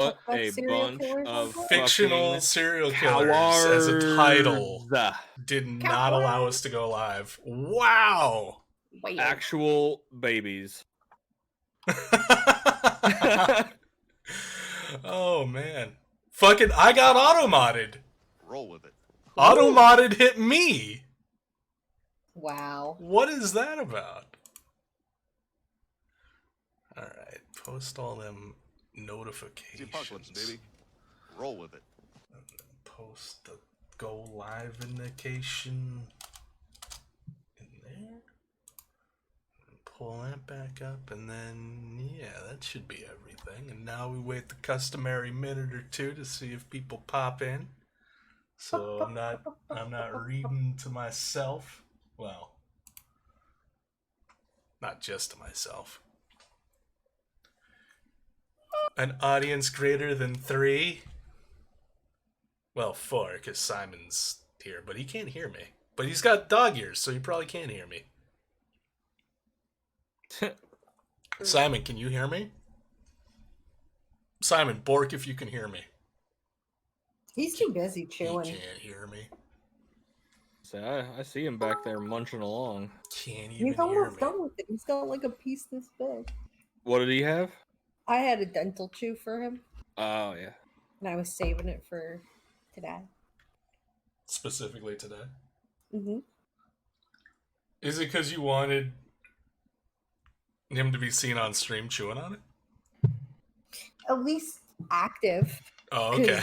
Put a serial bunch killers on of top? Fictional fucking serial killers as a title cowards. did not allow us to go live. Wow. Wow. Actual babies. Oh man. Fucking I got auto-modded. Roll with it. Auto-modded hit me. Wow. What is that about? Alright, post all them The notifications. apocalypse, baby. Roll with it. Post the go live indication in there. Pull that back up, and then yeah, that should be everything. And now we wait the customary minute or two to see if people pop in. So I'm not reading to myself. Well, not just to myself. An audience greater than 3. Well, 4, because Simon's here, but he can't hear me. But he's got dog ears, so he probably can't hear me. Simon, can you hear me? Simon, Bork, if you can hear me. He's too busy He chewing. can't hear me. So I see him back there munching along. Can't even He's hear almost me. done with it. He's got like a piece this big. What did he have? I had a dental chew for him, Oh yeah. and I was saving it for today. Specifically today. Mm-hmm. Is it because you wanted him to be seen on stream chewing on it? At least active. Oh, okay.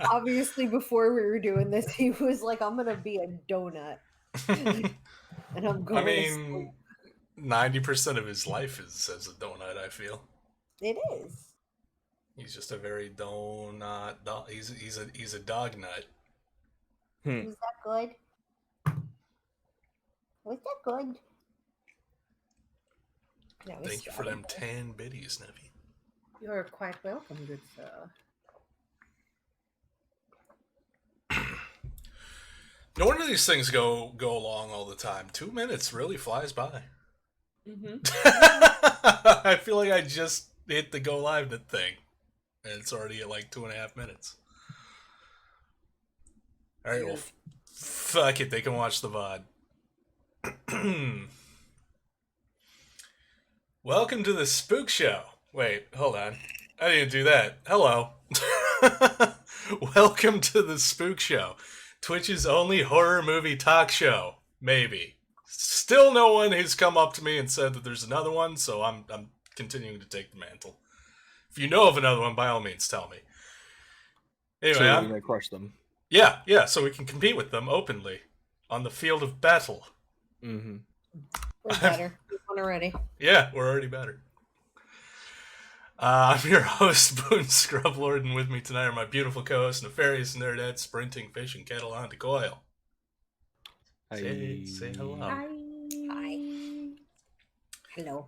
Obviously, before we were doing this, he was like, "I'm gonna be a donut," and I'm going. I mean, 90% of his life is as a donut, I feel. It is. He's just a very donut. He's a dog nut. Was that good? Was that good? No, Thank you for them 10 biddies, Nevy. You're quite welcome, good sir. No wonder these things go along all the time. 2 minutes really flies by. Mm-hmm. I feel like I just hit the go live thing, and it's already at like 2.5 minutes. All right, well, fuck it. They can watch the VOD. Welcome to the Spook Show. Wait, hold on. I didn't do that. Hello. Welcome to the Spook Show, Twitch's only horror movie talk show. Maybe. Still no one has come up to me and said that there's another one, so I'm continuing to take the mantle. If you know of another one, by all means, tell me. Anyway, so I'm gonna crush them. Yeah, so we can compete with them openly on the field of battle. Mm-hmm. We're better. We won already. Yeah, we're already better. I'm your host, Boone Scrublord, and with me tonight are my beautiful co-host, Nefarious Nerdette, Sprinting Fish, and Kettle on to Coil. Say hello. Hi. Hello.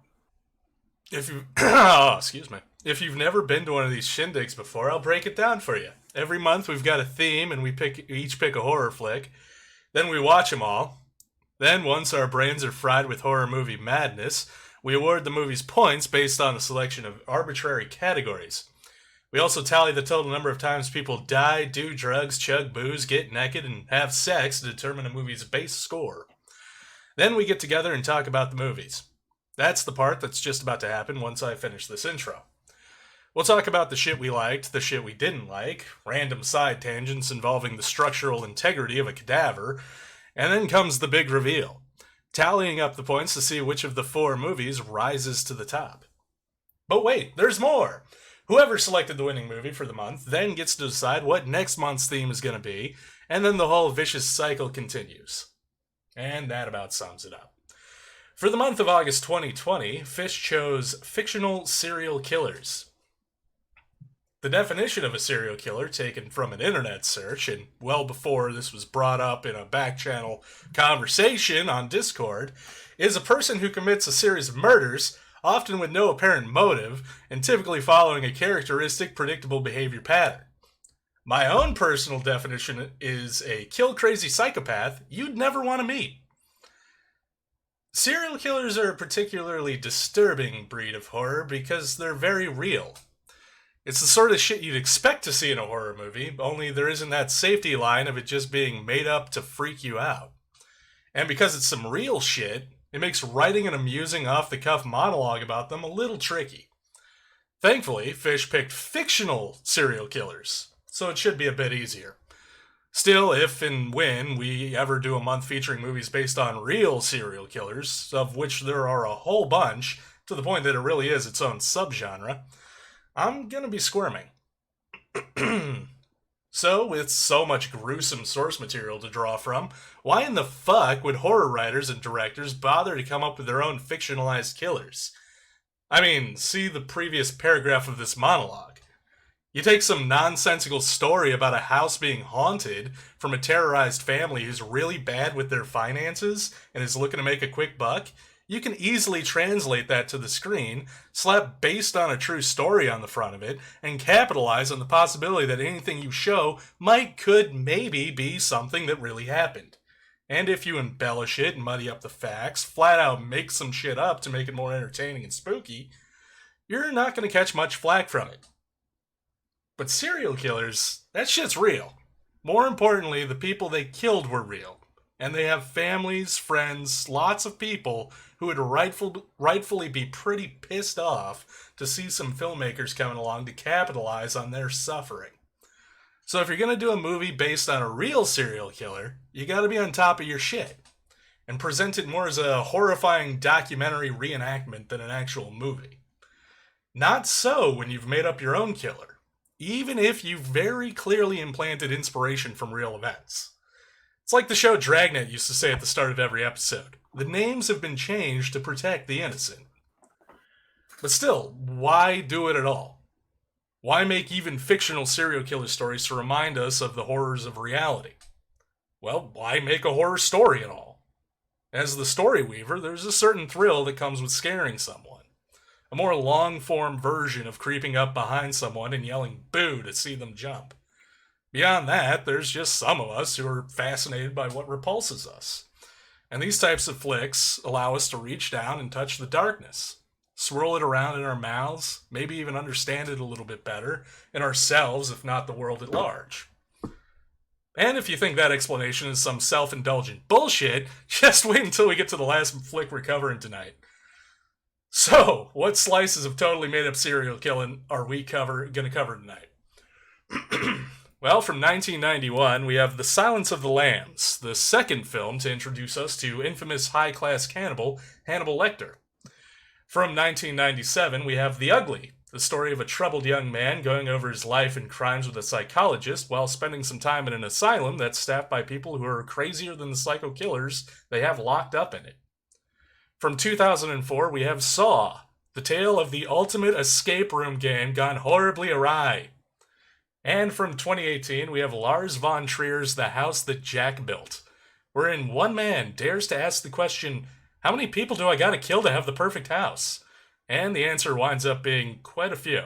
If you, oh, excuse me. If you've never been to one of these shindigs before, I'll break it down for you. Every month we've got a theme, and we each pick a horror flick. Then we watch them all. Then, once our brains are fried with horror movie madness, we award the movies points based on a selection of arbitrary categories. We also tally the total number of times people die, do drugs, chug booze, get naked, and have sex to determine a movie's base score. Then we get together and talk about the movies. That's the part that's just about to happen once I finish this intro. We'll talk about the shit we liked, the shit we didn't like, random side tangents involving the structural integrity of a cadaver, and then comes the big reveal, tallying up the points to see which of the 4 movies rises to the top. But wait, there's more! Whoever selected the winning movie for the month then gets to decide what next month's theme is going to be, and then the whole vicious cycle continues. And that about sums it up. For the month of August 2020, Fish chose fictional serial killers. The definition of a serial killer, taken from an internet search, and well before this was brought up in a back-channel conversation on Discord, is a person who commits a series of murders, often with no apparent motive, and typically following a characteristic, predictable behavior pattern. My own personal definition is a kill-crazy psychopath you'd never want to meet. Serial killers are a particularly disturbing breed of horror because they're very real. It's the sort of shit you'd expect to see in a horror movie, only there isn't that safety line of it just being made up to freak you out. And because it's some real shit, it makes writing an amusing off-the-cuff monologue about them a little tricky. Thankfully, Fish picked fictional serial killers, so it should be a bit easier. Still, if and when we ever do a month featuring movies based on real serial killers, of which there are a whole bunch, to the point that it really is its own subgenre, I'm gonna be squirming. So, with so much gruesome source material to draw from, why in the fuck would horror writers and directors bother to come up with their own fictionalized killers? I mean, see the previous paragraph of this monologue. You take some nonsensical story about a house being haunted from a terrorized family who's really bad with their finances and is looking to make a quick buck, you can easily translate that to the screen, slap based on a true story on the front of it, and capitalize on the possibility that anything you show could maybe be something that really happened. And if you embellish it and muddy up the facts, flat out make some shit up to make it more entertaining and spooky, you're not going to catch much flack from it. But serial killers, that shit's real. More importantly, the people they killed were real. And they have families, friends, lots of people who would rightfully be pretty pissed off to see some filmmakers coming along to capitalize on their suffering. So if you're going to do a movie based on a real serial killer, you got to be on top of your shit and present it more as a horrifying documentary reenactment than an actual movie. Not so when you've made up your own killer, even if you've very clearly implanted inspiration from real events. It's like the show Dragnet used to say at the start of every episode. The names have been changed to protect the innocent. But still, why do it at all? Why make even fictional serial killer stories to remind us of the horrors of reality? Well, why make a horror story at all? As the story weaver, there's a certain thrill that comes with scaring someone. A more long-form version of creeping up behind someone and yelling boo to see them jump. Beyond that, there's just some of us who are fascinated by what repulses us. And these types of flicks allow us to reach down and touch the darkness, swirl it around in our mouths, maybe even understand it a little bit better in ourselves, if not the world at large. And if you think that explanation is some self-indulgent bullshit, just wait until we get to the last flick we're covering tonight. So, what slices of totally made-up serial killing are we going to cover tonight? Well, from 1991, we have The Silence of the Lambs, the second film to introduce us to infamous high-class cannibal Hannibal Lecter. From 1997, we have The Ugly, the story of a troubled young man going over his life and crimes with a psychologist while spending some time in an asylum that's staffed by people who are crazier than the psycho killers they have locked up in it. From 2004, we have Saw, the tale of the ultimate escape room game gone horribly awry. And from 2018, we have Lars von Trier's The House That Jack Built, wherein one man dares to ask the question, how many people do I gotta kill to have the perfect house? And the answer winds up being quite a few.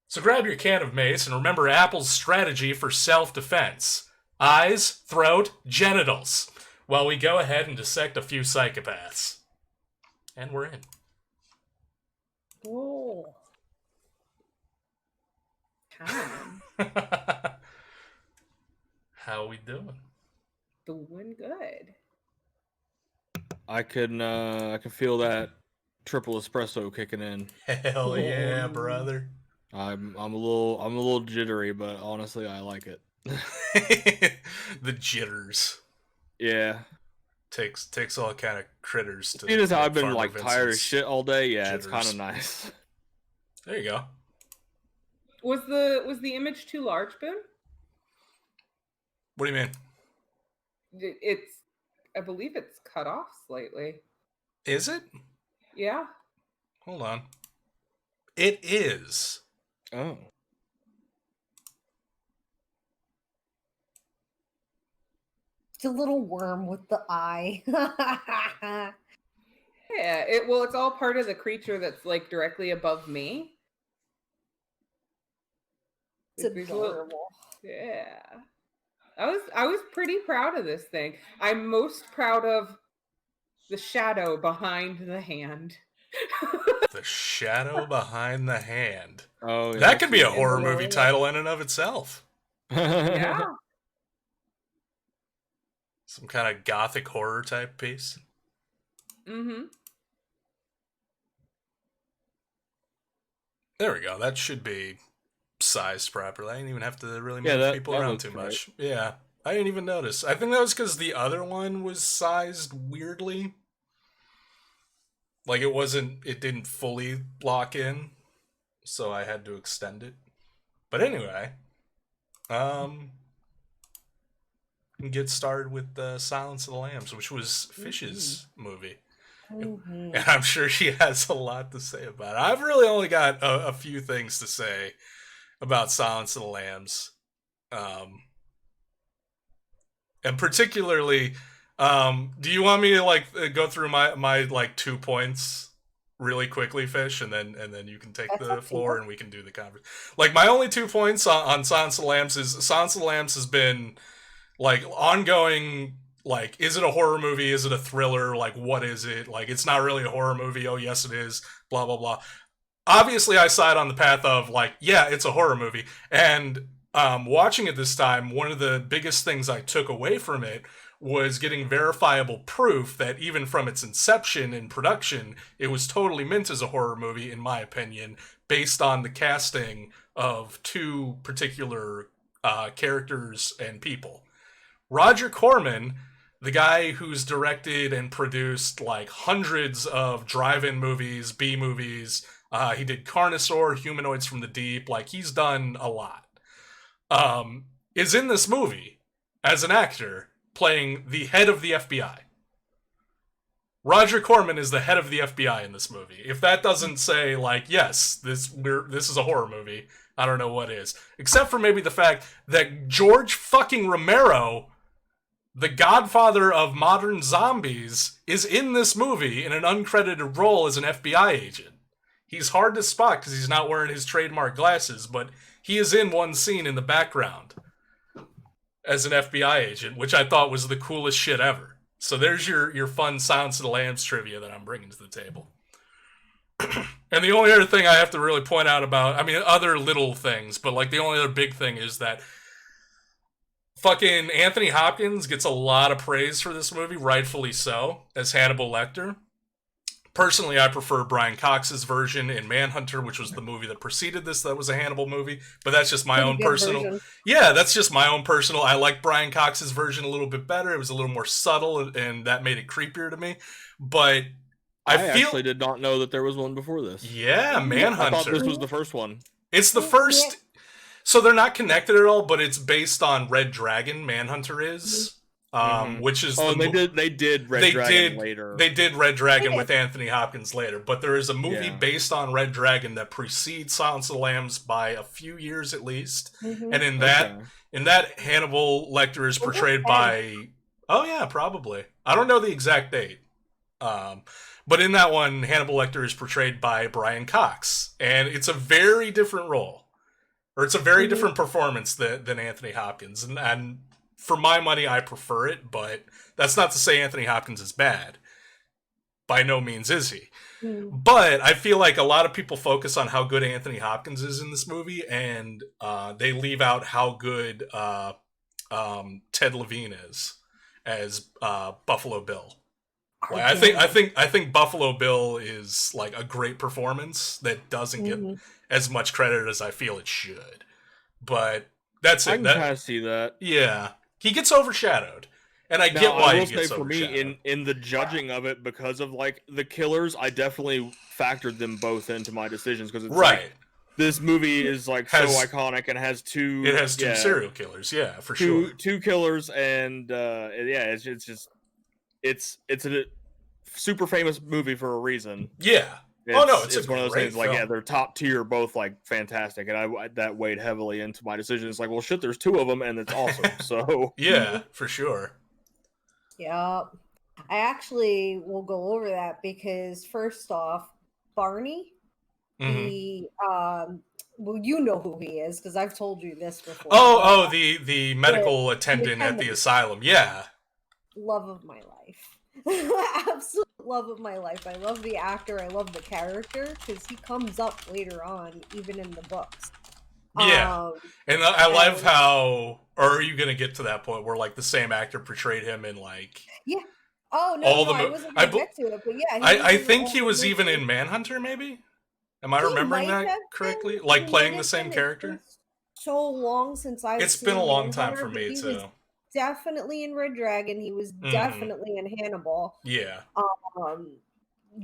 So grab your can of mace and remember Apple's strategy for self-defense. Eyes, throat, genitals. While we go ahead and dissect a few psychopaths. And we're in. Whoa. Time. How we doing? Doing good. I can feel that triple espresso kicking in. Hell yeah, brother. I'm a little jittery, but honestly, I like it. The jitters. Yeah. Takes all kind of critters to. Seeing as how I've been Farmer like tired of Vincent's shit all day, yeah, jitters. it's kind of nice. There you go. Was the image too large, Boone? What do you mean? I believe it's cut off slightly. Is it? Yeah. Hold on. It is. Oh. It's a little worm with the eye. Yeah. It's all part of the creature that's like directly above me. It's These little- adorable. Yeah. I was pretty proud of this thing. I'm most proud of the shadow behind the hand. The Shadow Behind the Hand. Oh, yeah, That could be a I've seen horror Yeah. movie title in and of itself. it. Yeah. Some kind of gothic horror type piece. Mm-hmm. There we go. That should be sized properly. I didn't even have to really Yeah, move that- people that around looks too right. much. Yeah, I didn't even notice. I think that was because the other one was sized weirdly. Like it didn't fully lock in, so I had to extend it. But anyway, get started with Silence of the Lambs, which was Fish's movie. Mhm. And I'm sure she has a lot to say about it. I've really only got a few things to say about Silence of the Lambs. And particularly, do you want me to like go through my like 2 points really quickly, Fish, and then you can take That's the up to floor you. and we can do the conversation. Like my only 2 points on Silence of the Lambs is Silence of the Lambs has been like ongoing. Like, is it a horror movie? Is it a thriller? Like, what is it? Like, it's not really a horror movie. Oh, yes, it is. Blah, blah, blah. Obviously, I side on the path of, like, yeah, it's a horror movie. And watching it this time, one of the biggest things I took away from it was getting verifiable proof that even from its inception in production, it was totally meant as a horror movie, in my opinion, based on the casting of 2 particular characters and people. Roger Corman, the guy who's directed and produced like hundreds of drive-in movies, B movies. He did Carnosaur, Humanoids from the Deep. Like, he's done a lot. Is in this movie as an actor playing the head of the FBI. Roger Corman is the head of the FBI in this movie. If that doesn't say, like, yes, this is a horror movie, I don't know what is. Except for maybe the fact that George fucking Romero, the godfather of modern zombies, is in this movie in an uncredited role as an FBI agent. He's hard to spot because he's not wearing his trademark glasses, but he is in one scene in the background as an FBI agent, which I thought was the coolest shit ever. So there's your fun Silence of the Lambs trivia that I'm bringing to the table. And the only other thing I have to really point out about, I mean, other little things, but like the only other big thing is that fucking Anthony Hopkins gets a lot of praise for this movie, rightfully so, as Hannibal Lecter. Personally, I prefer Brian Cox's version in Manhunter, which was the movie that preceded this. That was a Hannibal movie, but that's just my own personal. Version. Yeah, that's just my own personal. I like Brian Cox's version a little bit better. It was a little more subtle, and that made it creepier to me. But I feel actually did not know that there was one before this. yeah, I thought Manhunter. this was the first one. It's the first. So they're not connected at all, but it's based on Red Dragon. Manhunter is, which is they did Red Dragon later. They did Red Dragon with Anthony Hopkins later, but there is a movie Yeah. based on Red Dragon that precedes Silence of the Lambs by a few years at least. Mhm. And in that Hannibal Lecter is portrayed by probably. I don't know the exact date. But in that one, Hannibal Lecter is portrayed by Brian Cox, and it's a very different role. Or it's a very different performance than Anthony Hopkins. And for my money, I prefer it, but that's not to say Anthony Hopkins is bad. By no means is he. But I feel like a lot of people focus on how good Anthony Hopkins is in this movie, and they leave out how good Ted Levine is as Buffalo Bill. Like, I think Buffalo Bill is like a great performance that doesn't get as much credit as I feel it should. But that's it. I can kind of see that. Yeah, he gets overshadowed, and I Now, get why I he will gets say for me, overshadowed. in the judging of it, because of like the killers, I definitely factored them both into my decisions because it's Right. like, this movie is like Has- so iconic and has two. It has two serial killers, yeah, for sure. two killers, and it's a super famous movie for a reason. Yeah. It's one of those great things. Like, film. yeah, they're top tier, both like fantastic, and that weighed heavily into my decision. It's like, well, shit, there's 2 of them, and it's awesome. So Yeah, for sure. Yep. I actually will go over that because first off, Barney, he well, you know who he is because I've told you this before. The medical attendant at the asylum. Yeah. Love of my life. Absolute love of my life. I love the actor. I love the character because he comes up later on, even in the books. Yeah, and I love how. Or are you gonna get to that point where like the same actor portrayed him in like? Yeah. Oh no, all no, the I wasn't gonna get to it, but yeah, I think he was even in Manhunter. Maybe. Am I remembering that correctly? Like playing the same character? It's so long since I've It's seen been a long time Manhunter, for me he too. was definitely in Red Dragon. He was definitely in Hannibal. Yeah.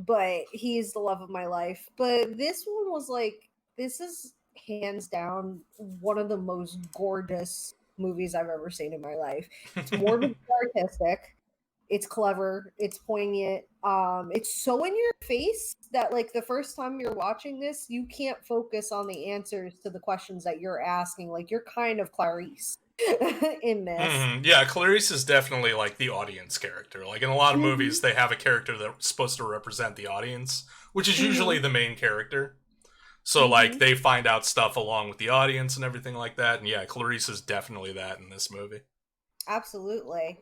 But he's the love of my life. But this one was like, this is hands down one of the most gorgeous movies I've ever seen in my life. It's morbidly artistic. It's clever. It's poignant. It's so in your face that like the first time you're watching this, you can't focus on the answers to the questions that you're asking. Like you're kind of Clarice in this. Yeah, Clarice is definitely like the audience character. Like in a lot of movies, they have a character that's supposed to represent the audience, which is usually the main character. So like they find out stuff along with the audience and everything like that. And yeah, Clarice is definitely that in this movie. Absolutely.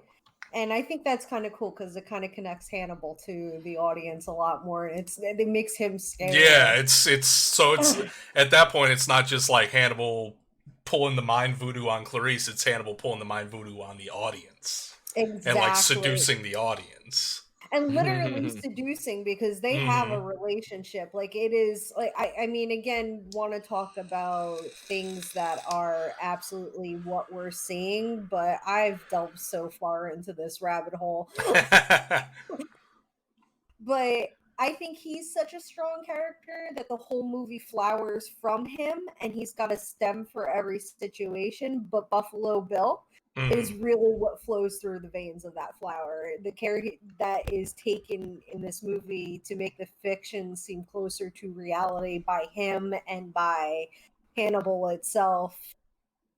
And I think that's kind of cool because it kind of connects Hannibal to the audience a lot more. It makes him scary. Yeah, it's at that point it's not just like Hannibal pulling the mind voodoo on Clarice, it's Hannibal pulling the mind voodoo on the audience. Exactly. And like seducing the audience. And literally seducing because they have a relationship. Like it is like I mean again want to talk about things that are absolutely what we're seeing, but I've delved so far into this rabbit hole. But I think he's such a strong character that the whole movie flowers from him and he's got a stem for every situation, but Buffalo Bill is really what flows through the veins of that flower. The character that is taken in this movie to make the fiction seem closer to reality by him and by Hannibal itself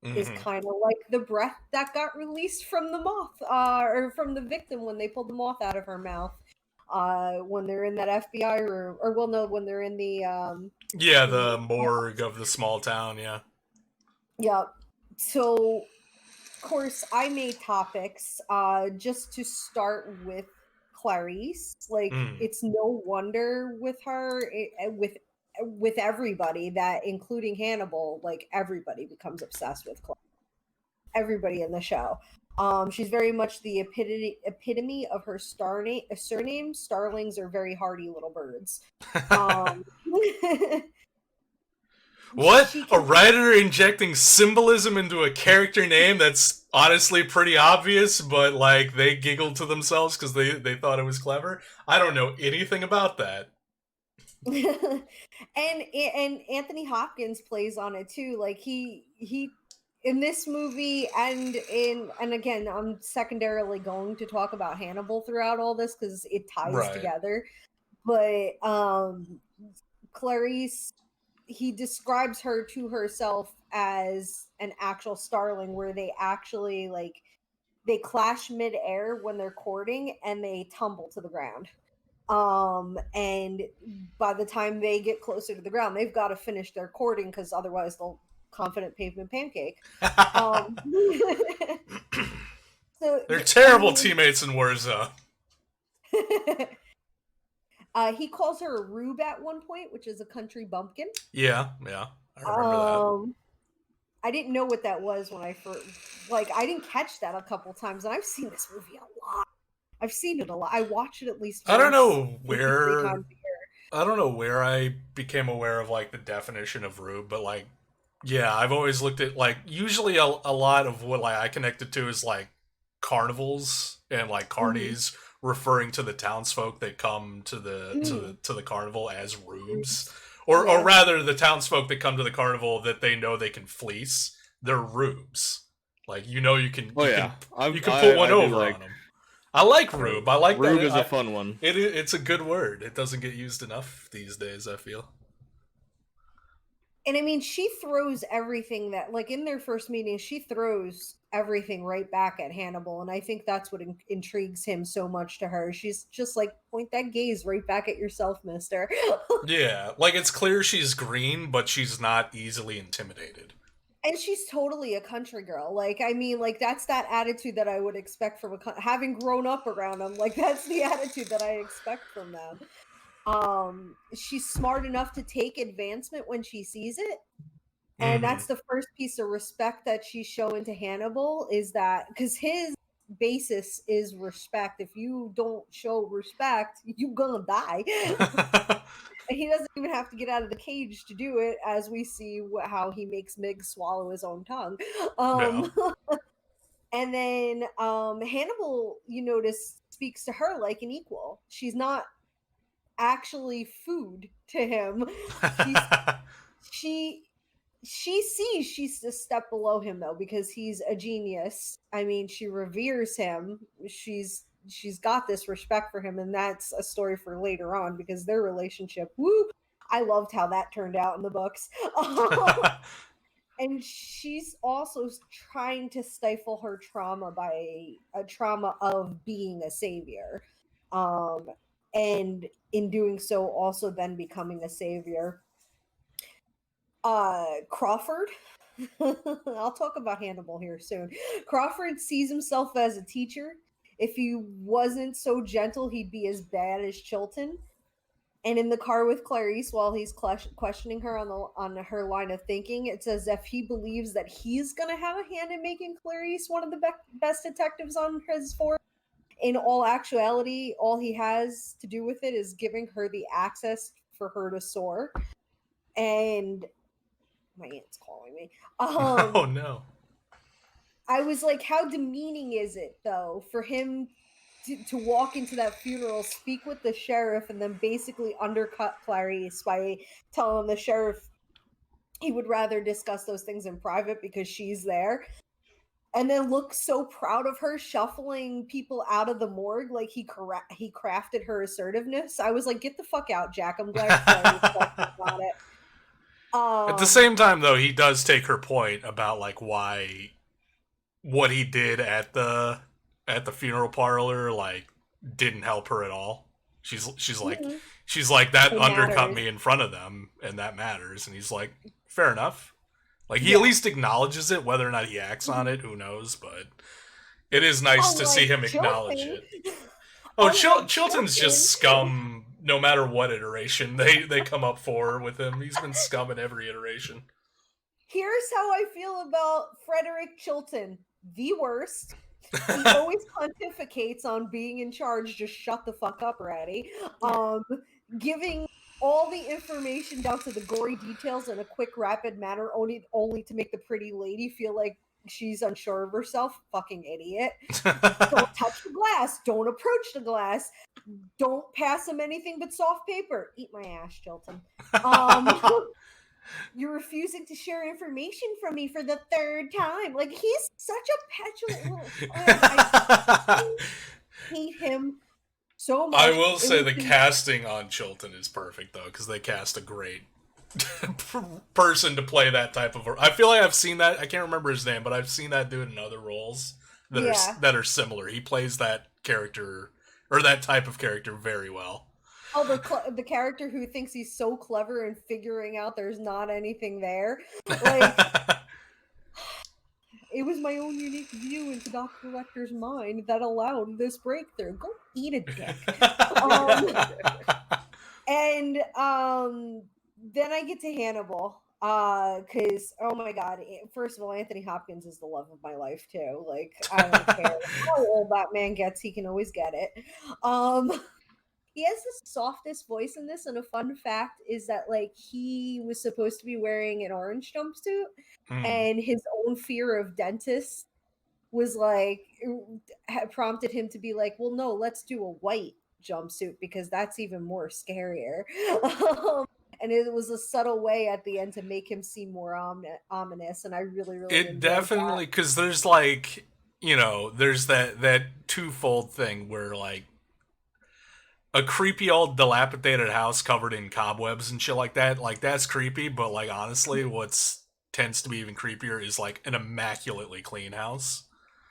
is kind of like the breath that got released from the moth, or from the victim when they pulled the moth out of her mouth. When they're in that FBI room, or well, no, when they're in the the morgue of the small town, yeah. So of course, I made topics just to start with Clarice. Like, it's no wonder with her, with everybody that, including Hannibal, like everybody becomes obsessed with Clarice. Everybody in the show. She's very much the epitome of her surname. Starlings are very hardy little birds. What? A writer injecting symbolism into a character name that's honestly pretty obvious, but like they giggled to themselves because they thought it was clever? I don't know anything about that. and Anthony Hopkins plays on it too. Like he in this movie and again, I'm secondarily going to talk about Hannibal throughout all this because it ties together. But Clarice, he describes her to herself as an actual starling where they actually like they clash midair when they're courting and they tumble to the ground. And by the time they get closer to the ground, they've got to finish their courting because otherwise they'll confident pavement pancake. So they're terrible teammates in Warzone. He calls her a rube at one point, which is a country bumpkin. Yeah, I remember that. I didn't know what that was when I first, I didn't catch that a couple times, and I've seen this movie a lot. I've seen it a lot. I watch it at least once, I don't know where 3 times a year. I don't know where I became aware of like the definition of rube, but like yeah, I've always looked at like usually a lot of what like I connected to is like carnivals and like carnies referring to the townsfolk that come to the carnival as rubes. Or rather the townsfolk that come to the carnival that they know they can fleece, they're rubes. Like you can put one over on them. I like rube. I like rube that. Is a fun one. It's a good word. It doesn't get used enough these days, I feel. And I mean, she throws everything that, like in their first meeting, she throws everything right back at Hannibal. And I think that's what intrigues him so much to her. She's just like, point that gaze right back at yourself, mister. Yeah, like it's clear she's green, but she's not easily intimidated. And she's totally a country girl. Like, I mean, like, that's that attitude that I would expect from having grown up around them. Like, that's the attitude that I expect from them. She's smart enough to take advancement when she sees it. And that's the first piece of respect that she's showing to Hannibal, is that because his basis is respect. If you don't show respect, you're gonna die. And he doesn't even have to get out of the cage to do it, as we see how he makes Mig swallow his own tongue. And then Hannibal, you notice, speaks to her like an equal. She's not actually food to him. She sees she's a step below him, though, because he's a genius. I mean, she reveres him. She's got this respect for him, and that's a story for later on, because their relationship, woo, I loved how that turned out in the books. And she's also trying to stifle her trauma by a trauma of being a savior. And in doing so, also then becoming a savior. Crawford. I'll talk about Hannibal here soon. Crawford sees himself as a teacher. If he wasn't so gentle, he'd be as bad as Chilton. And in the car with Clarice, while he's questioning her on her line of thinking, it's as if he believes that he's going to have a hand in making Clarice one of the best detectives on his force. In all actuality, all he has to do with it is giving her the access for her to soar. And my aunt's calling me. Oh no. I was like, how demeaning is it, though, for him to walk into that funeral, speak with the sheriff, and then basically undercut Clarice by telling the sheriff he would rather discuss those things in private because she's there, and then look so proud of her shuffling people out of the morgue like he crafted her assertiveness. I was like, get the fuck out, Jack. I'm glad Clarice got it. At the same time, though, he does take her point about like why what he did at the funeral parlor like didn't help her at all. She's like that undercut me in front of them, and that matters. And he's like, fair enough. Like he at least acknowledges it. Whether or not he acts on it, who knows? But it is nice to see him acknowledge it. Oh, Chilton's just scum. No matter what iteration they come up for with him, he's been scum in every iteration. Here's how I feel about Frederick Chilton. The worst. He always pontificates on being in charge. Just shut the fuck up, Ratty. Giving all the information down to the gory details in a quick, rapid manner, only to make the pretty lady feel like she's unsure of herself. Fucking idiot. Don't touch the glass. Don't approach the glass. Don't pass him anything but soft paper. Eat my ass, Chilton. You're refusing to share information from me for the third time. Like, he's such a petulant little I hate him so much. I will say the casting on Chilton is perfect, though, because they cast a great person to play that type of... I feel like I've seen that. I can't remember his name, but I've seen that dude in other roles that are similar. He plays that character, or that type of character, very well. Oh, the character who thinks he's so clever and figuring out there's not anything there. Like, it was my own unique view into Dr. Lecter's mind that allowed this breakthrough. Go eat a dick. And then I get to Hannibal. Because, oh my god, first of all, Anthony Hopkins is the love of my life, too. Like, I don't care how old that man gets, he can always get it. He has the softest voice in this, and a fun fact is that, like, he was supposed to be wearing an orange jumpsuit, and his own fear of dentists was, like, prompted him to be like, well, no, let's do a white jumpsuit, because that's even more scarier. And it was a subtle way at the end to make him seem more ominous, and I really, really it definitely, because there's, like, you know, there's that twofold thing where, like, a creepy old dilapidated house covered in cobwebs and shit like that's creepy, but, like, honestly, what's tends to be even creepier is, like, an immaculately clean house,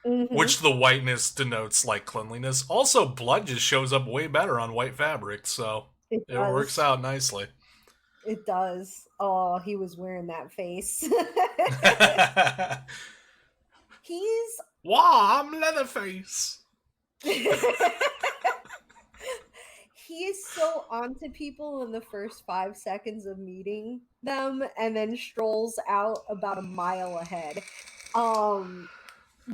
which the whiteness denotes, like, cleanliness. Also, blood just shows up way better on white fabric, so it works out nicely. It does. Oh, he was wearing that face. I'm Leatherface. He is so onto people in the first 5 seconds of meeting them and then strolls out about a mile ahead.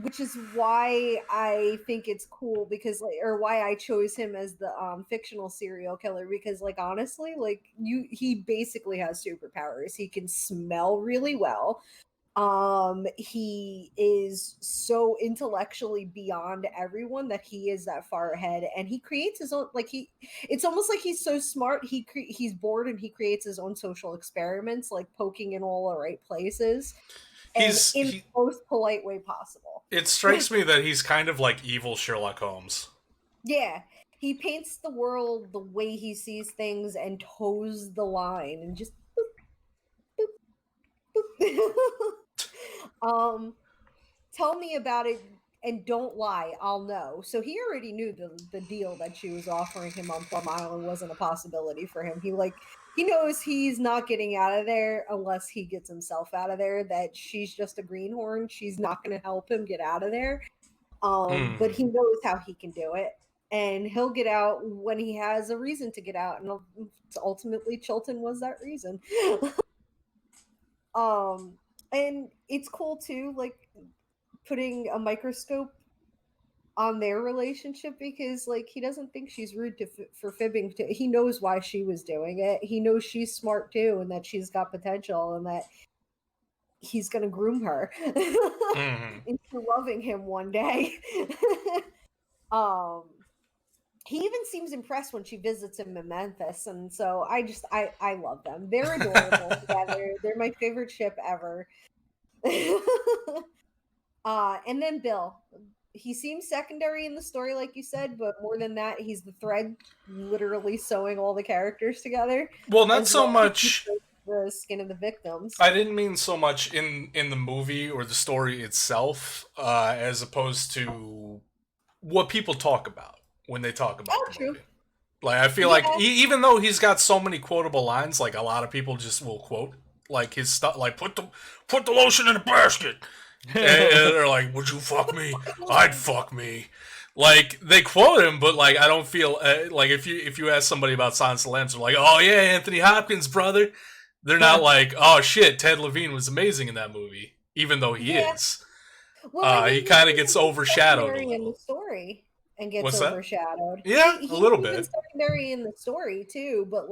Which is why I think it's cool because or why I chose him as the fictional serial killer because honestly he basically has superpowers. He can smell really well. He is so intellectually beyond everyone that he is that far ahead, and he creates his own it's almost like he's so smart he's bored and he creates his own social experiments, poking in all the right places and in the most polite way possible. It strikes me that he's kind of like evil Sherlock Holmes. Yeah, he paints the world the way he sees things and toes the line and just boop, boop. Tell me about it and don't lie, I'll know. So he already knew the deal that she was offering him on Plum Island wasn't a possibility for him. He knows he's not getting out of there unless he gets himself out of there, that she's just a greenhorn. She's not going to help him get out of there. But he knows how he can do it. And he'll get out when he has a reason to get out. And ultimately, Chilton was that reason. And it's cool too, putting a microscope on their relationship because he doesn't think she's rude for fibbing. He knows why she was doing it. He knows she's smart too and that she's got potential and that he's going to groom her into loving him one day. He even seems impressed when she visits him in Memphis, and so I love them. They're adorable together. They're my favorite ship ever. And then Bill. He seems secondary in the story, like you said, but more than that, he's the thread literally sewing all the characters together. Well, not so much the skin of the victims. I didn't mean so much in the movie or the story itself, as opposed to what people talk about when they talk about the movie. I feel like even though he's got so many quotable lines, a lot of people just will quote his stuff, put the lotion in a basket. And they're like, would you fuck me? I'd fuck me. They quote him, but I don't feel if you ask somebody about Silence of the Lambs, they're like, oh yeah, Anthony Hopkins, brother. They're not like, oh shit, Ted Levine was amazing in that movie, even though he is. Well, he kind of gets overshadowed a little. In the story and gets What's overshadowed. That? Yeah, he a little bit. Secondary in the story too, but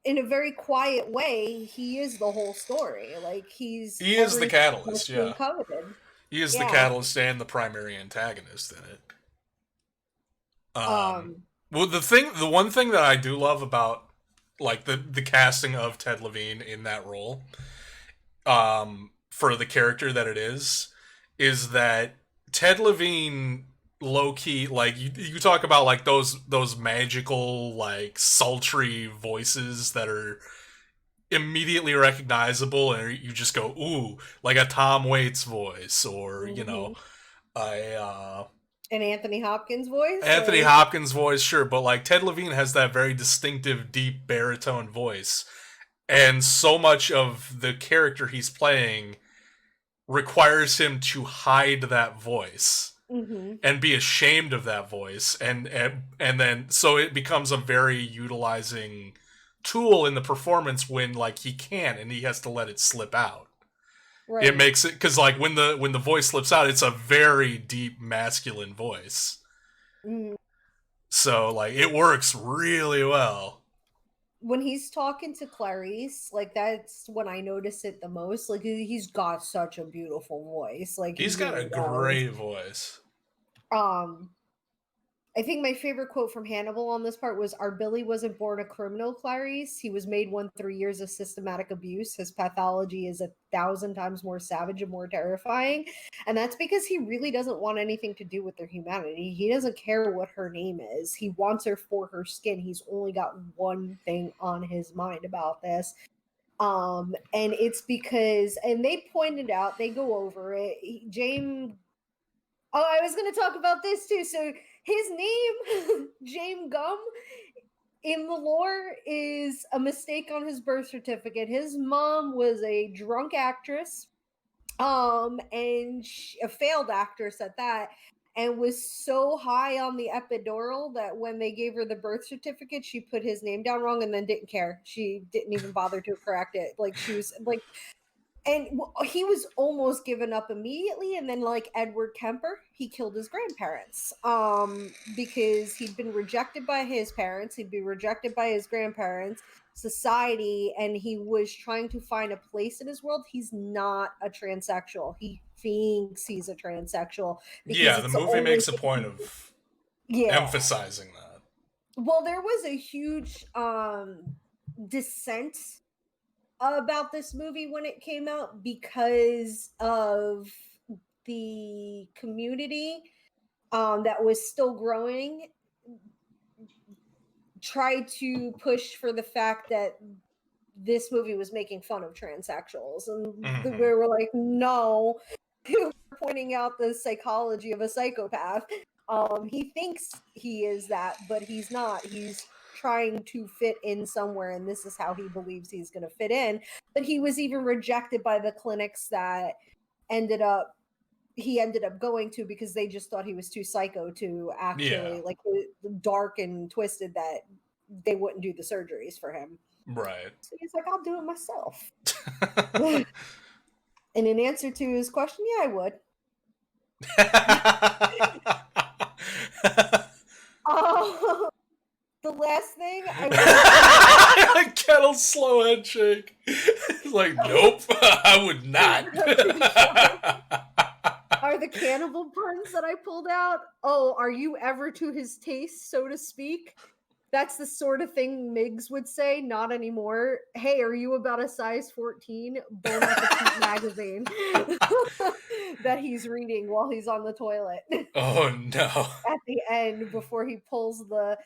in a very quiet way, he is the whole story. He is the catalyst. Yeah, coveted. He is the catalyst and the primary antagonist in it. Well, the one thing that I do love about the casting of Ted Levine in that role, for the character that it is that Ted Levine low key you talk about those magical sultry voices that are immediately recognizable and you just go ooh, like a Tom Waits voice or an Anthony Hopkins voice. Hopkins voice, sure, but Ted Levine has that very distinctive deep baritone voice, and so much of the character he's playing requires him to hide that voice. And be ashamed of that voice, and then so it becomes a very utilizing tool in the performance when he can't and he has to let it slip out. Right. It makes it because when the voice slips out, it's a very deep masculine voice. So it works really well. When he's talking to Clarice, that's when I notice it the most. He's got such a beautiful voice. He's got a great voice. I think my favorite quote from Hannibal on this part was, our Billy wasn't born a criminal, Clarice. He was made one through years of systematic abuse. His pathology is 1,000 times more savage and more terrifying. And that's because he really doesn't want anything to do with their humanity. He doesn't care what her name is. He wants her for her skin. He's only got one thing on his mind about this. And it's because, and they pointed out, they go over it, James... Oh, I was going to talk about this too. So his name, James Gum, in the lore is a mistake on his birth certificate. His mom was a drunk actress And a failed actress at that, and was so high on the epidural that when they gave her the birth certificate, she put his name down wrong and then didn't care. She didn't even bother to correct it. Like, she was like, and he was almost given up immediately, and then like Edward Kemper, he killed his grandparents because he'd been rejected by his parents, he'd been rejected by his grandparents, society, and he was trying to find a place in his world. He's not a transsexual, he thinks he's a transsexual because Yeah, the it's movie makes a point of emphasizing that. Well, there was a huge dissent about this movie when it came out because of the community that was still growing, tried to push for the fact that this movie was making fun of transsexuals, and we were like, no, we're pointing out the psychology of a psychopath. He thinks he is that, but he's not. He's trying to fit in somewhere, and this is how he believes he's going to fit in. But he was even rejected by the clinics that he ended up going to because they just thought he was too psycho to actually like dark and twisted that they wouldn't do the surgeries for him. Right. So he's like, I'll do it myself. And in answer to his question, yeah, I would. The last thing I Kettle slow head shake. It's like, nope, I would not. Are the cannibal puns that I pulled out? Oh, are you ever to his taste, so to speak? That's the sort of thing Miggs would say. Not anymore. Hey, are you about a size 14? Bon Appetit magazine that he's reading while he's on the toilet. Oh no! At the end, before he pulls the.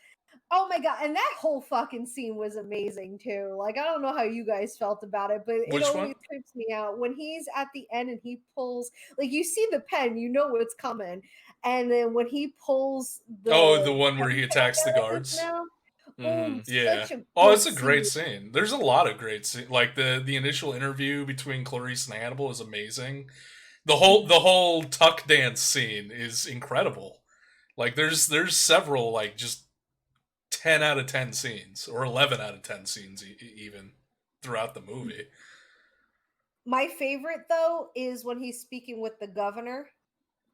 Oh my god! And that whole fucking scene was amazing too. Like, I don't know how you guys felt about it, but it always trips me out when he's at the end and he pulls. Like, you see the pen, you know what's coming, and then when he pulls the one where he attacks the guards. Yeah. It's a great scene. There's a lot of great scenes. Like the initial interview between Clarice and Hannibal is amazing. The whole tuck dance scene is incredible. Like there's several like just 10 out of 10 scenes or 11 out of 10 scenes even throughout the movie. My favorite though is when he's speaking with the governor.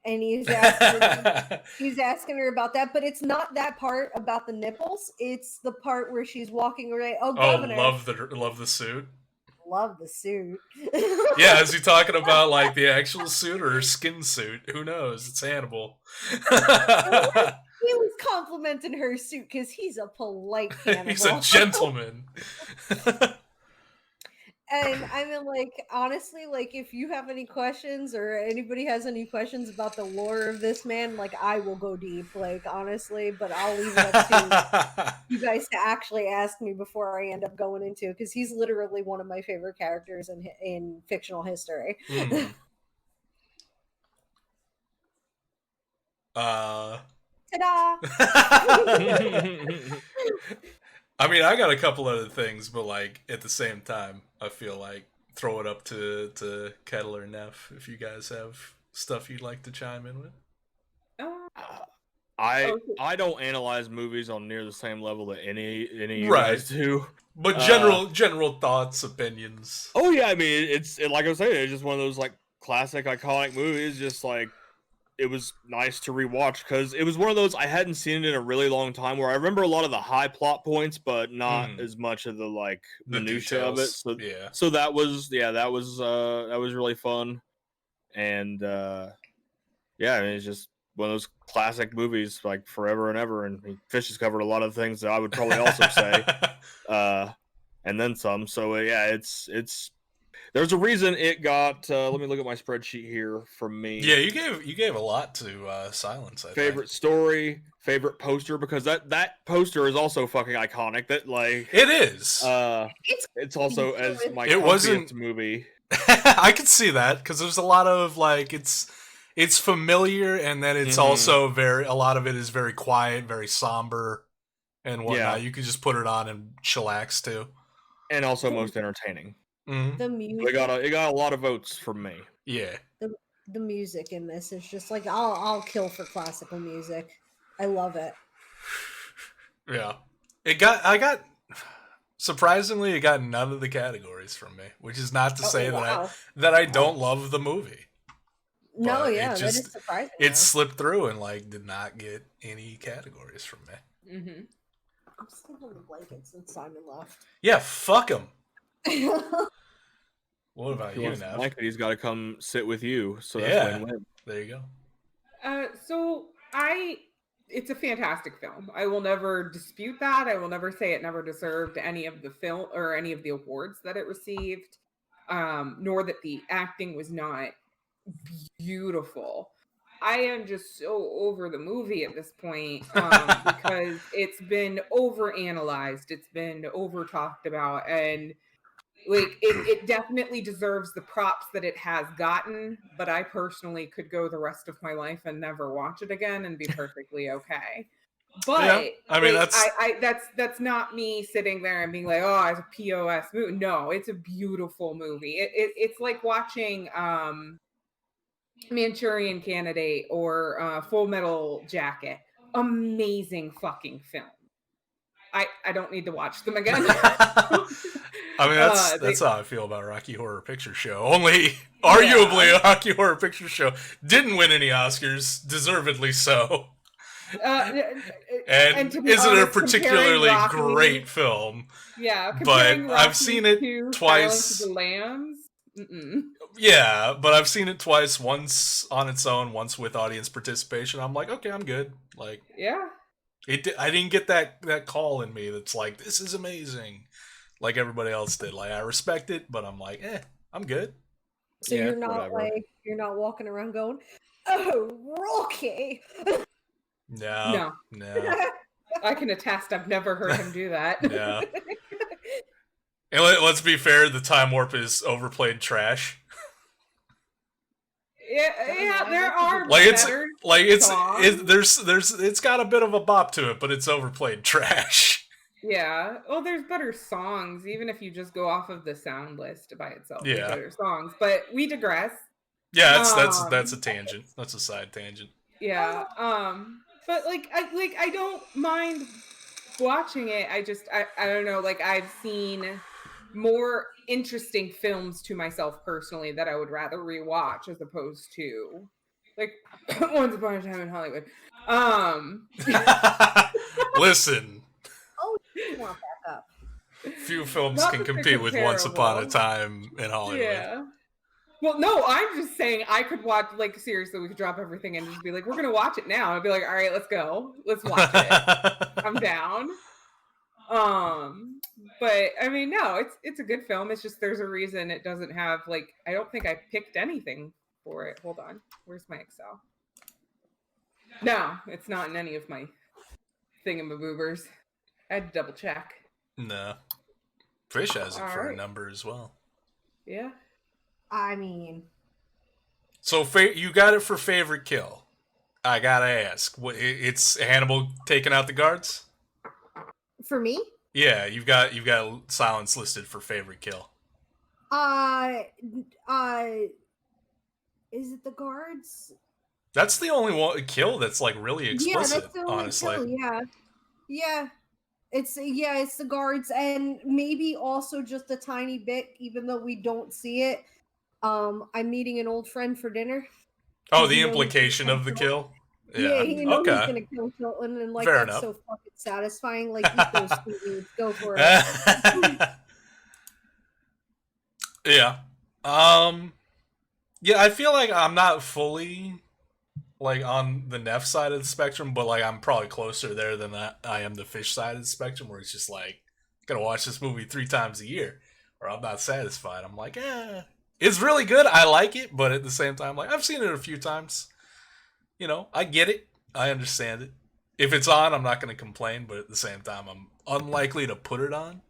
And he's asking her about that, but it's not that part about the nipples. It's the part where she's walking around. Oh, governor. Love the suit. Love the suit. Yeah, is he talking about like the actual suit or skin suit? Who knows? It's Hannibal. He was complimenting her suit because he's a polite Hannibal. He's a gentleman. And I mean, like, honestly, like, if you have any questions or anybody has any questions about the lore of this man, like, I will go deep, like, honestly, but I'll leave it up to you guys to actually ask me before I end up going into it, because he's literally one of my favorite characters in fictional history. Ta-da! I mean, I got a couple other things, but like at the same time, I feel like throw it up to Kettle or Neff if you guys have stuff you'd like to chime in with. I don't analyze movies on near the same level that any of you guys do. But general thoughts, opinions. Oh yeah, I mean it's like I was saying, it's just one of those like classic iconic movies. Just like it was nice to rewatch because it was one of those I hadn't seen it in a really long time. Where I remember a lot of the high plot points, but not as much of the like minutia of it. So so that was really fun, and I mean, it's just one of those classic movies like forever and ever. And Fish has covered a lot of things that I would probably also say, and then some. So it's. There's a reason it got. Let me look at my spreadsheet here from me. Yeah, you gave a lot to Silence. Favorite story, favorite poster, because that poster is also fucking iconic. That like it is. It's also as my it wasn't movie. I could see that because there's a lot of like it's familiar, and then it's also a lot of it is very quiet, very somber, and whatnot. You could just put it on and chillax too, and also most entertaining. The music. It got a lot of votes from me. Yeah. The music in this is just like I'll kill for classical music. I love it. Yeah. Surprisingly, it got none of the categories from me, which is not to say wow. that I don't love the movie. No, But yeah, that is surprising. It slipped through and like did not get any categories from me. Mm-hmm. I'm still on the blanket since Simon left. Yeah, fuck him. What about you, Nev? Like he's got to come sit with you. So that's Yeah. win-win. There you go. It's a fantastic film. I will never dispute that. I will never say it never deserved any of the film or any of the awards that it received, nor that the acting was not beautiful. I am just so over the movie at this point because it's been overanalyzed, it's been over talked about, and like it definitely deserves the props that it has gotten, but I personally could go the rest of my life and never watch it again and be perfectly okay. But yeah, I mean that's not me sitting there and being like, oh, it's a POS movie. No, it's a beautiful movie. It's like watching Manchurian Candidate or Full Metal Jacket. Amazing fucking film. I don't need to watch them again. I mean, that's how I feel about Rocky Horror Picture Show. Only, arguably, a Rocky Horror Picture Show didn't win any Oscars, deservedly so. And isn't a particularly great film. Yeah, but I've seen it twice. Silence of the Lambs. Mm-mm. Yeah, but I've seen it twice. Once on its own, once with audience participation. I'm like, okay, I'm good. Like, yeah. I didn't get that call in me that's like, this is amazing, like everybody else did. Like, I respect it, but I'm like, I'm good. So yeah, you're not walking around going, oh, Rocky. No. I can attest. I've never heard him do that. Yeah. And let's be fair, the Time Warp is overplayed trash. Yeah, there are it's got a bit of a bop to it, but it's overplayed trash. Yeah. Well, there's better songs, even if you just go off of the sound list by itself. Yeah. There's better songs, but we digress. Yeah, that's a tangent. That's a side tangent. Yeah. But I don't mind watching it. I don't know. Like, I've seen more interesting films to myself personally that I would rather rewatch as opposed to like Once Upon a Time in Hollywood. Listen. Oh, you want back up. Few films can compete with Once Upon a Time in Hollywood. Yeah. Well, no, I'm just saying I could watch, like, seriously, we could drop everything and just be like, we're going to watch it now. I'd be like, all right, let's go. Let's watch it. I'm down. But I mean, no, it's a good film. It's just there's a reason it doesn't have, like, I don't think I picked anything for it. Hold on. Where's my Excel? No, it's not in any of my thingamaboobers. I had to double check. No. Fish has it for a number as well. Yeah. I mean, so you got it for favorite kill. I gotta ask, it's Hannibal taking out the guards? For me? Yeah, you've got Silence listed for favorite kill. Is it the guards? That's the only one kill that's like really explicit. Yeah, that's the only honestly. Kill, yeah. It's the guards, and maybe also just a tiny bit, even though we don't see it. I'm meeting an old friend for dinner. Oh, the implication of the kill? Yeah, he's gonna kill Chilton, and like fair that's enough. So fucking satisfying. Like, eat those sweet go for it. Yeah. Yeah, I feel like I'm not fully like on the Neff side of the spectrum, but like I'm probably closer there than I am the Fish side of the spectrum, where it's just like, I'm gonna watch this movie 3 times a year, or I'm not satisfied. I'm like, it's really good. I like it, but at the same time, like, I've seen it a few times. You know, I get it. I understand it. If it's on, I'm not going to complain, but at the same time, I'm unlikely to put it on.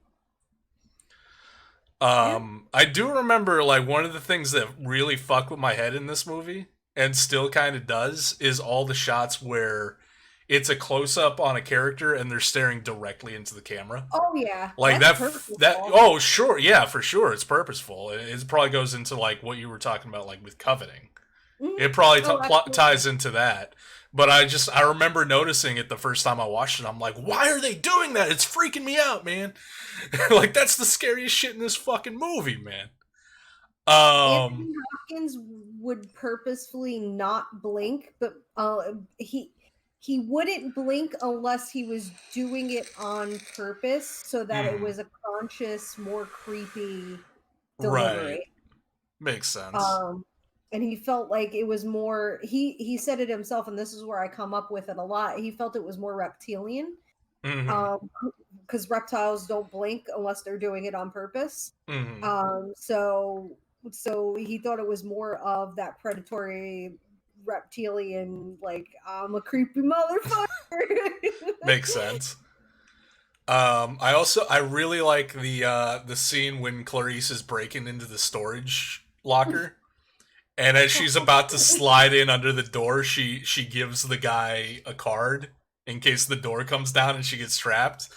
I do remember, like, one of the things that really fucked with my head in this movie, and still kind of does, is all the shots where it's a close up on a character and they're staring directly into the camera. Oh yeah, Like that's that purposeful. oh sure, yeah, for sure it's purposeful. It probably goes into like what you were talking about, like with coveting. Mhm. It probably absolutely. ties into that. But I remember noticing it the first time I watched it. I'm like, why are they doing that? It's freaking me out, man. Like, that's the scariest shit in this fucking movie, man. Anthony Hopkins would purposefully not blink, but he wouldn't blink unless he was doing it on purpose, so that it was a conscious, more creepy delivery. Right. Makes sense. And he felt like it was more. He said it himself, and this is where I come up with it a lot. He felt it was more reptilian, because reptiles don't blink unless they're doing it on purpose. So he thought it was more of that predatory reptilian, like, I'm a creepy motherfucker. Makes sense. I really like the scene when Clarice is breaking into the storage locker, and as she's about to slide in under the door, she gives the guy a card in case the door comes down and she gets trapped.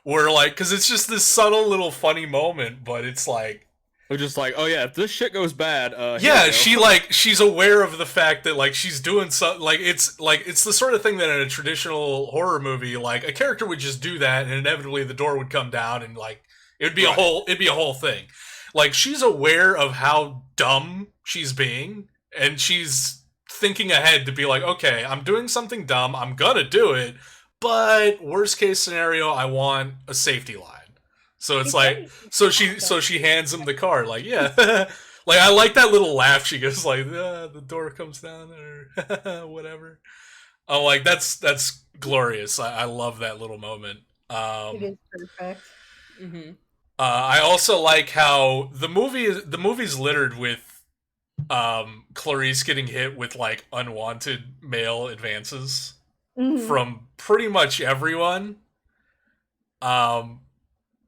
Where, like, because it's just this subtle little funny moment, but it's like, we're just like, oh yeah, if this shit goes bad, yeah, she's aware of the fact that, like, she's doing something. Like, it's the sort of thing that in a traditional horror movie, like, a character would just do that, and inevitably the door would come down, and like it'd be a whole thing. Like, she's aware of how dumb she's being, and she's thinking ahead to be like, okay, I'm doing something dumb, I'm gonna do it, but worst case scenario, I want a safety line. So it's like, so she hands him the card, like, yeah. Like, I like that little laugh. She goes like, the door comes down, or whatever. I'm like, that's glorious. I love that little moment. It is perfect. I also like how the movie's littered with Clarice getting hit with, like, unwanted male advances from pretty much everyone.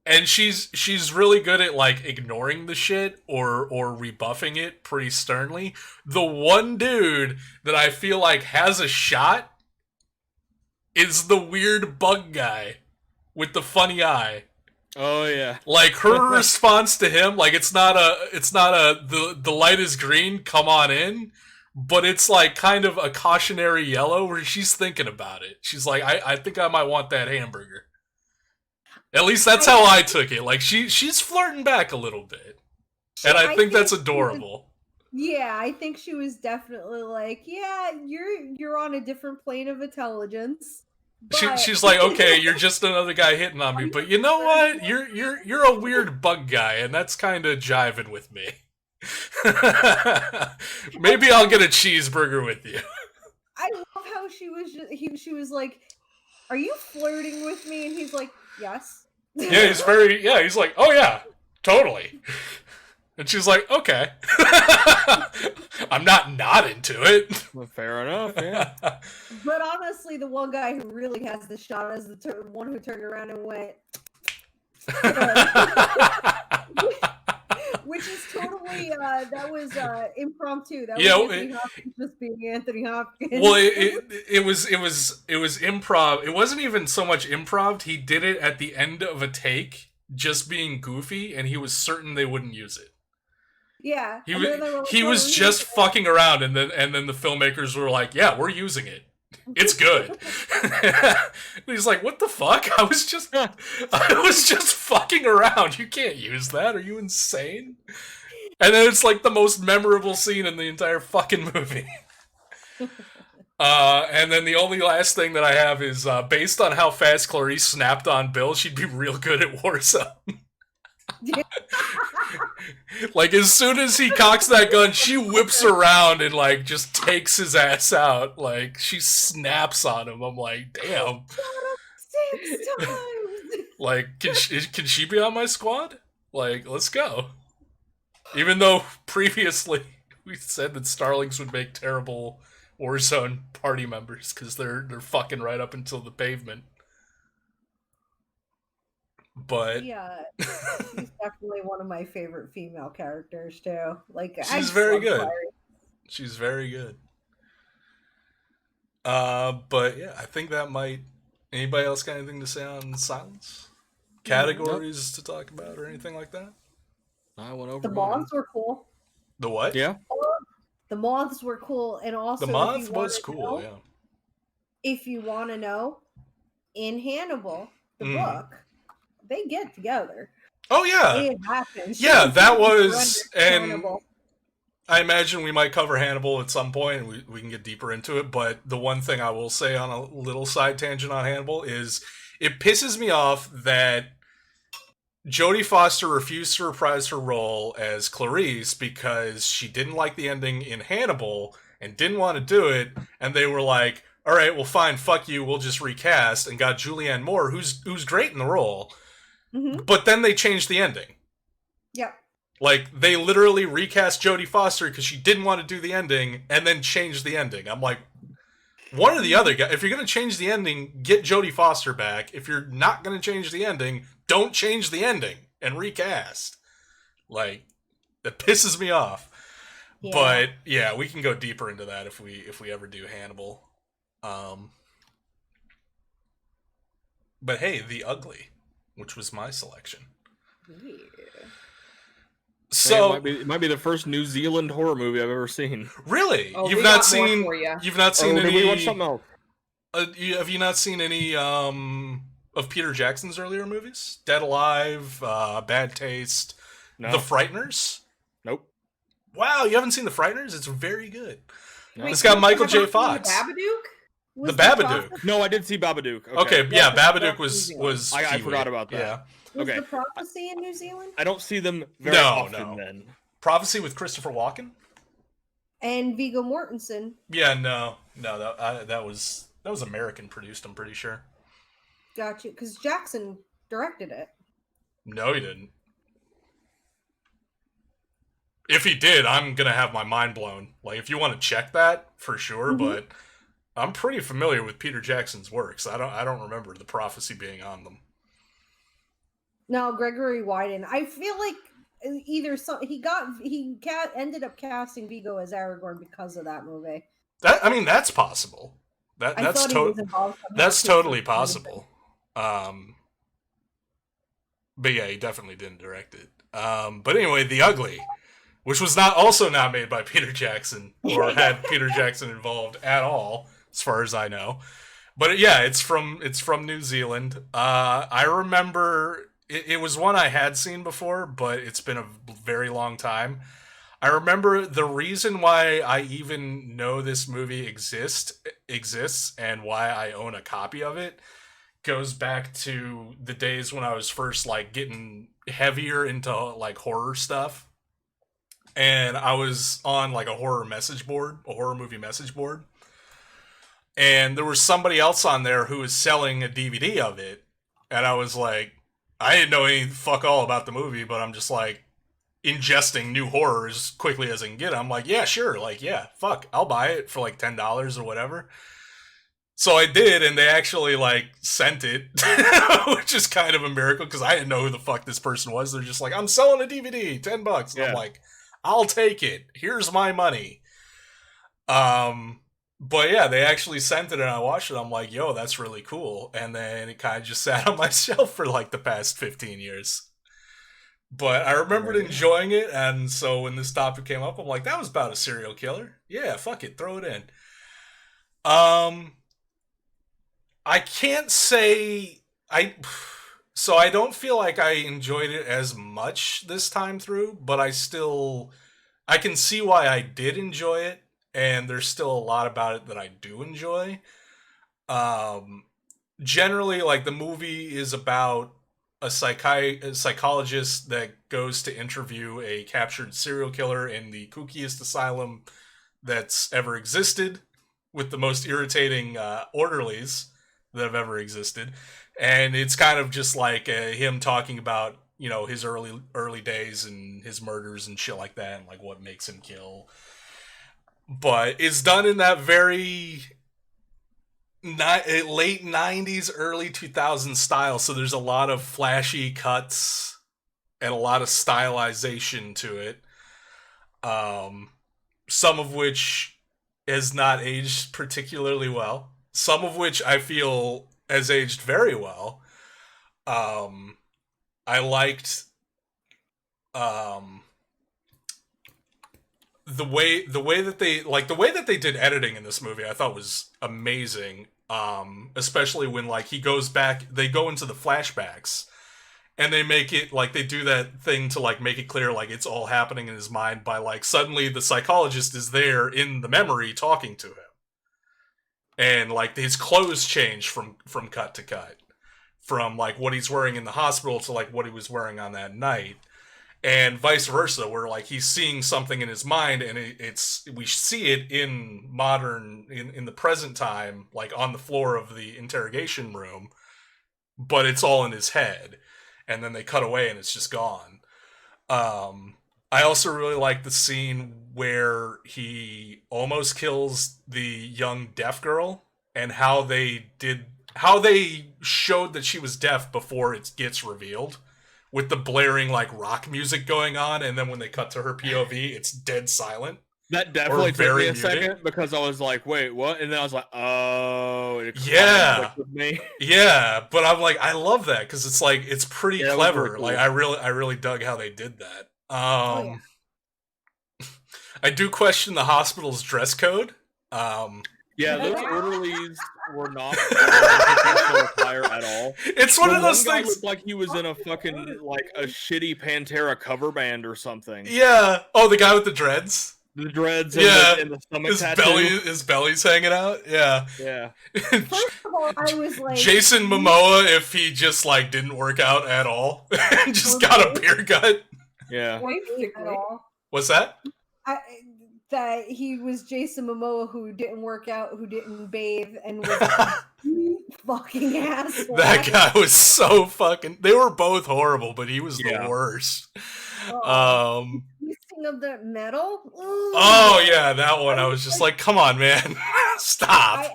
And she's really good at, like, ignoring the shit or rebuffing it pretty sternly. The one dude that I feel like has a shot is the weird bug guy with the funny eye. Oh yeah. Like, her response to him, like, it's not the light is green, come on in, but it's like kind of a cautionary yellow where she's thinking about it. She's like, I think I might want that hamburger. At least that's how I took it. Like, she's flirting back a little bit. And I think that's adorable. Yeah, I think she was definitely like, yeah, you're on a different plane of intelligence. She's like, okay, you're just another guy hitting on me, but you know what? You're a weird bug guy, and that's kind of jiving with me. Maybe I'll get a cheeseburger with you. I love how she was like, are you flirting with me? And he's like, yes. Yeah, he's like, oh yeah, totally. And she's like, okay. I'm not into it. Well, fair enough, yeah. But honestly, the one guy who really has the shot is the one who turned around and went, which is totally, that was impromptu. That was Anthony Hopkins just being Anthony Hopkins. Well, it was improv. It wasn't even so much improv. He did it at the end of a take, just being goofy, and he was certain they wouldn't use it. Yeah. He was just fucking around, and then the filmmakers were like, yeah, we're using it. It's good. He's like, what the fuck? I was just fucking around. You can't use that. Are you insane? And then it's like the most memorable scene in the entire fucking movie. And then the only last thing that I have is, based on how fast Clarice snapped on Bill, she'd be real good at Warzone. Like, as soon as he cocks that gun, she whips around and, like, just takes his ass out. Like, she snaps on him. I'm like, damn. 6 times. Like, can she be on my squad? Like, let's go. Even though previously we said that Starlings would make terrible Warzone party members because they're fucking right up until the pavement. But yeah, she's definitely one of my favorite female characters too. Like, she's very good. She's very good. But yeah, I think that might. Anybody else got anything to say on Silence? Categories to talk about or anything like that? I went over The mine. moths were cool. The what? Yeah. The moths were cool, and also The moth was cool. Yeah. if you want to know, in Hannibal, the book, they get together. Oh yeah. It happens. Yeah, She that was surrenders and. Hannibal. I imagine we might cover Hannibal at some point, and we can get deeper into it, but the one thing I will say on a little side tangent on Hannibal is it pisses me off that Jodie Foster refused to reprise her role as Clarice because she didn't like the ending in Hannibal and didn't want to do it, and they were like, all right, well fine, fuck you, we'll just recast, and got Julianne Moore, who's great in the role, but then they changed the ending. Yep. Like, they literally recast Jodie Foster because she didn't want to do the ending, and then changed the ending. I'm like, one or the other guy. If you're going to change the ending, get Jodie Foster back. If you're not going to change the ending, don't change the ending and recast. Like, that pisses me off. Yeah. But, yeah, we can go deeper into that if we ever do Hannibal. But hey, The Ugly, which was my selection. Yeah. So it might be the first New Zealand horror movie I've ever seen. Really? Oh, You've not seen Did we watch something else? Have you not seen any of Peter Jackson's earlier movies? Dead Alive, Bad Taste, No. The Frighteners? Nope. Wow, you haven't seen The Frighteners? It's very good. No. It's got Michael J. Fox. The Babadook? The Babadook. No, I did see Babadook. Okay, yeah, Babadook was I forgot about that. Yeah. Was Okay. the Prophecy in New Zealand? I don't see them very often then. Prophecy with Christopher Walken? And Viggo Mortensen. Yeah, no, that was American produced, I'm pretty sure. Got you, because Jackson directed it. No, he didn't. If he did, I'm gonna have my mind blown. Like, if you want to check that, for sure, but I'm pretty familiar with Peter Jackson's works. I don't remember The Prophecy being on them. No, Gregory Wyden. I feel like either ended up casting Viggo as Aragorn because of that movie. That's possible. That's totally possible. But yeah, he definitely didn't direct it. But anyway, The Ugly, which was not made by Peter Jackson or had Peter Jackson involved at all, as far as I know. But yeah, it's from New Zealand. I remember it was one I had seen before, but it's been a very long time. I remember the reason why I even know this movie exists and why I own a copy of it goes back to the days when I was first like getting heavier into like horror stuff. And I was on like a horror movie message board. And there was somebody else on there who was selling a DVD of it. And I was like, I didn't know any fuck all about the movie, but I'm just like ingesting new horror as quickly as I can get. I'm like, yeah, sure. Like, yeah, fuck, I'll buy it for like $10 or whatever. So I did, and they actually like sent it, which is kind of a miracle because I didn't know who the fuck this person was. They're just like, I'm selling a DVD, $10. And I'm like, I'll take it. Here's my money. But yeah, they actually sent it and I watched it. I'm like, yo, that's really cool. And then it kind of just sat on my shelf for like the past 15 years. But I remembered enjoying it. And so when this topic came up, I'm like, that was about a serial killer. Yeah, fuck it. Throw it in. I can't say so I don't feel like I enjoyed it as much this time through, but I can see why I did enjoy it. And there's still a lot about it that I do enjoy. Generally, like, the movie is about a psychologist that goes to interview a captured serial killer in the kookiest asylum that's ever existed, with the most irritating orderlies that have ever existed. And it's kind of just like him talking about, you know, his early days and his murders and shit like that, and like what makes him kill. But it's done in that very late 90s, early 2000s style. So there's a lot of flashy cuts and a lot of stylization to it. Some of which has not aged particularly well. Some of which I feel has aged very well. I liked the way that they did editing in this movie. I thought was amazing. Especially when like he goes back, they go into the flashbacks, and they make it like they do that thing to like make it clear like it's all happening in his mind by like suddenly the psychologist is there in the memory talking to him, and like his clothes change from cut to cut, from like what he's wearing in the hospital to like what he was wearing on that night, and vice versa, where like he's seeing something in his mind, and it's we see it in the present time, like on the floor of the interrogation room, but it's all in his head, and then they cut away and it's just gone. I also really like the scene where he almost kills the young deaf girl, and how they showed that she was deaf before it gets revealed, with the blaring like rock music going on, and then when they cut to her POV, it's dead silent. That definitely took me a second, because I was like, wait, what? And then I was like, oh, it clicked with me. Yeah, but I'm like, I love that, because it's like, it's pretty clever. Really cool. Like, I really dug how they did that. I do question the hospital's dress code. Yeah, those orderlies were not professional attire at all. It's one of those things. Looked like he was in a fucking like a shitty Pantera cover band or something. Yeah. Oh, the guy with the dreads. The dreads. Yeah. And the stomach his belly's hanging out. Yeah. Yeah. First of all, I was like, Jason Momoa, if he just like didn't work out at all, and just got a beer gut. Yeah. At all. What's that? That he was Jason Momoa who didn't work out, who didn't bathe, and was fucking asshole. That guy was so fucking. They were both horrible, but he was the worst. Speaking of the metal. Ooh. Oh yeah, that one. I was just like, come on, man, stop.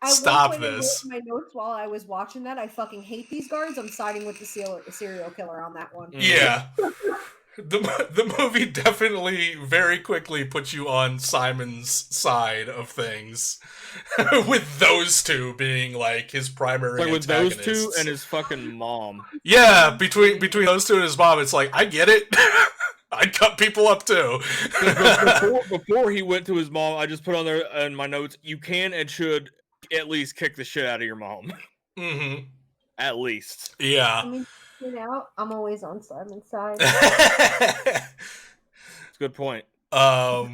Stop this. I wrote my notes while I was watching that. I fucking hate these guards. I'm siding with the serial killer on that one. Yeah. The movie definitely very quickly puts you on Simon's side of things, with those two being like his primary like with antagonists. those two and his fucking mom. Yeah, between those two and his mom, it's like, I get it. I'd cut people up too. before he went to his mom, I just put on there in my notes, you can and should at least kick the shit out of your mom. Mm-hmm. At least. Yeah. I mean, you know, I'm always on Simon's side. That's a good point. But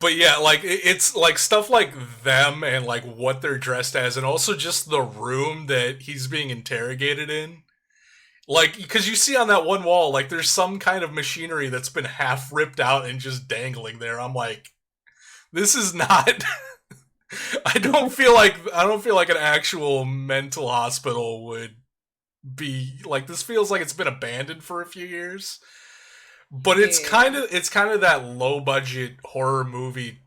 yeah, like it's like stuff like them and like what they're dressed as, and also just the room that he's being interrogated in. Like, because you see on that one wall, like there's some kind of machinery that's been half ripped out and just dangling there. I'm like, this is not. I don't feel like an actual mental hospital would be like. This feels like it's been abandoned for a few years, but it's kind of that low budget horror movie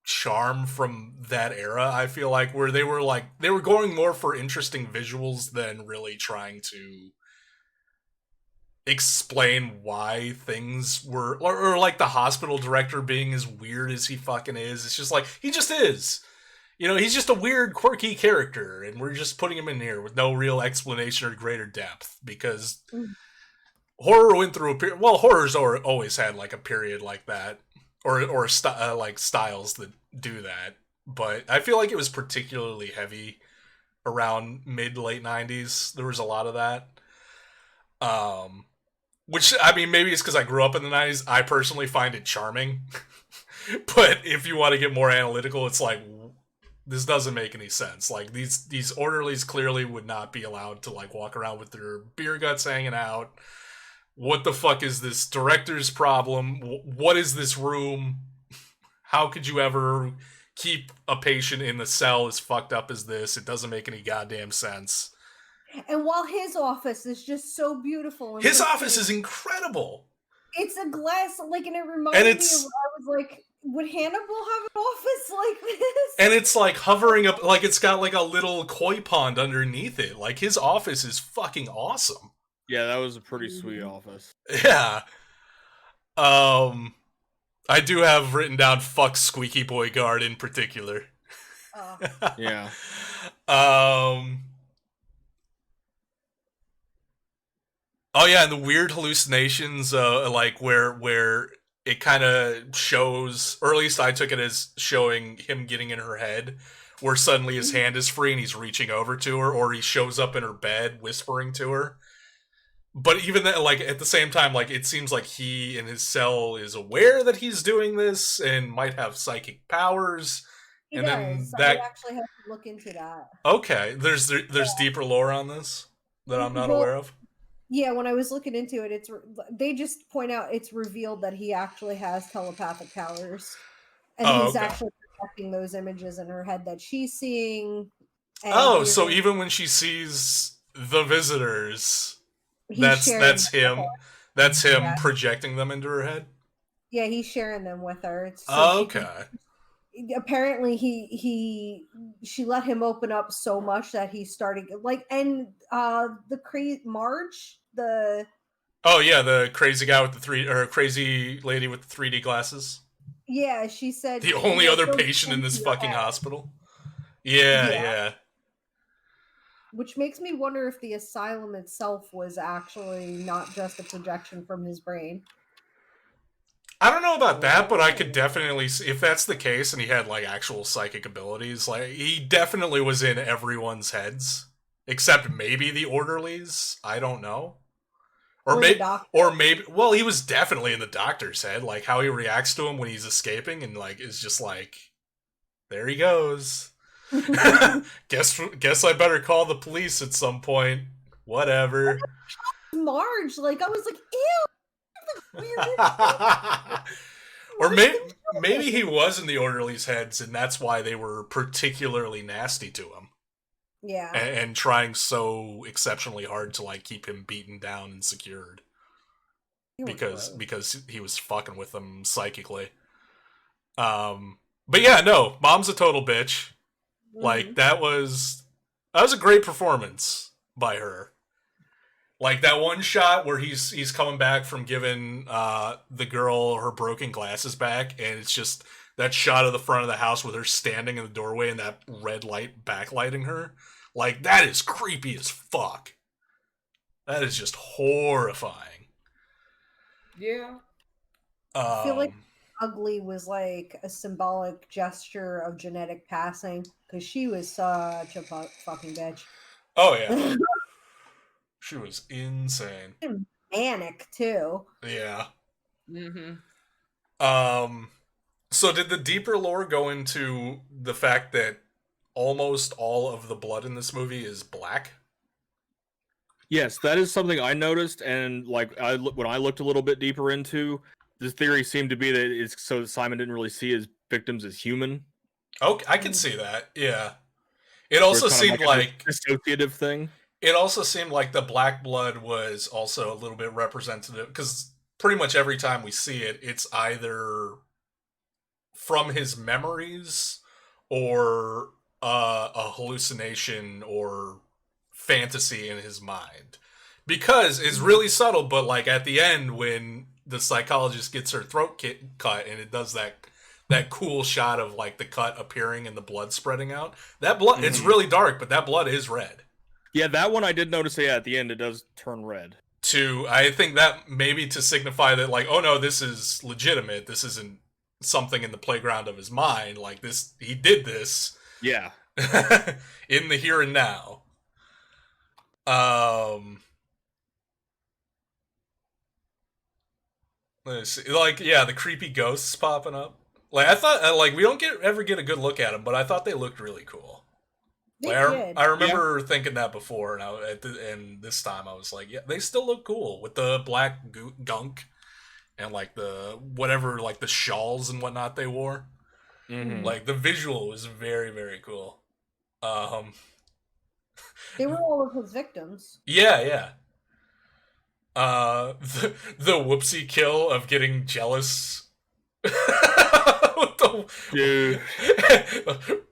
charm from that era. I feel like where they were going more for interesting visuals than really trying to explain why things were, or like the hospital director being as weird as he fucking is. It's just like, he just is. You know, he's just a weird, quirky character, and we're just putting him in here with no real explanation or greater depth, because horror went through a period. Well, horror's always had like a period like that, or like styles that do that. But I feel like it was particularly heavy around mid-late 90s. There was a lot of that. Which, I mean, maybe it's because I grew up in the 90s. I personally find it charming. But if you want to get more analytical, it's like, this doesn't make any sense. Like, these orderlies clearly would not be allowed to like walk around with their beer guts hanging out. What the fuck is this director's problem? What is this room? How could you ever keep a patient in the cell as fucked up as this? It doesn't make any goddamn sense. And while his office is just so beautiful, and his office is incredible. It's a glass, like, and it reminded me of. I was like, would Hannibal have an office like this? And it's like hovering up, like it's got like a little koi pond underneath it. Like, his office is fucking awesome. Yeah, that was a pretty sweet office. Yeah. I I do have written down "fuck Squeaky Boy Guard" in particular. Yeah. Oh yeah, and the weird hallucinations, like where it kind of shows, or at least I took it as showing him getting in her head, where suddenly his hand is free and he's reaching over to her, or he shows up in her bed whispering to her. But even that, like at the same time, like it seems like he in his cell is aware that he's doing this and might have psychic powers. He and does. then that I actually have to look into that. Okay, there's deeper lore on this that I'm not aware of. Yeah, when I was looking into it, they just point out it's revealed that he actually has telepathic powers, and he's actually projecting those images in her head that she's seeing. So even when she sees the visitors, that's him. That's him projecting them into her head. Yeah, he's sharing them with her. Apparently she let him open up so much that he started the crazy Marge, the crazy guy with the crazy lady with the 3D glasses. Yeah, she said the only other patient in this fucking hospital. Yeah. Which makes me wonder if the asylum itself was actually not just a projection from his brain. I don't know about that, but I could definitely see if that's the case and he had like actual psychic abilities, like he definitely was in everyone's heads except maybe the orderlies. I don't know. Or maybe well, he was definitely in the doctor's head, like how he reacts to him when he's escaping and like is just like there he goes. Guess I better call the police at some point. Whatever. Marge, like I was like, ew. Or maybe he was in the orderlies' heads, and that's why they were particularly nasty to him. Yeah, and trying so exceptionally hard to like keep him beaten down and secured, because he was fucking with them psychically. But yeah, no, mom's a total bitch. Mm-hmm. Like that was a great performance by her. Like that one shot where he's coming back from giving the girl her broken glasses back, and it's just that shot of the front of the house with her standing in the doorway and that red light backlighting her. Like that is creepy as fuck. That is just horrifying. Yeah. I feel like ugly was like a symbolic gesture of genetic passing because she was such a fucking bitch. Oh yeah. She was insane. And manic too. Yeah. Mm-hmm. So did the deeper lore go into the fact that almost all of the blood in this movie is black? Yes, that is something I noticed, and like when I looked a little bit deeper into, the theory seemed to be that it's so Simon didn't really see his victims as human. Okay, I can see that. Yeah. It also seemed like a dissociative thing. It also seemed like the black blood was also a little bit representative, because pretty much every time we see it, it's either from his memories or a hallucination or fantasy in his mind. Because it's really subtle, but like at the end when the psychologist gets her throat cut and it does that cool shot of like the cut appearing and the blood spreading out. That blood, it's really dark, but that blood is red. Yeah, that one I did notice. Yeah, at the end it does turn red. I think that maybe to signify that like, oh no, this is legitimate. This isn't something in the playground of his mind. Like this, he did this. Yeah. In the here and now. Let's see. Like, yeah, the creepy ghosts popping up. Like I thought, like we don't ever get a good look at them, but I thought they looked really cool. Like, I remember thinking that before, and this time I was like, yeah, they still look cool with the black gunk and like the whatever, like the shawls and whatnot they wore. Mm-hmm. Like the visual was very, very cool. They were all of his victims. Yeah. The whoopsie kill of getting jealous. Dude.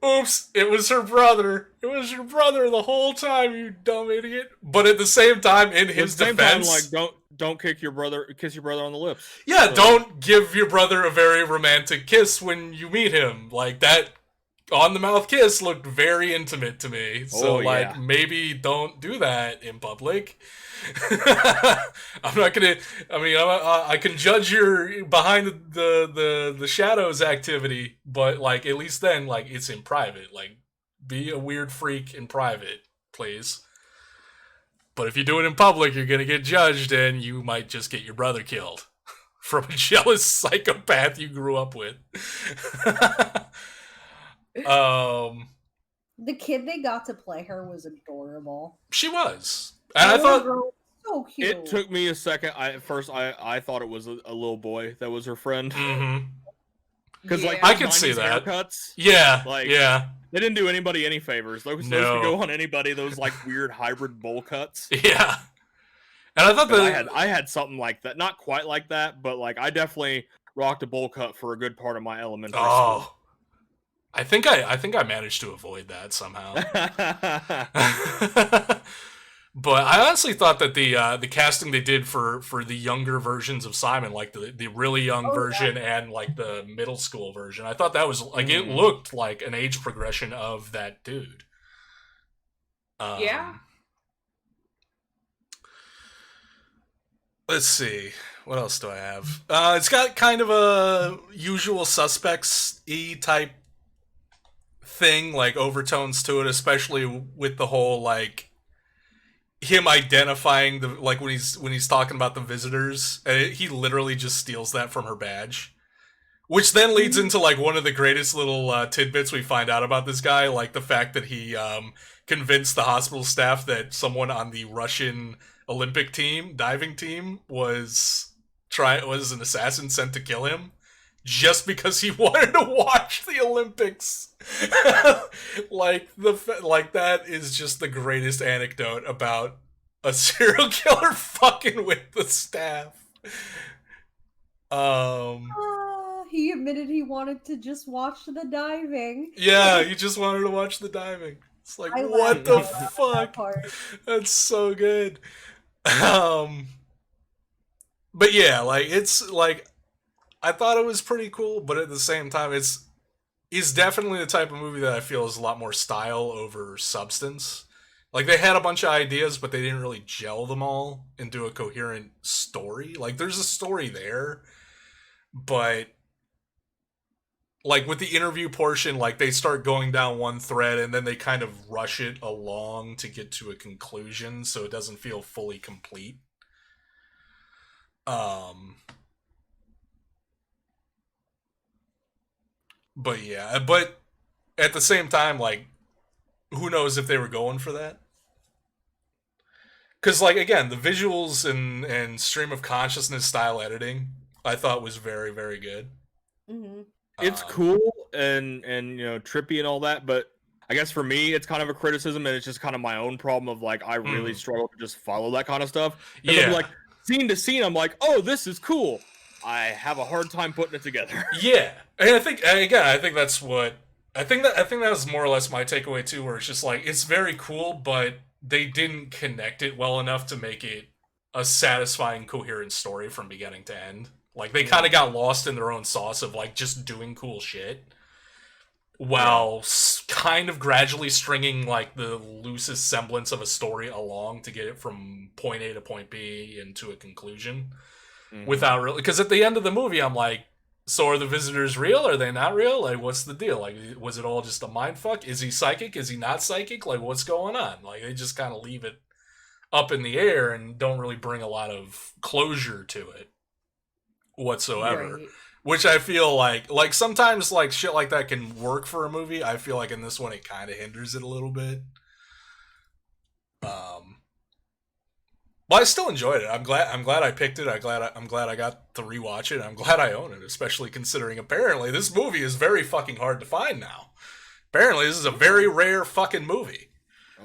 Oops, it was her brother. It was your brother the whole time, you dumb idiot. But at the same time, in his defense, like don't kiss your brother on the lips. Yeah, So- don't give your brother a very romantic kiss when you meet him. Like, that on the mouth kiss looked very intimate to me. So, like, maybe don't do that in public. I'm not gonna. I mean, I can judge your behind the shadows activity, but like at least then, like it's in private. Like, be a weird freak in private, please. But if you do it in public, you're gonna get judged, and you might just get your brother killed from a jealous psychopath you grew up with. The kid they got to play her was adorable. She was. And I thought so cute. It took me a second. At first I thought it was a little boy that was her friend. Because like I could see that haircuts. Yeah, like yeah. They didn't do anybody any favors. They were supposed to go on anybody. Those like weird hybrid bowl cuts. Yeah. And I thought that I had something like that. Not quite like that, but like I definitely rocked a bowl cut for a good part of my elementary school. I think I managed to avoid that somehow. But I honestly thought that the casting they did for the younger versions of Simon, like the really young version and like the middle school version, I thought that was like it looked like an age progression of that dude. Yeah. Let's see. What else do I have? It's got kind of a Usual Suspects-y type thing, like overtones to it, especially with the whole like him identifying the like when he's talking about the visitors, he literally just steals that from her badge, which then leads into like one of the greatest little tidbits we find out about this guy, like the fact that he convinced the hospital staff that someone on the Russian Olympic team, diving team, was an assassin sent to kill him just because he wanted to watch the Olympics. like that is just the greatest anecdote about a serial killer fucking with the staff. He admitted he wanted to just watch the diving. Yeah, he just wanted to watch the diving. It's like, what the fuck? That's so good. But yeah, like it's like I thought it was pretty cool, but at the same time, it's definitely the type of movie that I feel is a lot more style over substance. Like, they had a bunch of ideas, but they didn't really gel them all into a coherent story. Like, there's a story there, but like with the interview portion, like they start going down one thread and then they kind of rush it along to get to a conclusion, so it doesn't feel fully complete. But yeah, but at the same time, like, who knows if they were going for that? Because, like, again, the visuals and stream of consciousness style editing, I thought was very, very good. Mm-hmm. It's cool and you know, trippy and all that, but I guess for me, it's kind of a criticism, and it's just kind of my own problem of like I really struggle to just follow that kind of stuff. Yeah, like scene to scene, I'm like, oh, this is cool. I have a hard time putting it together. Yeah, and I think that's what I think that was more or less my takeaway too, where it's just like it's very cool, but they didn't connect it well enough to make it a satisfying, coherent story from beginning to end. Like they kind of got lost in their own sauce of like just doing cool shit, while kind of gradually stringing like the loosest semblance of a story along to get it from point A to point B into a conclusion. Without really, because at the end of the movie, I'm like, so are the visitors real? Are they not real? Like, what's the deal? Like, was it all just a mind fuck? Is he psychic? Is he not psychic? Like, what's going on? Like, they just kind of leave it up in the air and don't really bring a lot of closure to it whatsoever. Right. Which I feel like sometimes like shit like that can work for a movie. I feel like in this one it kind of hinders it a little bit. But I still enjoyed it. I'm glad I picked it. I'm glad I got to rewatch it. I'm glad I own it, especially considering apparently this movie is very fucking hard to find now. Apparently this is a very rare fucking movie.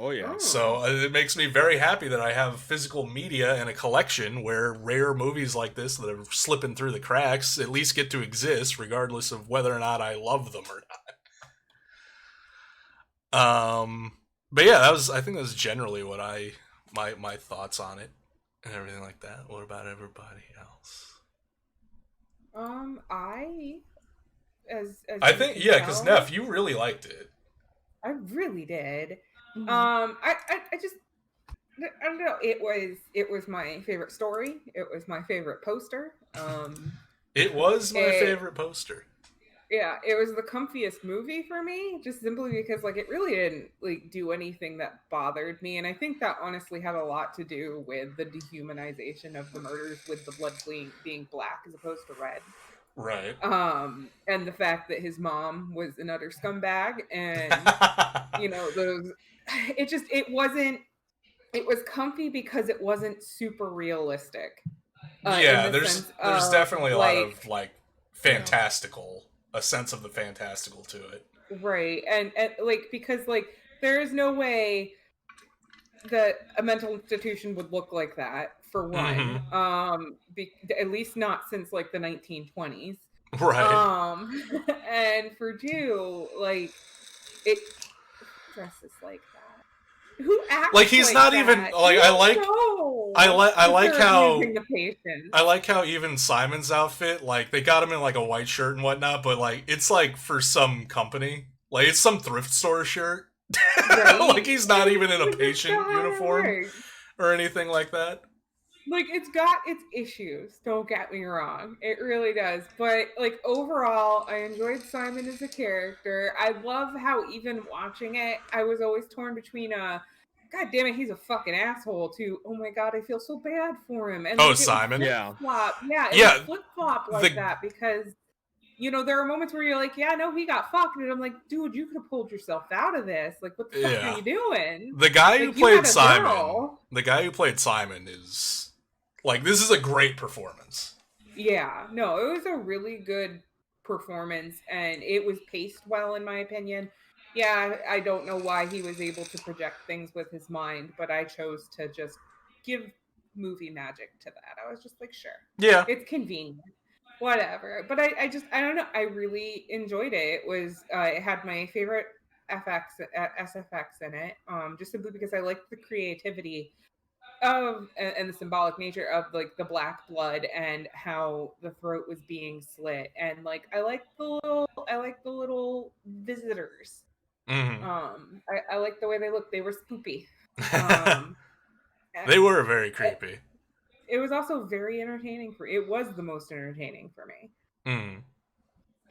Oh yeah. So it makes me very happy that I have physical media and a collection where rare movies like this that are slipping through the cracks at least get to exist, regardless of whether or not I love them or not. But yeah, I think that was generally what my thoughts on it. and everything like that. What about everybody else? As I you think can because tell, Neff, you really liked it. I really did. Mhm. I just I don't know. It was my favorite story. It was my favorite poster. It was my it, favorite poster. Yeah, it was the comfiest movie for me, just simply because like it really didn't like do anything that bothered me, and I think that honestly had a lot to do with the dehumanization of the murders, with the blood being black as opposed to red. Right. And the fact that his mom was an utter scumbag, and those, it wasn't. It was comfy because it wasn't super realistic. In Yeah, the there's sense of definitely a lot like, of like fantastical, a sense of the fantastical to it. right, and like because like there is no way that a mental institution would look like that, for one. At least not since like the 1920s. Right. And for two, like it dresses like that. Who acts Like he's like not even that? like You know I that like they're how abusing the patients. I like how even Simon's outfit, like they got him in like a white shirt and whatnot, but like it's like for some company, like it's some thrift store shirt. Right? Like he's not even in a Like, that's patient not how it uniform works. or anything like that. Like it's got its issues, don't get me wrong, it really does, but like overall I enjoyed Simon as a character. I love how even watching it I was always torn between god damn it, he's a fucking asshole, to oh my god, I feel so bad for him, and Oh, like it Simon. would Yeah. flip-flop. Yeah, it Yeah, would flip-flop like that, because there are moments where you're like, yeah, no, he got fucked, and I'm like, dude, you could have pulled yourself out of this, like what the fuck are Yeah. you doing? The guy who Like, you had played a Simon, girl. is like, this is a great performance. Yeah, no, it was a really good performance, and it was paced well, in my opinion. Yeah, I don't know why he was able to project things with his mind, but I chose to just give movie magic to that. I was just like, sure, Yeah. it's convenient, whatever. But I don't know. I really enjoyed it. It was, it had my favorite SFX in it, just simply because I liked the creativity of and the symbolic nature of like the black blood and how the throat was being slit, and like I like the little visitors. Mm-hmm. I like the way they looked. They were spoopy. um They were very creepy. it was also very entertaining it was the most entertaining for me.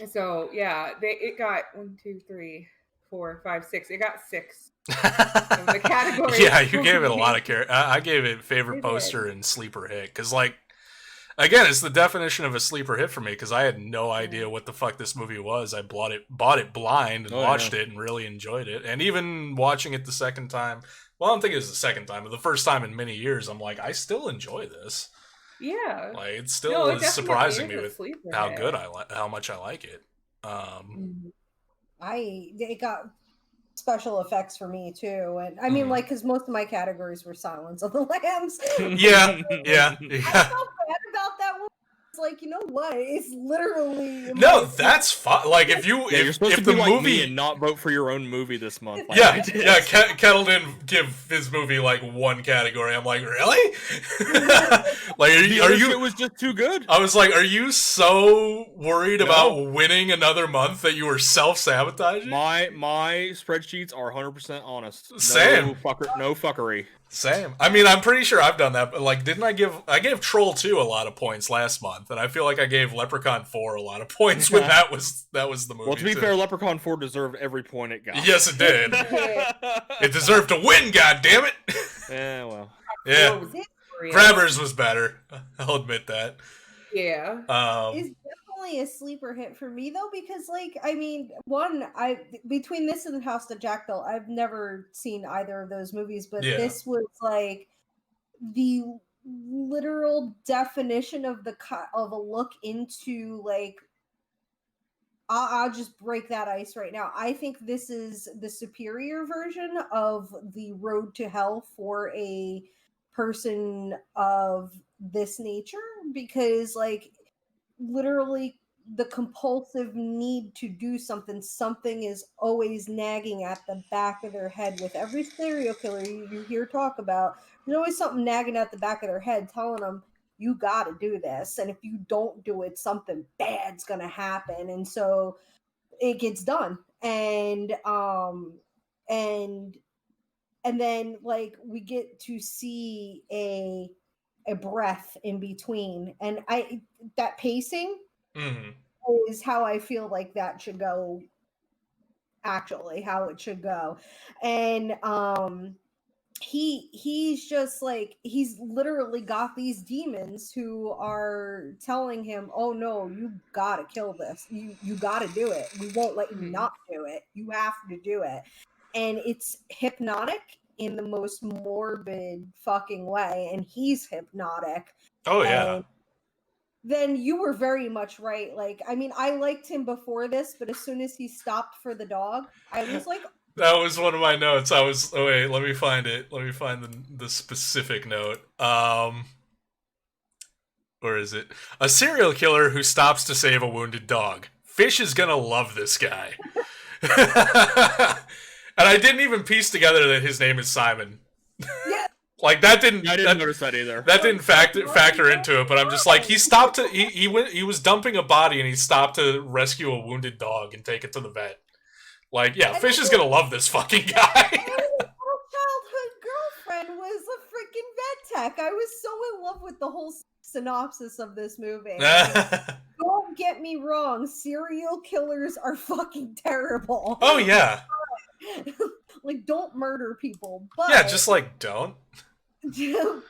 So yeah, it got 1, 2, 3, 4, 5, 6. It got 6 in the category. Yeah, you gave it a lot of I gave it favorite poster and sleeper hit, because like, again, it's the definition of a sleeper hit for me, because I had no idea what the fuck this movie was. I bought it blind and watched it and really enjoyed it. And even watching it the second time, well, I don't think it was the second time, but the first time in many years, I'm like, I still enjoy this. Yeah, like it still is surprising me with how hit. good how much I like it. It got special effects for me too, and I mean, like, because most of my categories were Silence of the Lambs. Yeah. I felt bad about that one. It's like, you know what? It's literally no, that's fine. Like if you you're supposed if to the be like movie me and not vote for your own movie this month. Like yeah, Kettle didn't give his movie like one category. I'm like, really? Like, are you? It was just too good. I was like, are you so worried about winning another month that you were self-sabotaging? My spreadsheets are 100% honest. Same. No fuckery. Same. I mean, I'm pretty sure I've done that, but like, didn't I gave Troll 2 a lot of points last month, and I feel like I gave Leprechaun 4 a lot of points when that was the movie. Well, to be fair, Leprechaun 4 deserved every point it got. Yes, it did. It deserved to win, goddammit! Yeah, well. Yeah. Grabbers was better. I'll admit that. Yeah. It's definitely a sleeper hit for me though, because like, I mean, between this and House of Jackdaw, I've never seen either of those movies, but this was like the literal definition of of a look into like, I'll just break that ice right now. I think this is the superior version of the road to hell for a person of this nature, because like literally the compulsive need to do something. Something is always nagging at the back of their head. With every serial killer you hear talk about, there's always something nagging at the back of their head telling them, you got to do this. And if you don't do it, something bad's going to happen. And so it gets done. And then like we get to see a breath in between. And that pacing is how I feel like that should go, actually, how it should go. And he's just like, he's literally got these demons who are telling him, oh no, you gotta kill this, you gotta do it, we won't let you not do it, you have to do it. And it's hypnotic in the most morbid fucking way, and he's hypnotic. Oh yeah. And then you were very much right. Like, I mean, I liked him before this, but as soon as he stopped for the dog, I was like, that was one of my notes. Wait, let me find it. Let me find the specific note. Where is it? A serial killer who stops to save a wounded dog. Fish is gonna love this guy. And I didn't even piece together that his name is Simon. yeah. Like that didn't. I didn't notice that either. That didn't factor into it. But I'm just like, he stopped to he was dumping a body and he stopped to rescue a wounded dog and take it to the vet. Like, yeah, Fish is gonna love this fucking guy. My childhood girlfriend was a freaking vet tech. I was so in love with the whole synopsis of this movie. Don't get me wrong, serial killers are fucking terrible. Oh yeah. Like, don't murder people. But yeah, just like don't.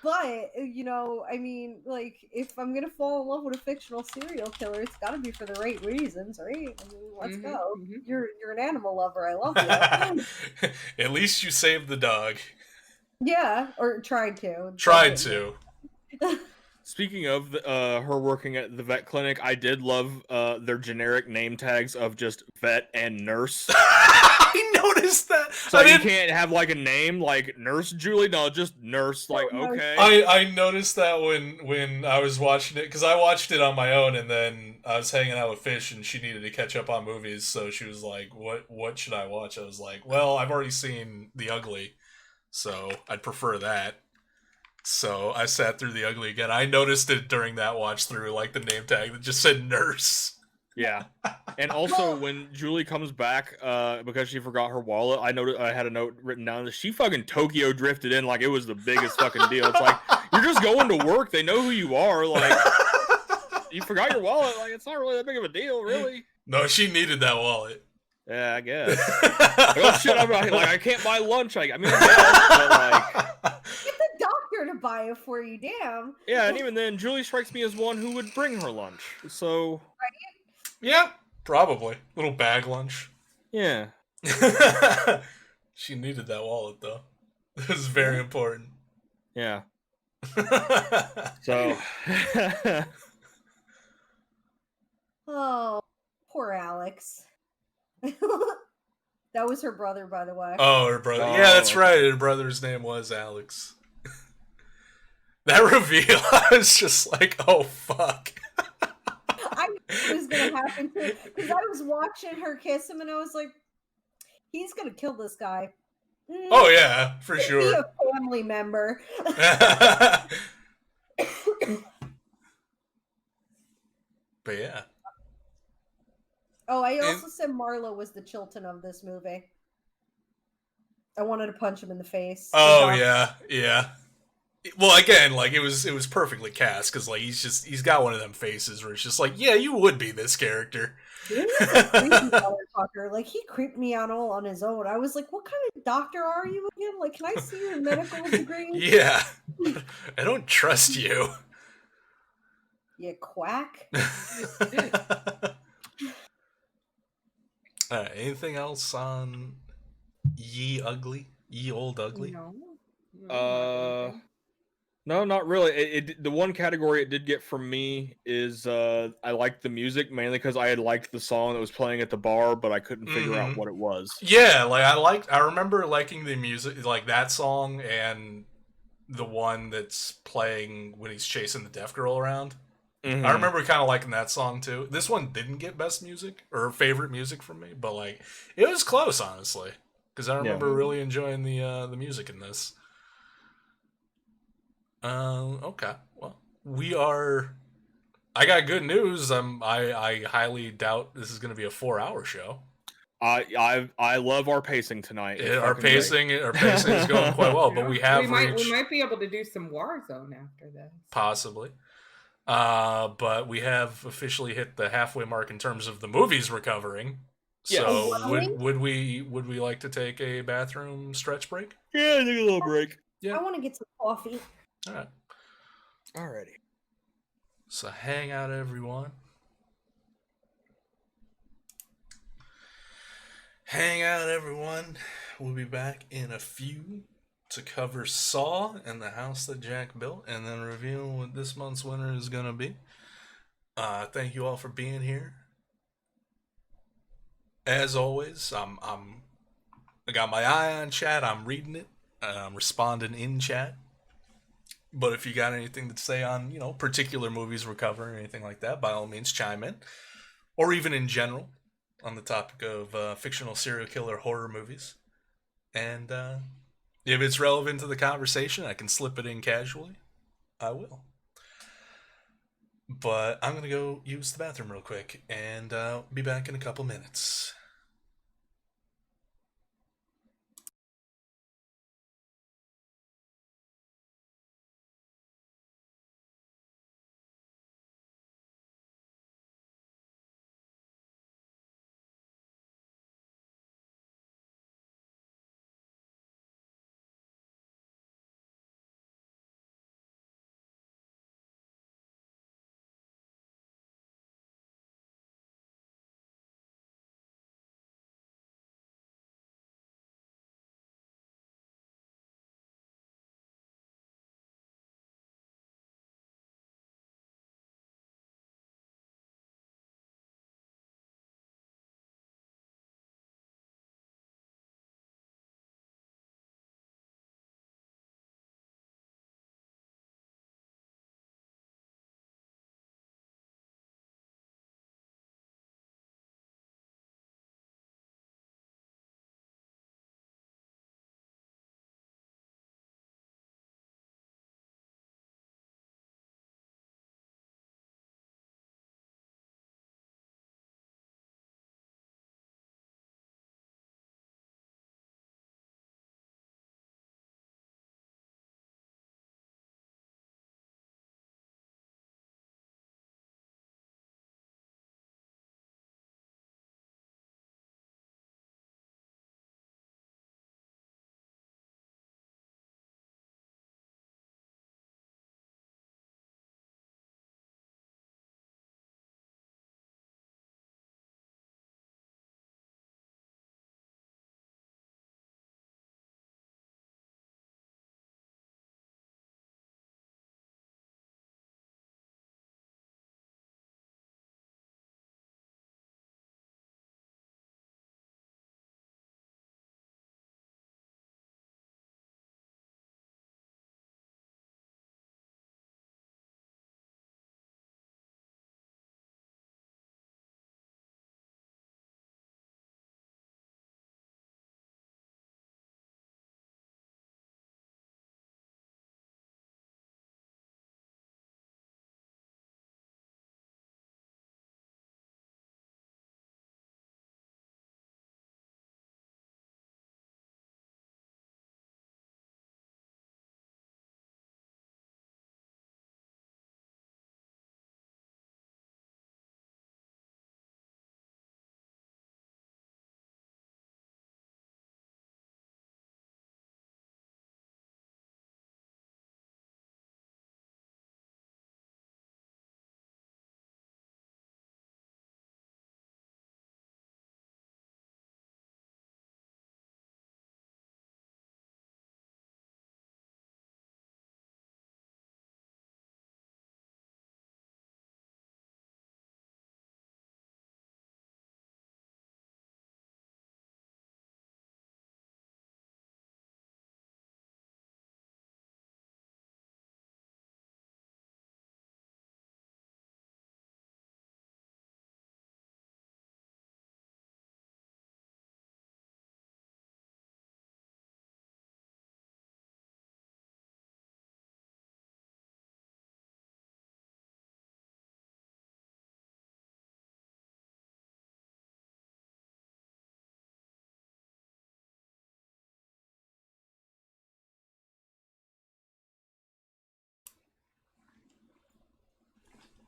But you know, I mean, like, if I'm gonna fall in love with a fictional serial killer, it's got to be for the right reasons, right? I mean, let's go. You're an animal lover. I love you. At least you saved the dog. Yeah, or tried to. Tried to. Speaking of her working at the vet clinic, I did love their generic name tags of just vet and nurse. I noticed that. So you can't have like a name like Nurse Julie. No, just nurse. Like, okay. I noticed that when I was watching it, because I watched it on my own, and then I was hanging out with Fish, and she needed to catch up on movies, so she was like, "What should I watch?" I was like, "Well, I've already seen The Ugly, so I'd prefer that." So I sat through The Ugly again. I noticed it during that watch through, like the name tag that just said nurse. Yeah, and also when Julie comes back, because she forgot her wallet, I had a note written down that she fucking Tokyo drifted in like it was the biggest fucking deal. It's like, you're just going to work, they know who you are. Like, you forgot your wallet, like it's not really that big of a deal, really. No, she needed that wallet. Yeah, I guess. Like, oh shit, like I can't buy lunch. I mean, I guess, but like. Get the doctor to buy it for you, damn. Yeah, and even then, Julie strikes me as one who would bring her lunch. So. Yeah, probably. Little bag lunch. Yeah. She needed that wallet, though. It was very important. Yeah. So. Oh, poor Alex. That was her brother, by the way. Oh, her brother. Oh. Yeah, that's right. Her brother's name was Alex. That reveal, I was just like, oh, fuck. I knew it was going to happen too, because I was watching her kiss him, and I was like, he's going to kill this guy. Oh, yeah, for sure. Be a family member. But yeah. Oh, I also said Marlo was the Chilton of this movie. I wanted to punch him in the face. Oh, yeah. Well, again, like it was perfectly cast, because like he's got one of them faces where it's just like, yeah, you would be this character. He's a creepy motherfucker. Like, he creeped me out all on his own. I was like, what kind of doctor are you again? Like, can I see your medical degree? Yeah. I don't trust you. You quack. Anything else on Ye Old Ugly? No, not really. The one category it did get from me is I liked the music, mainly because I had liked the song that was playing at the bar, but I couldn't figure out what it was. Yeah, like I remember liking the music, like that song and the one that's playing when he's chasing the deaf girl around. Mhm. I remember kind of liking that song too. This one didn't get best music or favorite music from me, but like it was close, honestly, because I remember really enjoying the music in this. Okay, well, we are. I got good news. I highly doubt this is going to be a 4-hour show. I love our pacing tonight. It's Our fucking great. pacing is going quite well, but we have reached we might be able to do some Warzone after this. possibly. But we have officially hit the halfway mark in terms of the movies we're covering. Yes. So Really? would we like to take a bathroom stretch break? Yeah, take a little break. Yeah. I want to get some coffee. All right. Alrighty. So hang out, everyone. Hang out, everyone. We'll be back in a few to cover Saw and the House That Jack Built, and then reveal what this month's winner is gonna be. Thank you all for being here. As always, I got my eye on chat. I'm reading it. I'm responding in chat. But if you got anything to say on, particular movies we're covering or anything like that, by all means chime in. Or even in general on the topic of fictional serial killer horror movies. And if it's relevant to the conversation, I can slip it in casually. I will. But I'm going to go use the bathroom real quick and be back in a couple minutes.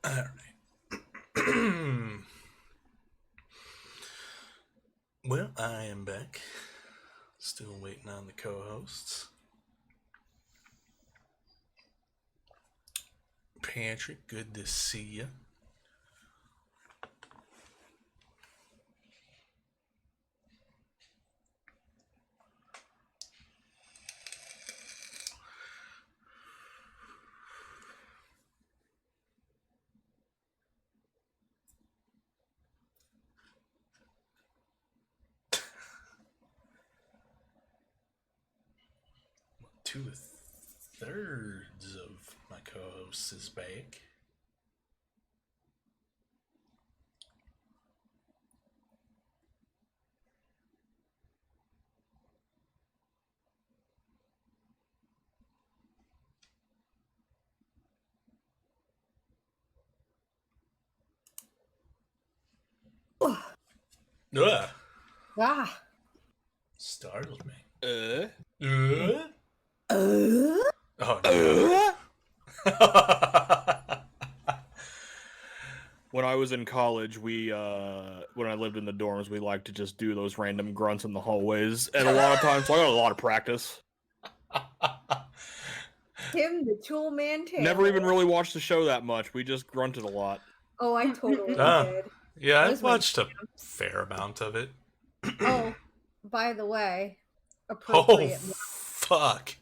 All right. Well, I am back. Still waiting on the co-hosts. Patrick, good to see you. Two-thirds of my co-hosts is back. Ugh. Ah. Startled me. Uh? Oh no. When I was in college, when I lived in the dorms, we liked to just do those random grunts in the hallways, and a lot of times, so I got a lot of practice. Tim, the Tool Man Taylor. Never even really watched the show that much. We just grunted a lot. Oh, I totally Ah. did. Yeah, That I was my watched a fair amount of it. Oh, by the way, Oh, appropriate. fuck.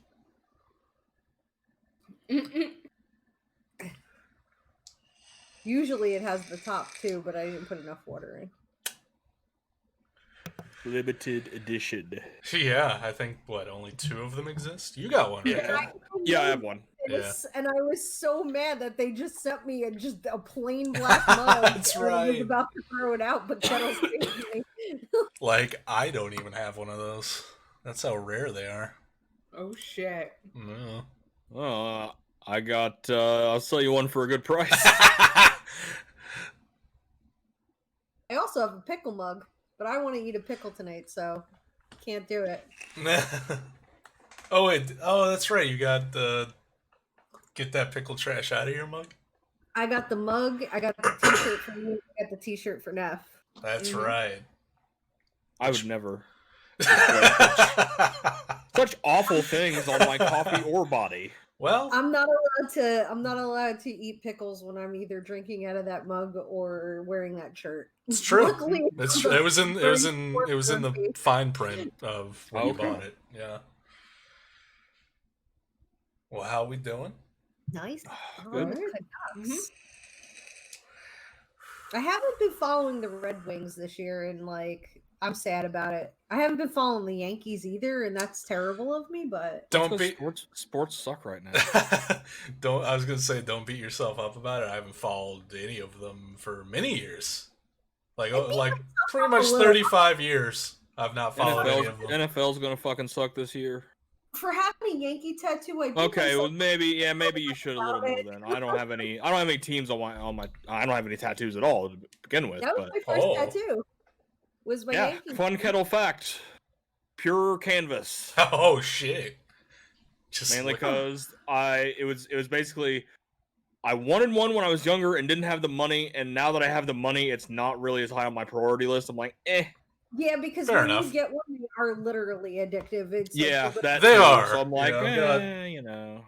Usually it has the top two, but I didn't put enough water in. Limited edition. Yeah, I think, only 2 of them exist? You got one, right? Yeah. Yeah, I have one. This, and I was so mad that they just sent me just a plain black mug. That's and I right. was about to throw it out, but Kettle's saved me. Like, I don't even have one of those. That's how rare they are. Oh shit. No. I got, I'll sell you one for a good price. I also have a pickle mug, but I want to eat a pickle tonight, so can't do it. Oh, wait. Oh, that's right. You got the... Get that pickle trash out of your mug? I got the mug, I got the t-shirt for me, I got the t-shirt for Neff. That's right. I would never. Such awful things on my coffee or body. Well, I'm not allowed to eat pickles when I'm either drinking out of that mug or wearing that shirt. it's true. Luckily, It's true. It was in the fine print of when you bought it. Yeah. Well, how we doing? Nice. Good. Good. Mhm. I haven't been following the Red Wings this year, and I'm sad about it. I haven't been following the Yankees either, and that's terrible of me. But Don't be. Sports suck right now. Don't. I was gonna say, don't beat yourself up about it. I haven't followed any of them for many years. Like pretty much 35 years. I've not followed any of them. NFL's gonna fucking suck this year. for having a Yankee tattoo, I do Okay, well myself- maybe you should a little more then. I don't have any teams on my I don't have any tattoos at all to begin with. that was But my first tattoo. Was my yeah, Yankee. fun kettle fact. Pure canvas. Oh shit! Just Mainly look- because it was basically I wanted one when I was younger and didn't have the money, and now that I have the money, it's not really as high on my priority list. I'm like, eh. Yeah, because Fair when enough. you get one, they are literally addictive. It's like Yeah, the- that They too. are. So I'm like, Yeah, I've got- you know,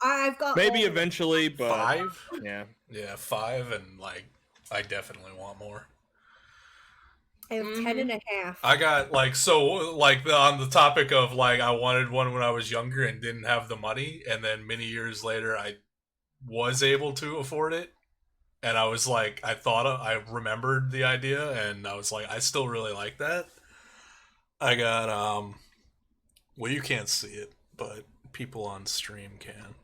I've got maybe all- eventually, but 5. yeah. Yeah, 5, and I definitely want more. I have 10 and a half. I got on the topic of I wanted one when I was younger and didn't have the money, and then many years later I was able to afford it, and I was like, I remembered the idea, and I was like, I still really like that. I got well, you can't see it, but people on stream can.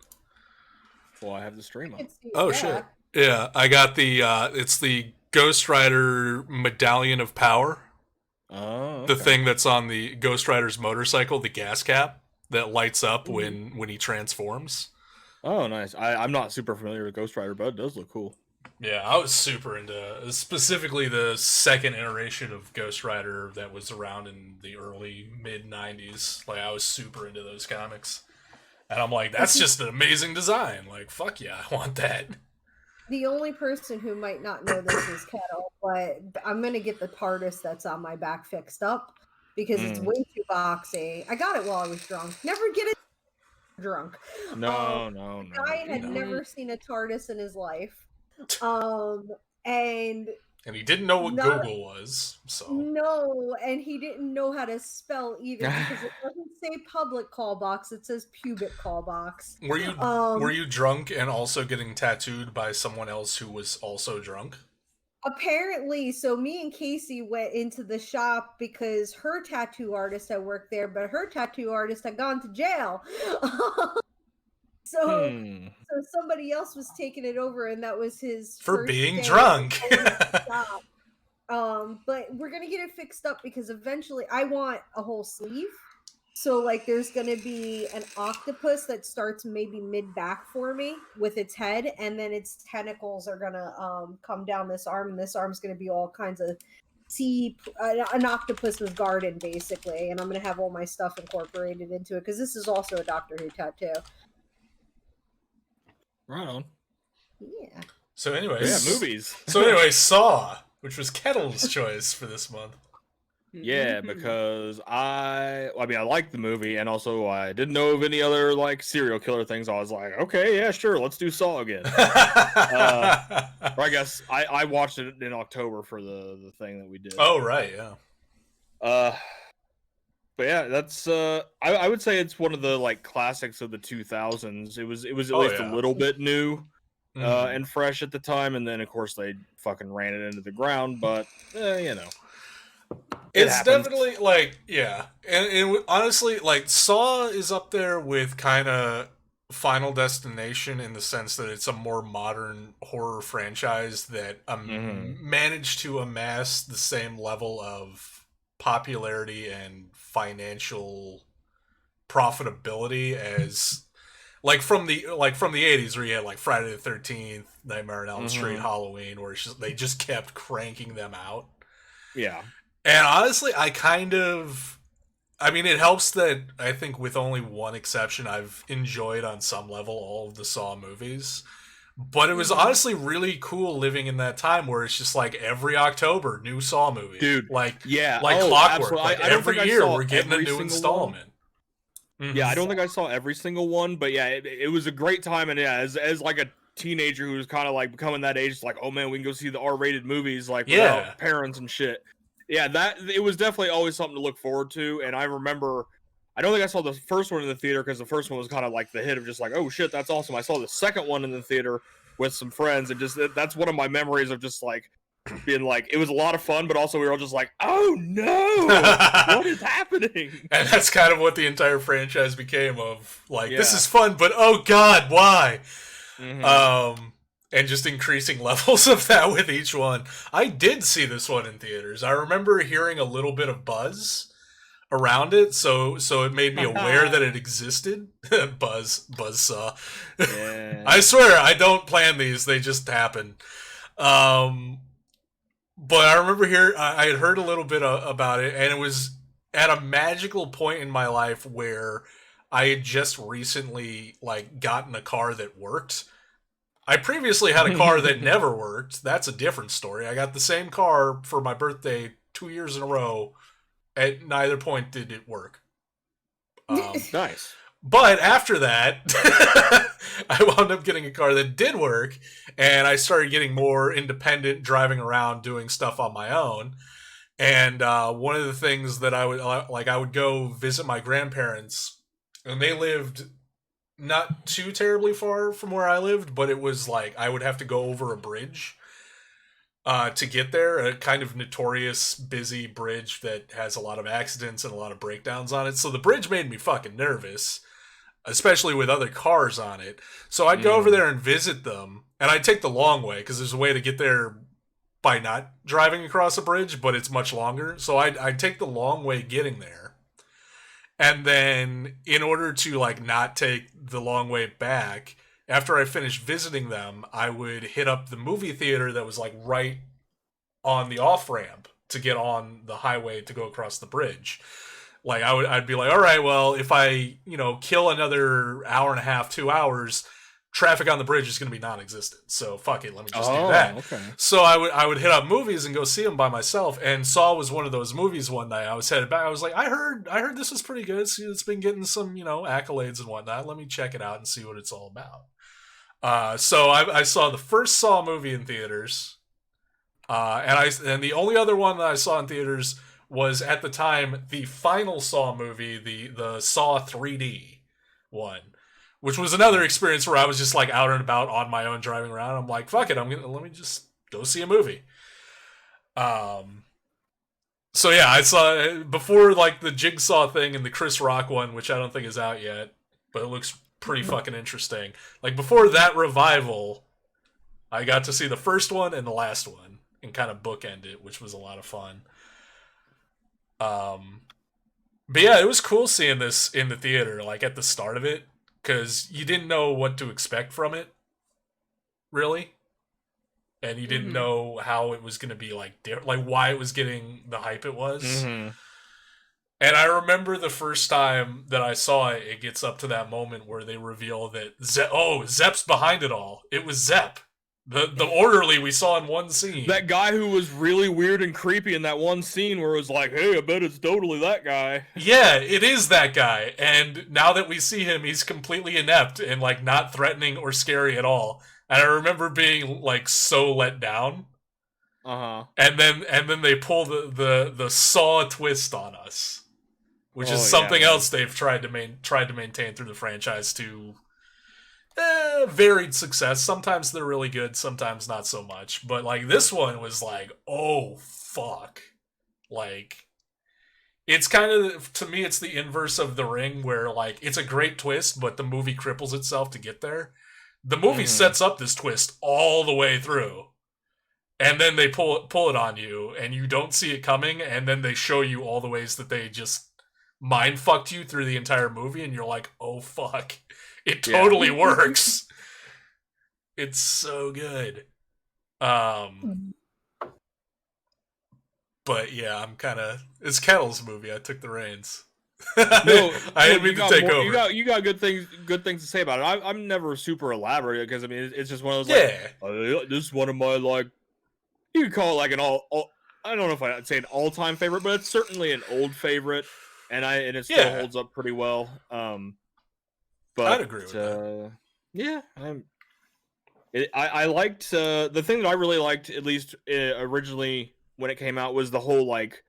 Well, I have the stream up. Oh shit! Yeah, I got the it's the Ghost Rider Medallion of Power. Oh, okay. The thing that's on the Ghost Rider's motorcycle, the gas cap that lights up when he transforms. Oh, nice. I'm not super familiar with Ghost Rider, but it does look cool. Yeah, I was super into specifically the second iteration of Ghost Rider that was around in the early mid 90s. I was super into those comics. And I'm like, that's just an amazing design. Fuck yeah, I want that. the only person who might not know this is Kettle, but I'm gonna get the TARDIS that's on my back fixed up because it's way too boxy. I got it while I was drunk. Never get it drunk. No. The guy had never seen a TARDIS in his life. And he didn't know what Google was, so no, and he didn't know how to spell either because it doesn't say public call box; it says pubic call box. Were you drunk and also getting tattooed by someone else who was also drunk? Apparently, so me and Casey went into the shop because her tattoo artist had worked there, but her tattoo artist had gone to jail. So somebody else was taking it over, and that was his for first being day drunk. But we're gonna get it fixed up because eventually I want a whole sleeve. So like there's gonna be an octopus that starts maybe mid back for me with its head, and then its tentacles are gonna come down this arm, and this arm's gonna be all kinds of an octopus's garden basically, and I'm gonna have all my stuff incorporated into it because this is also a Doctor Who tattoo. Right on. Yeah. So anyways, movies. Saw, which was Kettle's choice for this month. Yeah, because I liked the movie, and also I didn't know of any other like serial killer things. I was like, okay, yeah, sure, let's do Saw again. Or I guess I watched it in October for the thing that we did. Oh right, yeah. But yeah, that's I would say it's one of the like classics of the 2000s. It was at least a little bit new and fresh at the time, and then of course they fucking ran it into the ground. But you know, it's definitely like and honestly, like Saw is up there with kind of Final Destination in the sense that it's a more modern horror franchise that managed to amass the same level of popularity and financial profitability as from the 80s where you had like Friday the 13th, Nightmare on Elm Street, Halloween, where they just kept cranking them out. Yeah. And honestly, it helps that I think with only one exception, I've enjoyed on some level all of the Saw movies. But it was honestly really cool living in that time where it's just like every October, new Saw movie. Dude, clockwork. Absolutely. Like every year, we're getting a new installment. Yeah, I don't think I saw every single one, but yeah, it was a great time. And yeah, as like a teenager who was kind of like becoming that age, it's like, oh man, we can go see the R-rated movies like without parents and shit. Yeah, it was definitely always something to look forward to. And I remember, I don't think I saw the first one in the theater because the first one was kind of like the hit of just like, oh shit, that's awesome. I saw the second one in the theater with some friends, and just that's one of my memories of just like being like, it was a lot of fun, but also we were all just like, oh no, what is happening? And that's kind of what the entire franchise became of like, this is fun, but oh god, why? And just increasing levels of that with each one. I did see this one in theaters. I remember hearing a little bit of buzz around it, so it made me aware that it existed. Buzz Saw. Yeah. I swear, I don't plan these; they just happen. But I remember I had heard a little bit about it, and it was at a magical point in my life where I had just recently like gotten a car that worked. I previously had a car that never worked. That's a different story. I got the same car for my birthday 2 years in a row. At neither point did it work. Nice. But after that, I wound up getting a car that did work, and I started getting more independent, driving around, doing stuff on my own. And one of the things that I would go visit my grandparents, and they lived not too terribly far from where I lived, but it was like I would have to go over a bridge to get there, a kind of notorious busy bridge that has a lot of accidents and a lot of breakdowns on it. So the bridge made me fucking nervous, especially with other cars on it. So I'd go over there and visit them, and I'd take the long way because there's a way to get there by not driving across a bridge, but it's much longer. So I'd take the long way getting there. And then in order to like not take the long way back, after I finished visiting them, I would hit up the movie theater that was like right on the off ramp to get on the highway to go across the bridge. Like I'd be like, all right, well, if I, kill another hour and a half, 2 hours traffic on the bridge is going to be non-existent. So fuck it, let me just do that. Okay. So I would hit up movies and go see them by myself. And Saw was one of those movies. One night I was headed back. I was like, I heard this was pretty good. It's been getting some accolades and whatnot. Let me check it out and see what it's all about. So I saw the first Saw movie in theaters, and the only other one that I saw in theaters was at the time the final Saw movie, the Saw 3D one, which was another experience where I was just like out and about on my own driving around. I'm like, fuck it, let me just go see a movie. So yeah, I saw before like the Jigsaw thing and the Chris Rock one, which I don't think is out yet, but it looks pretty fucking interesting. Like before that revival, I got to see the first one and the last one and kind of bookend it, which was a lot of fun. But yeah, it was cool seeing this in the theater, like at the start of it, because you didn't know what to expect from it, really, and you didn't know how it was going to be like why it was getting the hype it was. Mm-hmm. And I remember the first time that I saw it, it gets up to that moment where they reveal that Zepp's behind it all. It was Zepp. The orderly we saw in one scene. That guy who was really weird and creepy in that one scene where it was like, hey, I bet it's totally that guy. Yeah, it is that guy. And now that we see him, he's completely inept and like not threatening or scary at all. And I remember being like so let down. Uh-huh. And then they pull the Saw twist on us, which is something else they've tried to maintain through the franchise to varied success. Sometimes they're really good, sometimes not so much. But like this one was like, oh fuck. Like it's kind of, to me, it's the inverse of The Ring, where like it's a great twist, but the movie cripples itself to get there. The movie sets up this twist all the way through, and then they pull it on you, and you don't see it coming, and then they show you all the ways that they just mind fucked you through the entire movie, and you're like, oh fuck. It totally works. It's so good. But yeah, I'm kind of... It's Kettle's movie. I took the reins. No, I didn't mean to take over. You got good things to say about it. I'm never super elaborate because I mean it's just one of those like, this is one of my like, you could call it like an all I don't know if I'd say an all-time favorite, but it's certainly an old favorite, and it still holds up pretty well. But I'd agree with that. Yeah, I liked the thing that I really liked, at least originally when it came out, was the whole like,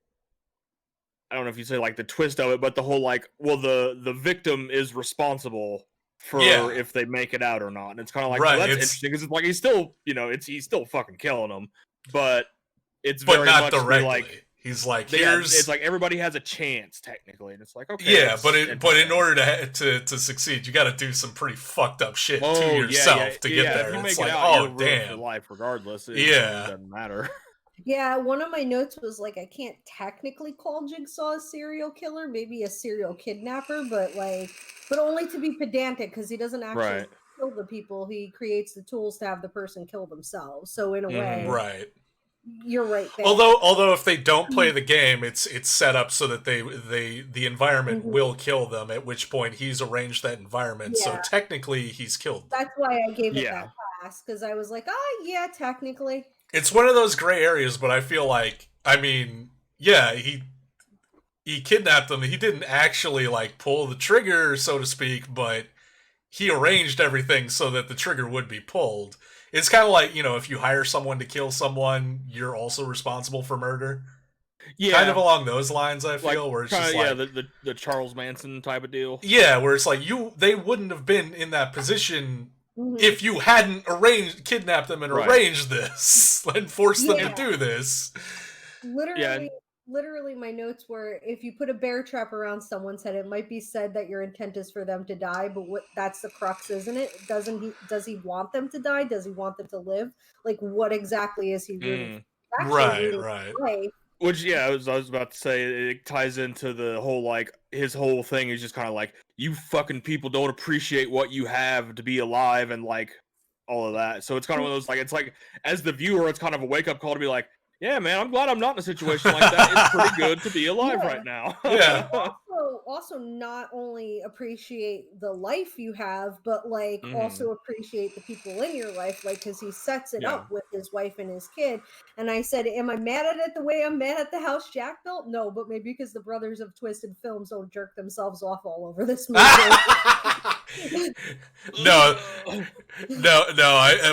I don't know if you say like the twist of it, but the whole like, well, the victim is responsible for if they make it out or not, and it's kind of like, well, that's interesting because it's like he's still he's still fucking killing them, but it's very not much directly. Like, he's like, it's like everybody has a chance technically, and it's like, okay, yeah, but in order to succeed, you got to do some pretty fucked up shit to yourself to get there. If you make it's it like, out, oh you're damn, for life regardless. It doesn't matter. Yeah, one of my notes was like, I can't technically call Jigsaw a serial killer, maybe a serial kidnapper, but only to be pedantic because he doesn't actually kill the people. He creates the tools to have the person kill themselves. So in a way, you're right there. Although if they don't play the game, it's set up so that the environment will kill them. At which point he's arranged that environment, so technically he's killed them. That's why I gave it that pass, because I was like, oh yeah, technically. It's one of those gray areas, but I feel like, I mean, yeah, he kidnapped them. He didn't actually like pull the trigger, so to speak, but he arranged everything so that the trigger would be pulled. It's kind of like, if you hire someone to kill someone, you're also responsible for murder. Yeah, kind of along those lines. I feel like, where it's just like the Charles Manson type of deal. Yeah, where it's like they wouldn't have been in that position if you hadn't kidnapped them and arranged this and forced them to do this. Literally, my notes were, if you put a bear trap around someone's head, it might be said that your intent is for them to die, but that's the crux, isn't it? Does he want them to die? Does he want them to live? Like, what exactly is he rooting for? Right. Which, I was about to say, it ties into the whole, like, his whole thing is just kind of like, you fucking people don't appreciate what you have to be alive and, like, all of that. So it's kind of one of those, like, it's like, as the viewer, it's kind of a wake-up call to be like, yeah, man, I'm glad I'm not in a situation like that. It's pretty good to be alive right now. Yeah. also not only appreciate the life you have, but like also appreciate the people in your life, like because he sets it up with his wife and his kid. And I said, am I mad at it the way I'm mad at the house Jack built? No, but maybe because the brothers of Twisted Films don't jerk themselves off all over this movie. No.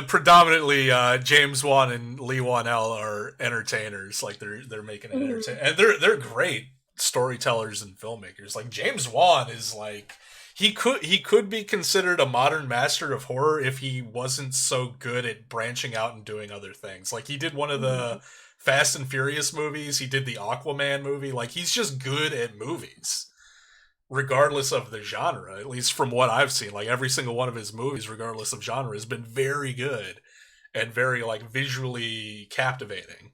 Predominantly James Wan and Lee Wan-el are entertainers. Like they're making it entertaining, and they're great storytellers and filmmakers. Like James Wan is like he could be considered a modern master of horror if he wasn't so good at branching out and doing other things. Like he did one of the Fast and Furious movies. He did the Aquaman movie. Like he's just good at movies, regardless of the genre, at least from what I've seen. Like every single one of his movies, regardless of genre, has been very good and very like visually captivating.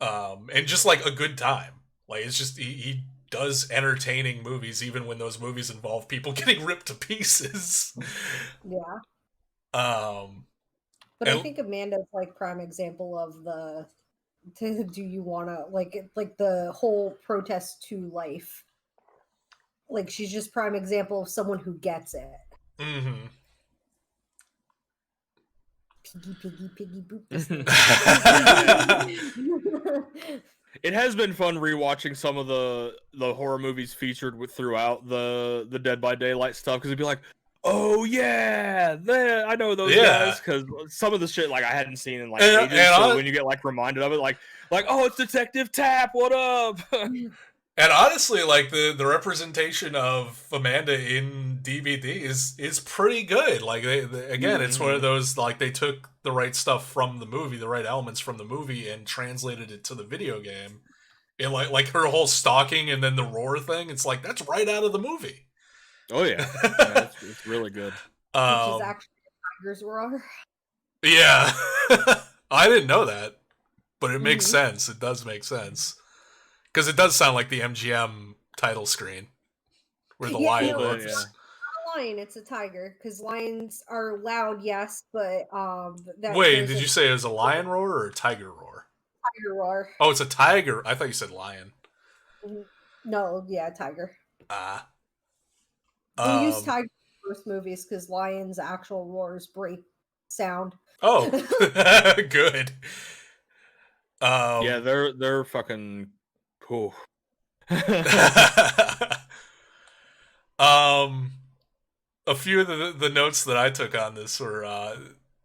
And just like a good time. Like it's just he does entertaining movies even when those movies involve people getting ripped to pieces. Yeah. But I think Amanda's like prime example of the do you want to like the whole protest to life. Like she's just prime example of someone who gets it. Mm-hmm. Piggy boop. It has been fun rewatching some of the horror movies featured throughout the Dead by Daylight stuff, because it'd be like, oh yeah, I know those guys, because some of the shit like I hadn't seen in like ages. So when you get like reminded of it, like oh, it's Detective Tapp, what up? And honestly, like the representation of Amanda in DVD is pretty good. Like they again, it's one of those like they took the right stuff from the movie, the right elements from the movie, and translated it to the video game. And like her whole stalking and then the roar thing, it's like that's right out of the movie. Oh yeah, it's really good. Which is actually a tiger's roar. Yeah, I didn't know that, but it makes sense. It does make sense. Because it does sound like the MGM title screen, where the lion looks. It's not a lion, it's a tiger. Because lions are loud, yes, but wait, did you say it was a lion roar or a tiger roar? Tiger roar. Oh, it's a tiger. I thought you said lion. No, yeah, tiger. We use tiger in most movies because lions' actual roars break sound. Oh, good. Yeah, they're fucking. Cool. A few of the notes that I took on this were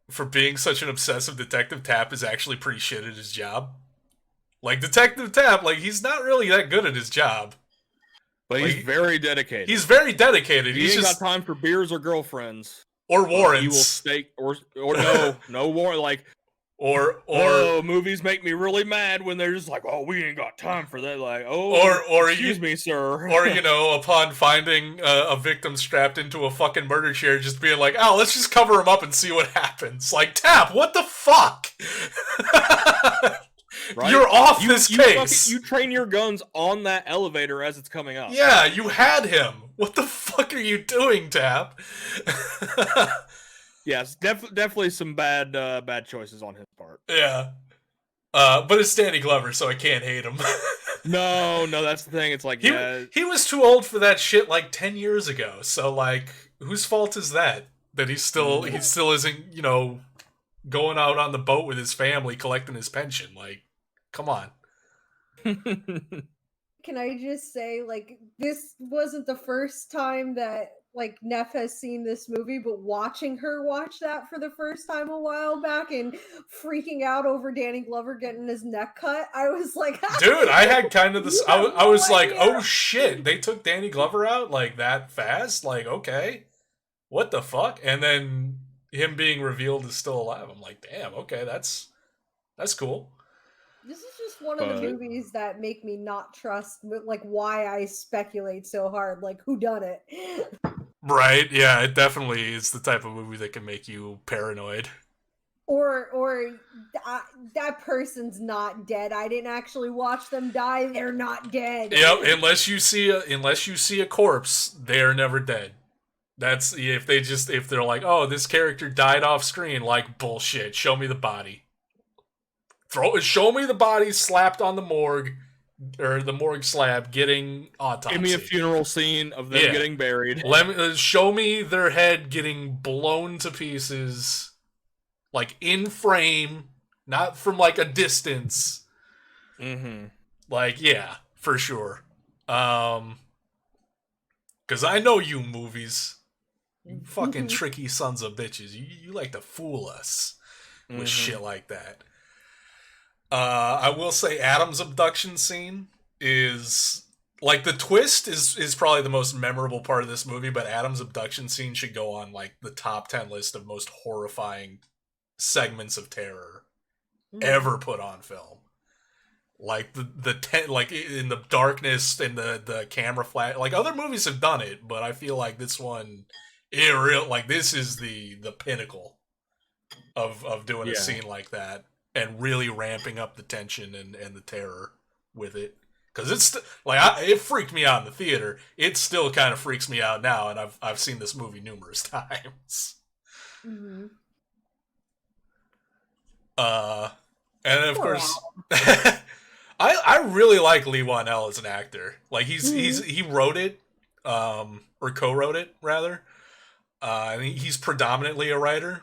for being such an obsessive detective, Tapp is actually pretty shit at his job. Like Detective Tapp, like he's not really that good at his job. But like, he's very dedicated. He's very dedicated. He's just got time for beers or girlfriends. Or warrants. He will stake or no warrant like Or movies make me really mad when they're just like, oh, we ain't got time for that. Like, excuse me, sir. Or upon finding a victim strapped into a fucking murder chair, just being like, oh, let's just cover him up and see what happens. Like, Tapp, what the fuck? Right? You're off this case. You train your guns on that elevator as it's coming up. Yeah, you had him. What the fuck are you doing, Tapp? Yes, definitely some bad choices on his part. Yeah. But it's Danny Glover, so I can't hate him. No, that's the thing. It's like, he was too old for that shit like 10 years ago. So like, whose fault is that? That he still isn't, going out on the boat with his family collecting his pension. Like, come on. Can I just say, like, this wasn't the first time that like Neff has seen this movie, but watching her watch that for the first time a while back and freaking out over Danny Glover getting his neck cut, I was like, dude, I had kind of this. I was like, oh shit, they took Danny Glover out like that fast? Like, okay, what the fuck? And then him being revealed is still alive. I'm like, damn, okay, that's cool. This is just one of the movies that make me not trust, like, why I speculate so hard, like, who done it? Right, yeah, it definitely is the type of movie that can make you paranoid. Or that person's not dead. I didn't actually watch them die. They're not dead. Yep, unless you see a corpse, they're never dead. That's if they're like, oh, this character died off screen, like, bullshit. Show me the body. Show me the body slapped on the morgue, or the morgue slab getting autopsy. Give me a funeral scene of them getting buried. Show me their head getting blown to pieces, like in frame, not from like a distance. Mm-hmm. Like, yeah, for sure. Because I know you movies. You fucking tricky sons of bitches. You like to fool us with shit like that. I will say Adam's abduction scene is... Like, the twist is probably the most memorable part of this movie, but Adam's abduction scene should go on, like, the top 10 list of most horrifying segments of terror ever put on film. Like, like, in the darkness and the camera flash... Like, other movies have done it, but I feel like this one... this is the pinnacle of doing a scene like that and really ramping up the tension and the terror with it. Because it's it freaked me out in the theater. It still kind of freaks me out now, and I've seen this movie numerous times. Mm-hmm. And then of course, I really like Lee Wan-el as an actor. Like he wrote it, or co-wrote it rather. And he's predominantly a writer,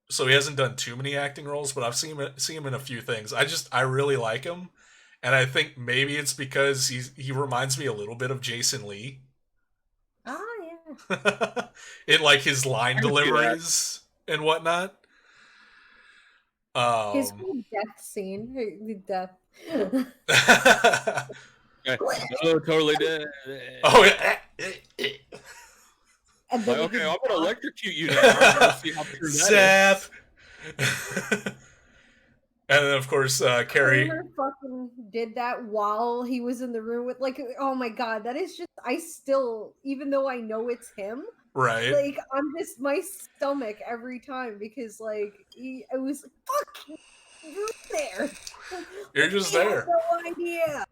so he hasn't done too many acting roles. But I've seen him in a few things. I really like him. And I think maybe it's because he reminds me a little bit of Jason Lee. Oh, yeah. In, like, his line deliveries and whatnot. His whole death scene. The death. Oh, totally dead. Oh, yeah. And Like, okay, I'm going to electrocute you now. See how true that Zap! And then, of course, Carrie... Kramer fucking did that while he was in the room with, like, oh my god, that is just, I still, even though I know it's him, Right. like, I'm just, my stomach every time, because, like, it was like, fuck, you're there. You're just I there. have no idea.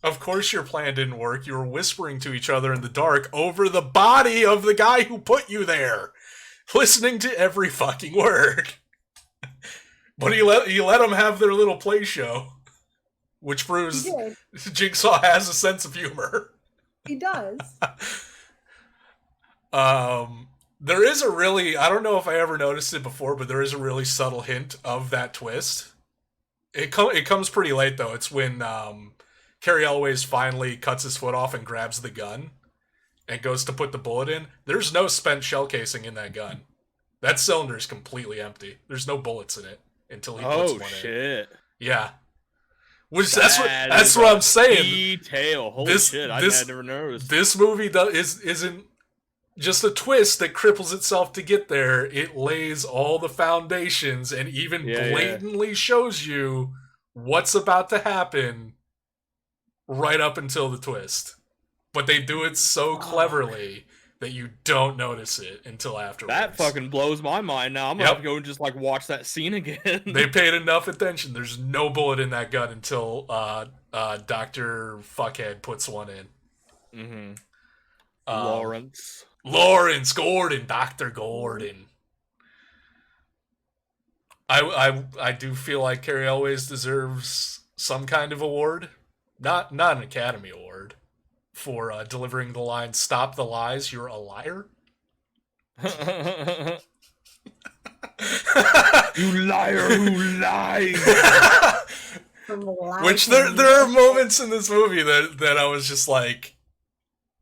Of course your plan didn't work. You were whispering to each other in the dark over the body of the guy who put you there, listening to every fucking word. But you let them have their little play show, which proves Jigsaw has a sense of humor. He does. There is a really, I don't know if I ever noticed it before, but there is a really subtle hint of that twist. It comes pretty late though. It's when Cary Elwes finally cuts his foot off and grabs the gun and goes to put the bullet in. There's no spent shell casing in that gun. That cylinder is completely empty. There's no bullets in it until he puts one in. Oh shit! Yeah, which that's what I'm saying. Detail. Holy shit! I had never noticed. This movie isn't just a twist that cripples itself to get there. It lays all the foundations and even blatantly shows you what's about to happen right up until the twist. But they do it so cleverly that you don't notice it until afterwards. That fucking blows my mind now. I'm gonna have to go and just, like, watch that scene again. They paid enough attention. There's no bullet in that gun until Dr. Fuckhead puts one in. Mm-hmm. Lawrence Gordon, Dr. Gordon. I do feel like Cary Elwes deserves some kind of award. Not an Academy Award. For delivering the line, "Stop the lies, you're a liar." You liar who lies. Which there are moments in this movie that I was just like,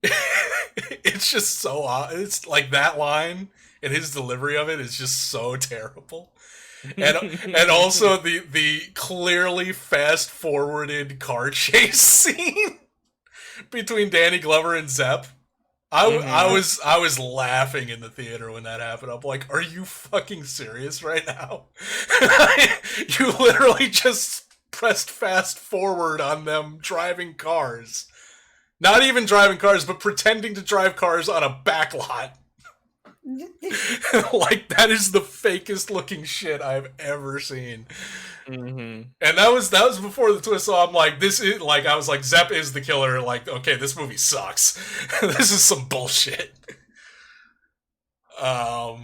it's just so odd. It's like that line and his delivery of it is just so terrible. And also the clearly fast forwarded car chase scene between Danny Glover and Zepp. I was laughing in the theater when that happened. I'm like, are you fucking serious right now? You literally just pressed fast forward on them driving cars. Not even driving cars, but pretending to drive cars on a back lot. Like, that is the fakest looking shit I've ever seen. Mm-hmm. And that was before the twist, so I'm like, this is, like, I was like, Zepp is the killer, like, okay, this movie sucks. This is some bullshit. But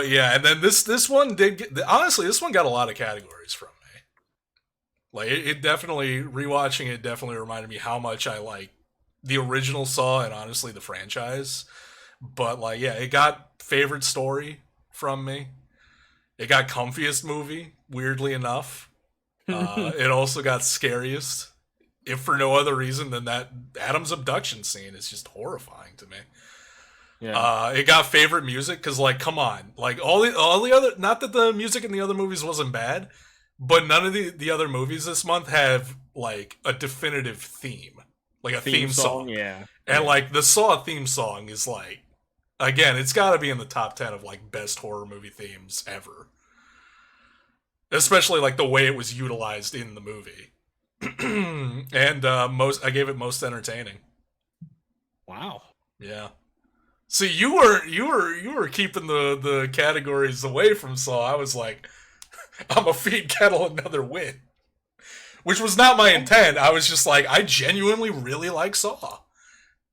yeah, and then this one did get, honestly, this one got a lot of categories from me. Like it definitely, rewatching it definitely reminded me how much I like the original Saw and honestly the franchise. But like, yeah, it got favorite story from me. It got comfiest movie, weirdly enough. It also got scariest, if for no other reason than that Adam's abduction scene is just horrifying to me. Yeah. It got favorite music because, like, come on, like all the other, not that the music in the other movies wasn't bad, but none of the other movies this month have like a definitive theme, like a theme song. Yeah. And like the Saw theme song is like, again, it's got to be in the top 10 of like best horror movie themes ever. Especially like the way it was utilized in the movie. And I gave it most entertaining. Wow. Yeah. See, you were keeping the categories away from Saw. I was like, I'm a feed kettle another win. Which was not my intent. I was just like, I genuinely really like Saw.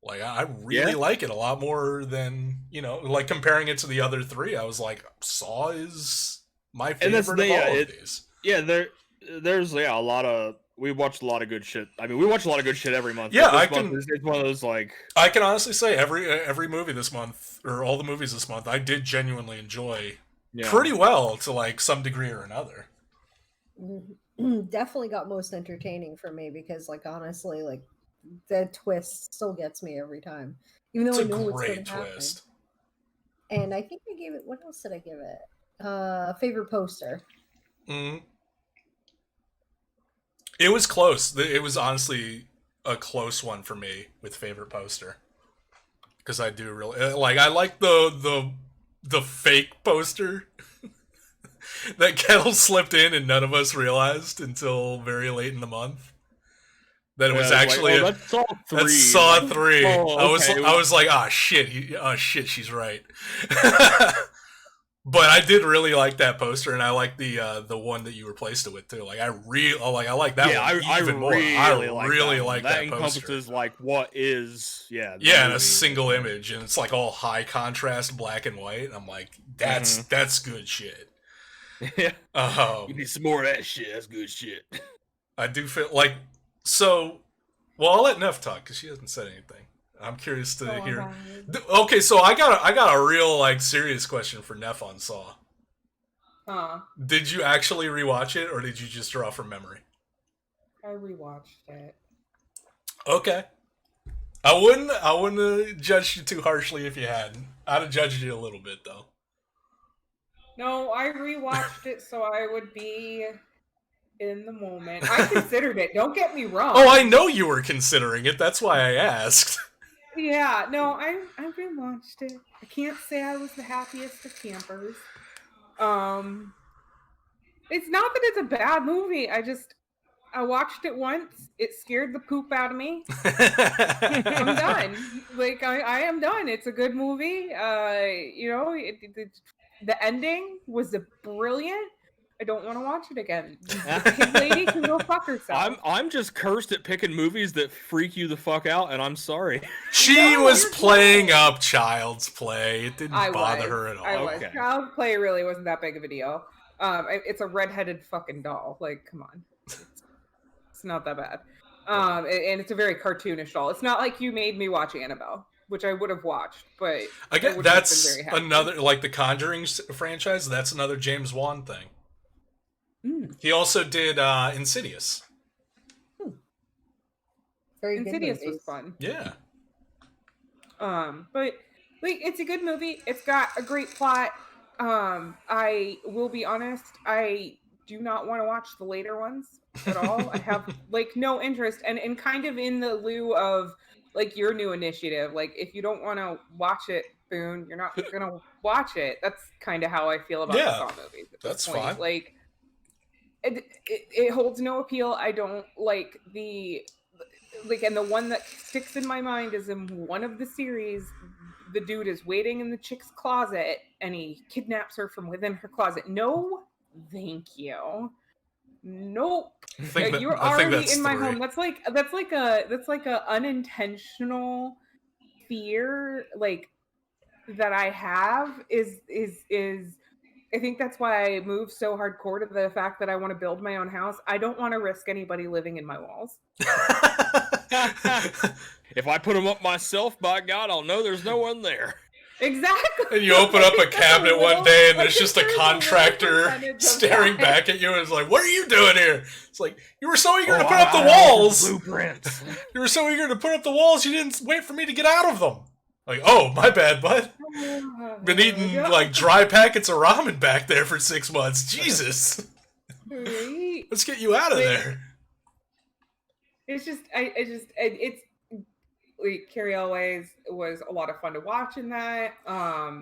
Like, I really like it a lot more than, like comparing it to the other three. I was like, Saw is my favorite of all of these. Yeah, there's a lot of, we watched a lot of good shit. I mean, we watch a lot of good shit every month. Yeah, it's one of those like, I can honestly say every movie this month, or all the movies this month, I did genuinely enjoy pretty well to like some degree or another. Definitely got most entertaining for me because, like, honestly, like the twist still gets me every time, even though I know what's going to happen. And I think I gave it. What else did I give it? Favorite poster. It was close. It was honestly a close one for me with favorite poster, because I do really like. I like the fake poster that Kettle slipped in and none of us realized until very late in the month. That it was actually like, that's Saw 3. That's Saw 3. Oh, okay. I was like, shit, she's right. But I did really like that poster, and I like the one that you replaced it with too. Like I like that one even more. I really like that poster. That encompasses like what is in a single image, and it's like all high contrast black and white. And I'm like, that's good shit. Yeah. You need some more of that shit. That's good shit. I do feel like Well, I'll let Neff talk because she hasn't said anything. I'm curious to hear. Okay, so I got a real like serious question for Neff on Saw. Did you actually rewatch it, or did you just draw from memory? I rewatched it. Okay. I wouldn't have judged you too harshly if you hadn't. I'd have judged you a little bit though. No, I rewatched it so I would be in the moment. I considered it. Don't get me wrong. Oh, I know you were considering it. That's why I asked. Yeah, no, I rewatched it. I can't say I was the happiest of campers. It's not that it's a bad movie. I watched it once. It scared the poop out of me. I'm done. Like I am done. It's a good movie. The ending was brilliant. I don't want to watch it again. The lady can go fuck herself. I'm just cursed at picking movies that freak you the fuck out, and I'm sorry. She was playing up Child's Play. It didn't bother her at all. I was. Okay. Child's Play really wasn't that big of a deal. It's a redheaded fucking doll. Like, come on. It's not that bad. And it's a very cartoonish doll. It's not like you made me watch Annabelle, which I would have watched, but I guess that's another, like the Conjuring franchise. That's another James Wan thing. He also did Insidious. Very Insidious was fun. Yeah. But like, it's a good movie. It's got a great plot. I will be honest, I do not want to watch the later ones at all. I have like no interest, and kind of in the lieu of like your new initiative. Like, if you don't want to watch it, Boone, you're not gonna watch it. That's kind of how I feel about the Saw movies. That's fine. Like, it holds no appeal. I don't like and the one that sticks in my mind is in one of the series. The dude is waiting in the chick's closet and he kidnaps her from within her closet. No, thank you. Nope. You're already in my home. That's like a unintentional fear like that I have is think that's why I moved so hardcore to the fact that I want to build my own house. I don't want to risk anybody living in my walls. If I put them up myself, by God, I'll know there's no one there. Exactly. And you open up a cabinet one day and there's just a there's a contractor percentage of staring that. back at you and is like, what are you doing here? It's like, you were so eager to put up the walls. Blueprints. You were so eager to put up the walls, you didn't wait for me to get out of them. Like, oh, my bad, bud. Been eating, like, dry packets of ramen back there for 6 months. Jesus. Right? Let's get you out of there. It's just, it's like, Carrie Elways was a lot of fun to watch in that.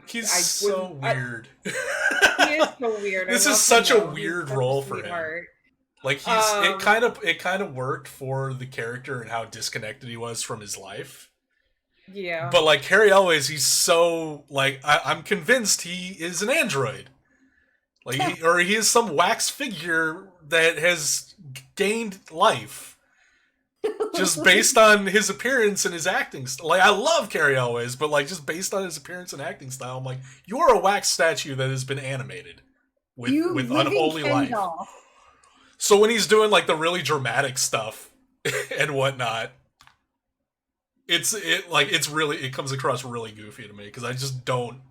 He's so weird. He is so weird. This I is love such him, a though. weird He's such role a for him. sweetheart. Like, it kind of worked for the character and how disconnected he was from his life. Yeah. But, like, Carrie Elways, he's so, like, I'm convinced he is an android. Like, he is some wax figure that has gained life. Just based on his appearance and his acting style. Like, I love Carrie Elways, but, like, just based on his appearance and acting style, I'm like, you're a wax statue that has been animated with unholy life. So when he's doing, like, the really dramatic stuff and whatnot, it comes across really goofy to me, because I just don't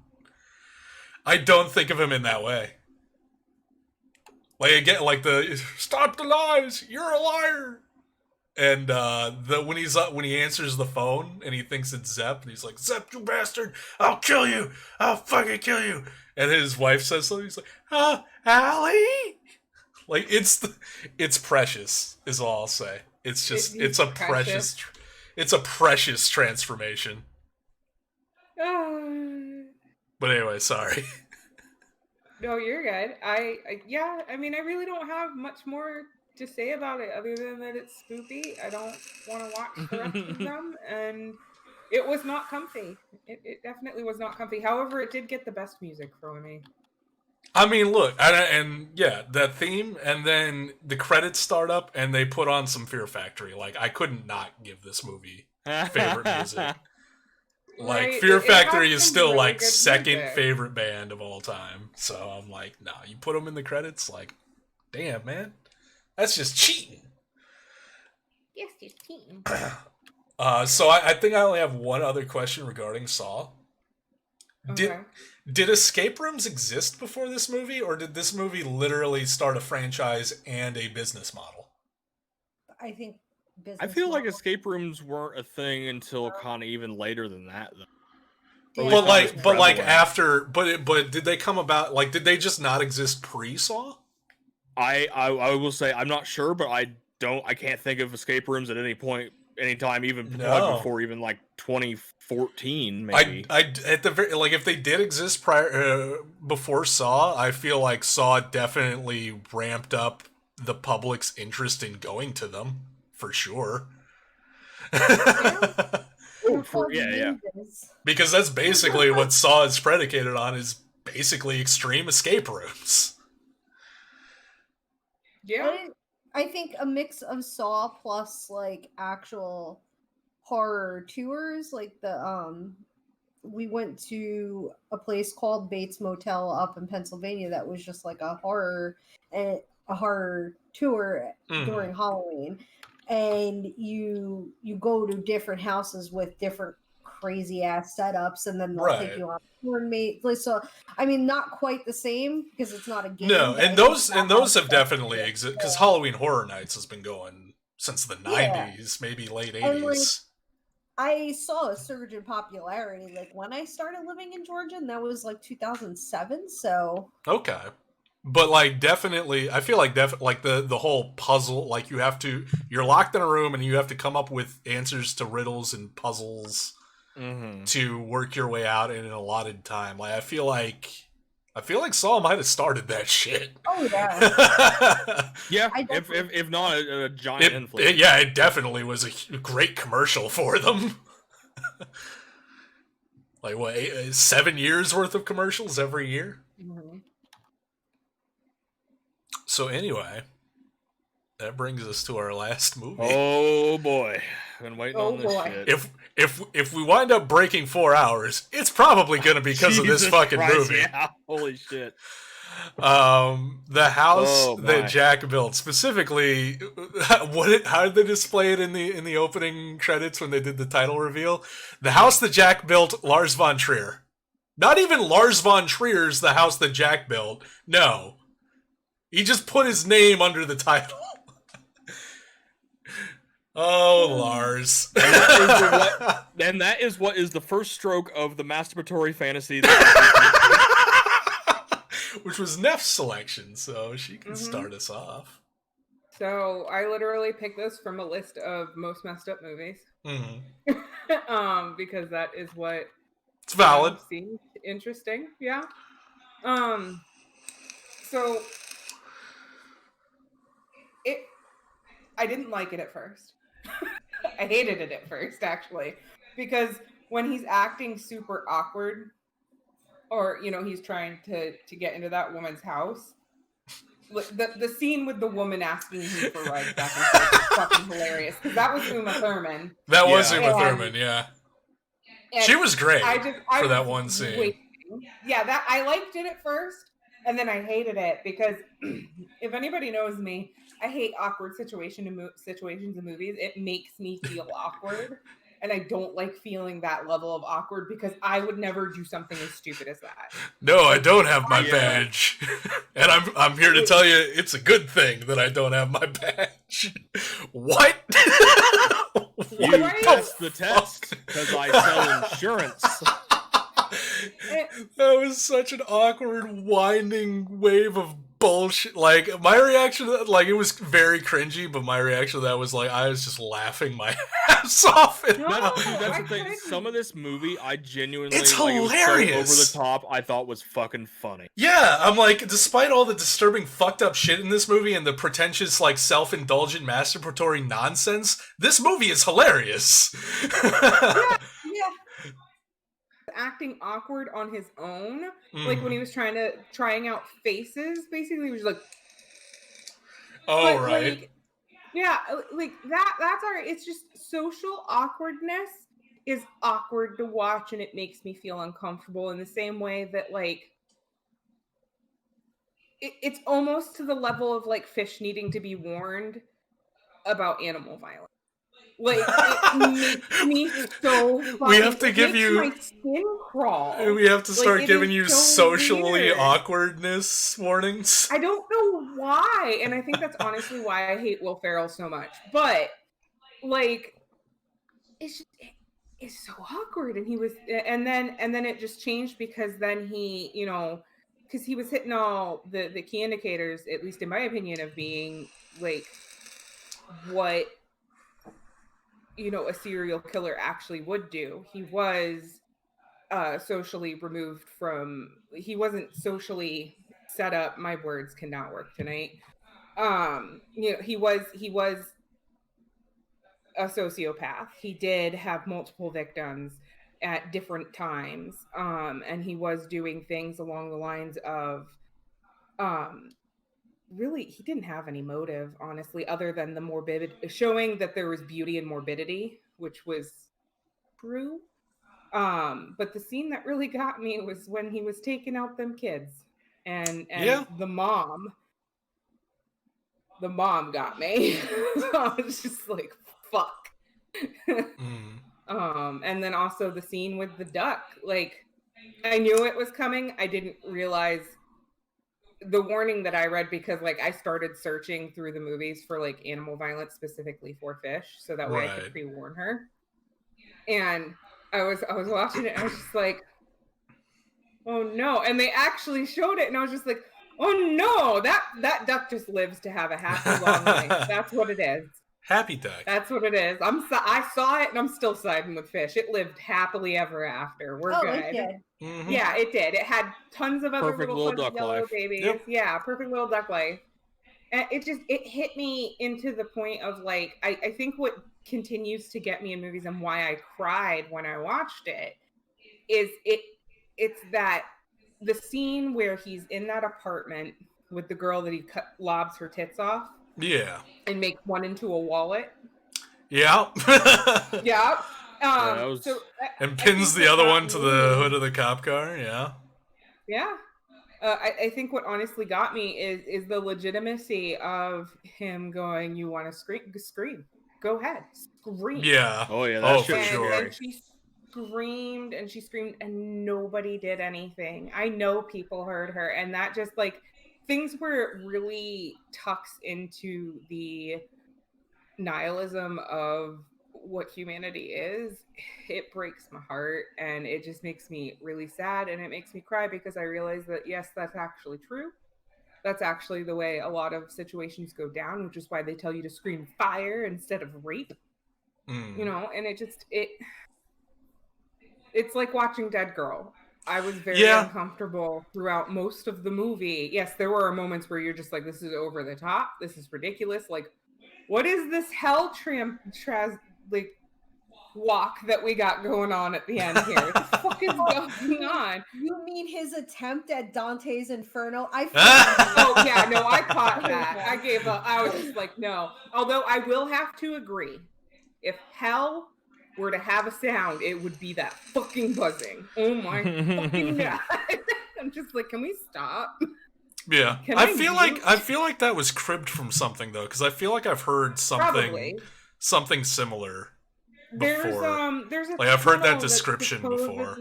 think of him in that way. Like, again, like the, stop the lies, you're a liar! And when he answers the phone and he thinks it's Zepp, and he's like, Zepp, you bastard, I'll kill you, I'll fucking kill you. And his wife says something, he's like, Allie? Like, it's precious, is all I'll say. It's just, it's a precious transformation. But anyway, sorry. No, you're good. I mean, I really don't have much more to say about it other than that it's spoopy. I don't want to watch the rest of them, and it was not comfy. It definitely was not comfy. However, it did get the best music for me. I mean, look, and yeah, that theme, and then the credits start up, and they put on some Fear Factory. Like, I couldn't not give this movie favorite music. Like, Right, Fear it Factory has is some still, really like, good second music. favorite band of all time. So I'm like, nah, you put them in the credits? Like, damn, man. That's just cheating. Yes, just cheating. So I think I only have one other question regarding Saw. Okay. Did escape rooms exist before this movie, or did this movie literally start a franchise and a business model? I think business I feel like model. escape rooms weren't a thing until kind of even later than that, though. Yeah. But like, It's but like prevalent. after, but did they come about? Like, did they just not exist pre-Saw? I will say I'm not sure, but I can't think of escape rooms at any point, anytime, even No. before even like 2014, maybe. I at the very, like, if they did exist prior before Saw, I feel like Saw definitely ramped up the public's interest in going to them for sure. Yeah. Because that's basically what Saw is predicated on, is basically extreme escape rooms. Yeah. I think a mix of Saw plus like actual horror tours. Like we went to a place called Bates Motel up in Pennsylvania that was just like a horror tour during Halloween, and you go to different houses with different crazy ass setups, and then they'll take you on roommate. So I mean, not quite the same because it's not a game. No, but I and think those that have definitely existed, because Halloween Horror Nights has been going since the 90s, maybe late 80s. And, like, I saw a surge in popularity like when I started living in Georgia, and that was like 2007. So okay, but like definitely, I feel like like the whole puzzle, like you're locked in a room and you have to come up with answers to riddles and puzzles to work your way out in an allotted time. Like I feel like Saw might have started that shit. oh yeah. Yeah, if not a giant influence. It definitely was a great commercial for them. Like what, 7 years worth of commercials every year? Mm-hmm. So anyway, that brings us to our last movie. Oh boy, been waiting on this boy. shit. If we wind up breaking 4 hours, it's probably gonna be because of this Jesus fucking Christ, movie. Yeah, holy shit. The house Oh, that my. Jack built, specifically, how did they display it in the opening credits when they did the title reveal? The house that Jack built, Lars von Trier. Not even Lars von Trier's the house that Jack built. No, he just put his name under the title. Oh, Lars. And that is what is the first stroke of the masturbatory fantasy. Which was Neff's selection, so she can start us off. So I literally picked this from a list of most messed up movies. Because that is what it's valid. Seemed interesting, yeah. So I didn't like it at first. I hated it at first, actually, because when he's acting super awkward, or he's trying to get into that woman's house. The scene with the woman asking him for rides back and forth is fucking hilarious, because that was Uma Thurman. That was Uma Thurman, yeah. She was great for that one scene. Yeah, that I liked it at first, and then I hated it because if anybody knows me, I hate awkward situations in movies. It makes me feel awkward, and I don't like feeling that level of awkward because I would never do something as stupid as that. No, I don't have my badge, and I'm here to tell you it's a good thing that I don't have my badge. What? You passed the test because I sell insurance. That was such an awkward, winding wave of bullshit. Like, my reaction to that, like, it was very cringy, but my reaction to that was, like, I was just laughing my ass off. That's the thing. Some of this movie, I genuinely, it's It hilarious. was so over the top, I thought was fucking funny. Yeah, I'm like, despite all the disturbing, fucked up shit in this movie and the pretentious, like, self-indulgent, masturbatory nonsense, this movie is hilarious. Yeah. Acting awkward on his own, like when he was trying out faces, basically he was like, right, like, yeah, like that's all right. It's just social awkwardness is awkward to watch, and it makes me feel uncomfortable in the same way that, like, it's almost to the level of, like, Fish needing to be warned about animal violence. Like, it makes me so fucking... We have to give you... my skin crawl. We have to start giving you so socially weird. Awkwardness warnings. I don't know why, and I think that's honestly why I hate Will Ferrell so much. But, like, it's so awkward, and he was... And then it just changed because then he, because he was hitting all the key indicators, at least in my opinion, of being, like, what... a serial killer actually would do. He was socially removed from... He wasn't socially set up. My words cannot work tonight. He was a sociopath. He did have multiple victims at different times. And he was doing things along the lines of... really, he didn't have any motive, honestly, other than the morbid, showing that there was beauty in morbidity, which was true. But the scene that really got me was when he was taking out them kids, and the mom got me. I was just like, fuck. And then also the scene with the duck. Like, I knew it was coming. I didn't realize the warning that I read, because, like, I started searching through the movies for, like, animal violence specifically for Fish, so that way I could pre-warn her. And I was watching it, and I was just like, oh no. And they actually showed it, and I was just like, oh no, that duck just lives to have a happy long life. That's what it is. Happy duck. That's what it is. I saw it, and I'm still siding with Fish. It lived happily ever after. We're good. It did. Mm-hmm. Yeah, it did. It had tons of other little duck yellow life. babies. Yep. Yeah, perfect little duck life. And it hit me into the point of, like, I think what continues to get me in movies and why I cried when I watched it is it's that the scene where he's in that apartment with the girl that he lobs her tits off. Yeah. And makes one into a wallet. Yeah. Yeah. And pins the other one to the hood of the cop car. Yeah. Yeah. I think what honestly got me is the legitimacy of him going, "You want to scream? Scream. Go ahead, scream." Yeah. Oh yeah, that Oh, shit for was sure. scary. And she screamed, and nobody did anything. I know people heard her, and that just like things where it really tucks into the nihilism of what humanity is, it breaks my heart, and it just makes me really sad, and it makes me cry because I realize that yes, that's actually true. That's actually the way a lot of situations go down, which is why they tell you to scream fire instead of rape. You know, and it's like watching Dead Girl. I was very uncomfortable throughout most of the movie. Yes, there were moments where you're just like, this is over the top. This is ridiculous. Like, what is this hell like walk that we got going on at the end here? What the fuck is going on? You mean his attempt at Dante's Inferno? Oh yeah, no, I caught that. I gave up. I was just like, no. Although I will have to agree, if hell were to have a sound, it would be that fucking buzzing. Oh my fucking god! I'm just like, can we stop? Yeah, I feel like that was cribbed from something though, because I feel like I've heard something similar before. There's a like I've heard that description before.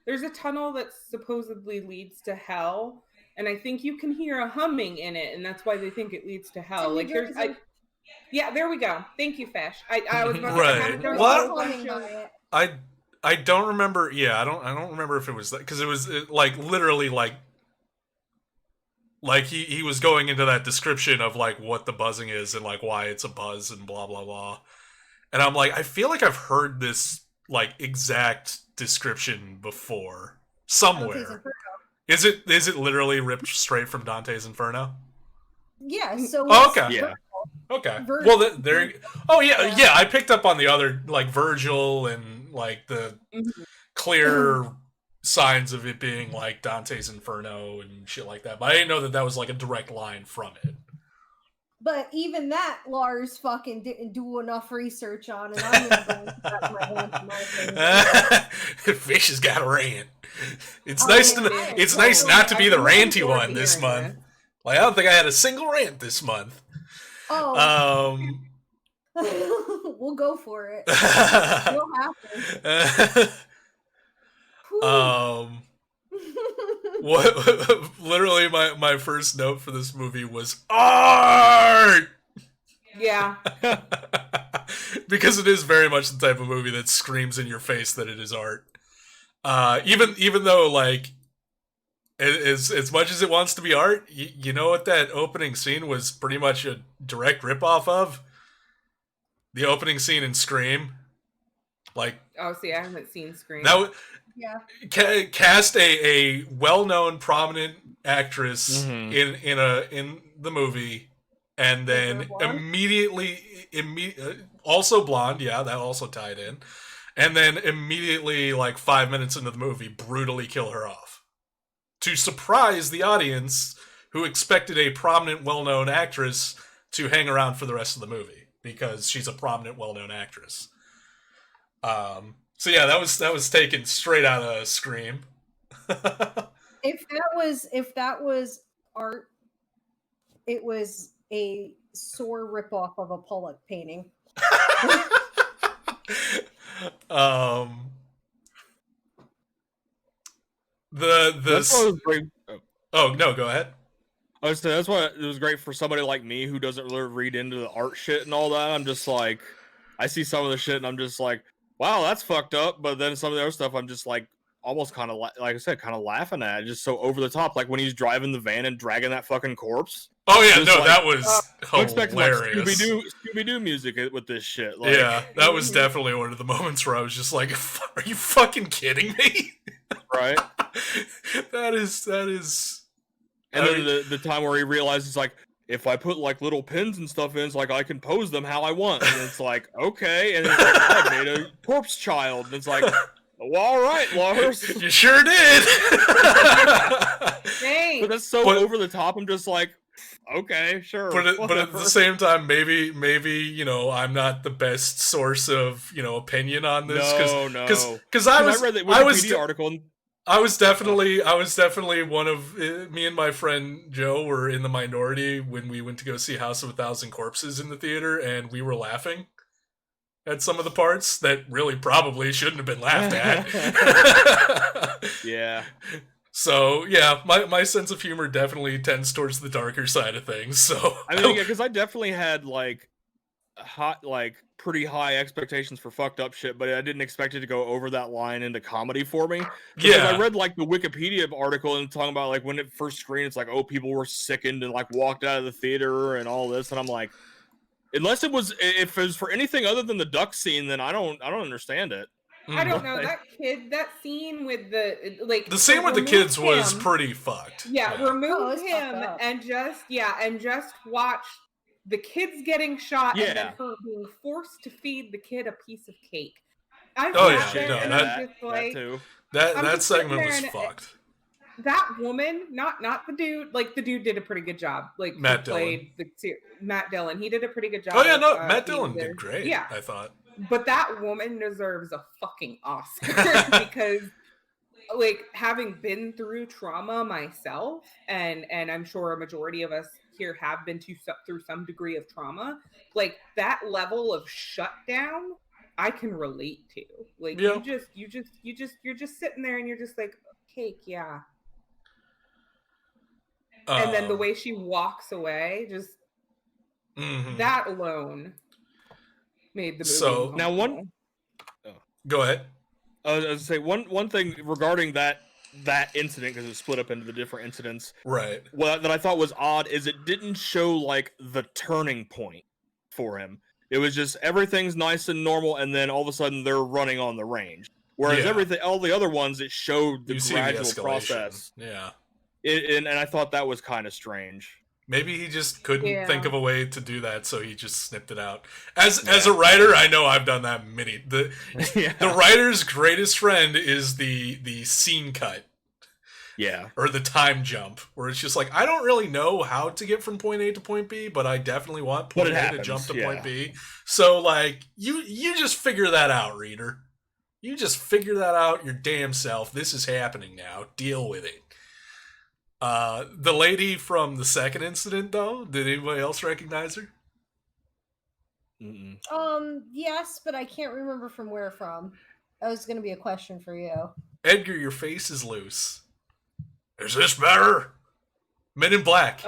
There's a tunnel that supposedly leads to hell, and I think you can hear a humming in it, and that's why they think it leads to hell. Like yeah, there we go. Thank you, Fish. I was about to what? I don't remember. Yeah, I don't remember if it was that, because it was like literally like he was going into that description of like what the buzzing is and like why it's a buzz and blah blah blah. And I'm like, I feel like I've heard this like exact description before somewhere. Is it literally ripped straight from Dante's Inferno? Yeah. So okay. Yeah. Okay. Well, there. Oh yeah, yeah. I picked up on the other like Virgil and like the clear signs of it being like Dante's Inferno and shit like that, but I didn't know that was like a direct line from it. But even that, Lars fucking didn't do enough research on, and I'm gonna go my hand to my thing. Fish has got a rant. It's nice not to be the ranty one this month. Like I don't think I had a single rant this month. Oh. We'll go for it. It'll happen. What literally my first note for this movie was art. Yeah. Because it is very much the type of movie that screams in your face that it is art. Even though like as much as it wants to be art, you know what that opening scene was pretty much a direct ripoff of? The opening scene in Scream. Like, oh, see, I haven't seen Scream. Cast a well-known prominent actress in the movie, and then immediately also blonde, yeah, that also tied in, and then immediately like 5 minutes into the movie, brutally kill her off to surprise the audience who expected a prominent, well-known actress to hang around for the rest of the movie because she's a prominent, well-known actress. So yeah, that was taken straight out of Scream. If that was art, it was a sore ripoff of a Pollock painting. Oh no, go ahead. I was saying that's why it was great for somebody like me who doesn't really read into the art shit and all that. I'm just like, I see some of the shit and I'm just like, wow, that's fucked up. But then some of the other stuff, I'm just like, almost kind of like I said, kind of laughing at it, just so over the top. Like when he's driving the van and dragging that fucking corpse. Oh yeah, no, like, that was hilarious. Like Scooby-Doo music with this shit. Like, yeah, that was definitely one of the moments where I was just like, "Are you fucking kidding me?" Right. That is. And then the time where he realizes like, if I put like little pins and stuff in, it's like I can pose them how I want. And it's like, okay. And it's like, I made a corpse child. And it's like, well, all right, Lars. You sure did. But that's so over the top. I'm just like, okay, sure. But at the same time, maybe I'm not the best source of opinion on this. No. Because I read the Wikipedia article. I was definitely one of me and my friend Joe were in the minority when we went to go see House of a Thousand Corpses in the theater, and we were laughing at some of the parts that really probably shouldn't have been laughed at. Yeah. So yeah, my sense of humor definitely tends towards the darker side of things. So I mean, yeah, because I definitely had like pretty high expectations for fucked up shit, but I didn't expect it to go over that line into comedy for me. Because yeah, I read like the Wikipedia article and talking about like when it first screened, it's like, oh, people were sickened and like walked out of the theater and all this, and I'm like, unless if it was for anything other than the duck scene, then I don't understand it. I don't know, that scene with the scene with the kids was pretty fucked. Yeah, remove him and just watch the kids getting shot and then her being forced to feed the kid a piece of cake. That too. That segment was fucked. That woman, not the dude. Like the dude did a pretty good job. Like Matt Dillon. Matt Dillon, he did a pretty good job. Oh yeah, no, Matt Dillon did great. Yeah, I thought. But that woman deserves a fucking Oscar because, like, having been through trauma myself, and I'm sure a majority of us here have been through some degree of trauma, like that level of shutdown, I can relate to. Like, you're just sitting there and you're just like, cake, yeah. And then the way she walks away, just that alone made the movie. So now go ahead. I was gonna say one thing regarding that incident, because it was split up into the different incidents. Right. What that I thought was odd is it didn't show like the turning point for him. It was just everything's nice and normal, and then all of a sudden they're running on the range. Whereas all the other ones, it showed the gradual process. Yeah. And I thought that was kind of strange. Maybe he just couldn't think of a way to do that, so he just snipped it out. As a writer, I know I've done that many. The writer's greatest friend is the scene cut. Yeah. Or the time jump, where it's just like, I don't really know how to get from point A to point B, but I definitely want point A to jump to point B. So, like, you just figure that out, reader. You just figure that out your damn self. This is happening now. Deal with it. The lady from the second incident, though, did anybody else recognize her? Yes, but I can't remember from where from. That was going to be a question for you. Edgar, your face is loose. Is this better? Men in Black.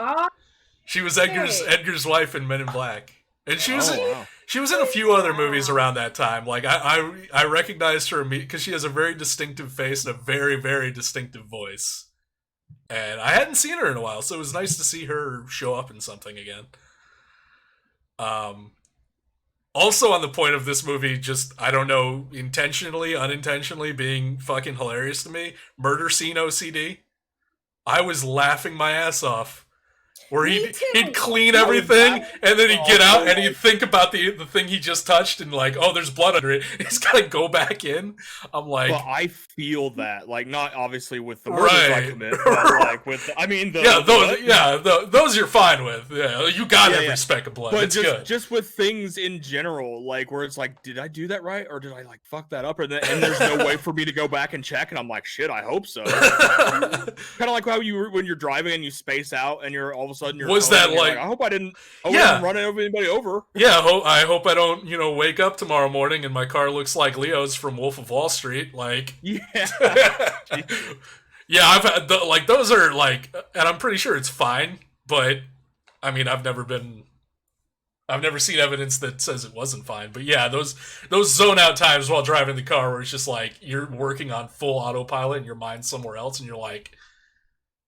She was Edgar's wife in Men in Black, and she was she was in a few other movies around that time. Like I recognized her because she has a very distinctive face and a very, very distinctive voice. And I hadn't seen her in a while, so it was nice to see her show up in something again. Also on the point of this movie, just, I don't know, intentionally, unintentionally being fucking hilarious to me, murder scene OCD. I was laughing my ass off. Where he'd clean everything, and then he'd get out, and he'd think about the thing he just touched, and like, oh, there's blood under it. He's got to go back in. I'm like... Well, I feel that. Like, not obviously with the murders I commit, but like with... those you're fine with. Yeah, you got every speck of blood. But it's good. Just with things in general, like, where it's like, did I do that right? Or did I, like, fuck that up? And there's no way for me to go back and check, and I'm like, shit, I hope so. Kind of like how when you're driving and you space out, and you're all of a sudden was that like I hope I didn't run anybody over. Yeah, I hope I don't wake up tomorrow morning and my car looks like Leo's from Wolf of Wall Street. Like I've had those are like, and I'm pretty sure it's fine, but I mean I've never seen evidence that says it wasn't fine. But yeah, those zone out times while driving the car where it's just like you're working on full autopilot and your mind's somewhere else and you're like,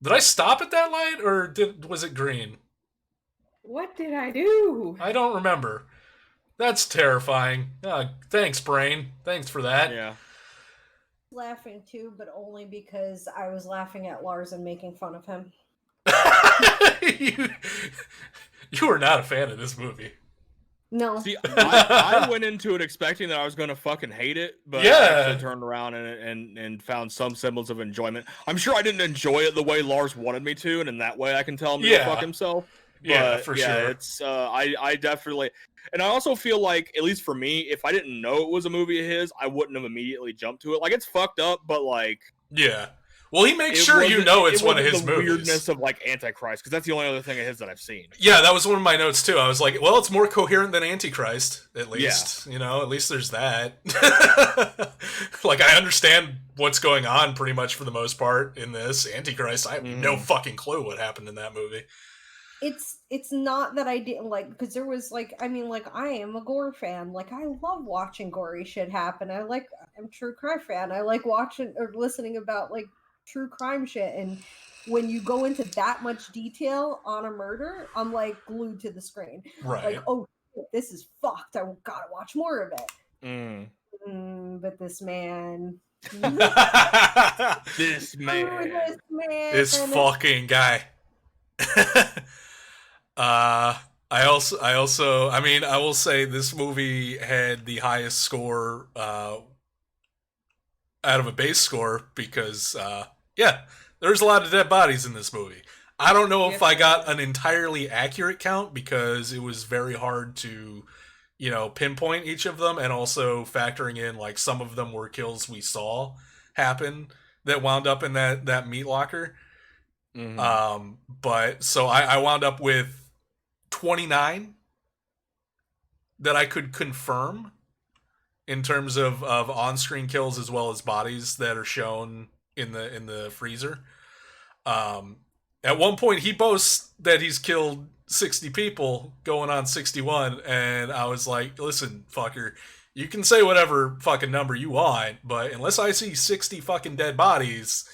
did I stop at that light, or was it green? What did I do? I don't remember. That's terrifying. Thanks, brain. Thanks for that. Yeah. Laughing too, but only because I was laughing at Lars and making fun of him. You were not a fan of this movie. No. See, I went into it expecting that I was going to fucking hate it, but I actually turned around and found some semblance of enjoyment. I'm sure I didn't enjoy it the way Lars wanted me to, and in that way I can tell him to go fuck himself. But, for sure. It's I definitely, and I also feel like, at least for me, if I didn't know it was a movie of his, I wouldn't have immediately jumped to it. Like, it's fucked up, but like, yeah, Well, he makes sure you know it's one of his the movies. Weirdness of like Antichrist, because that's the only other thing of his that I've seen. Yeah, that was one of my notes too. I was like, well, it's more coherent than Antichrist, at least. Yeah. You know, at least there's that. Like, I understand what's going on pretty much for the most part in this. Antichrist, I have no fucking clue what happened in that movie. It's not that I didn't like, because there was like, I mean, like, I am a gore fan. Like, I love watching gory shit happen. I'm a true crime fan. I like watching or listening about like true crime shit, and when you go into that much detail on a murder, I'm like glued to the screen. Right. Like, oh, this is fucked. I gotta watch more of it. But this man. This man. This fucking guy. I will say this movie had the highest score out of a base score because there's a lot of dead bodies in this movie. I don't know if I got an entirely accurate count because it was very hard to, pinpoint each of them, and also factoring in like some of them were kills we saw happen that wound up in that meat locker. But so I wound up with 29 that I could confirm in terms of on-screen kills as well as bodies that are shown in the freezer. At one point he boasts that he's killed 60 people going on 61, and I was like, listen, fucker, you can say whatever fucking number you want, but unless I see 60 fucking dead bodies,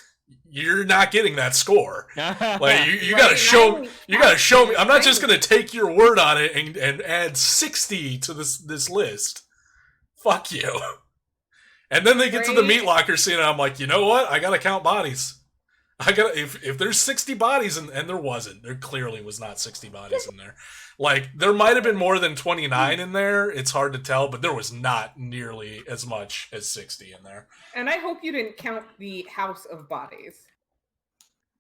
you're not getting that score. Like you gotta show me. I'm not just gonna take your word on it and add 60 to this list. Fuck you. And then they get to the meat locker scene, and I'm like, you know what? I gotta count bodies. If there's 60 bodies, and there wasn't. There clearly was not 60 bodies in there. Like, there might have been more than 29 in there. It's hard to tell, but there was not nearly as much as 60 in there. And I hope you didn't count the House of Bodies.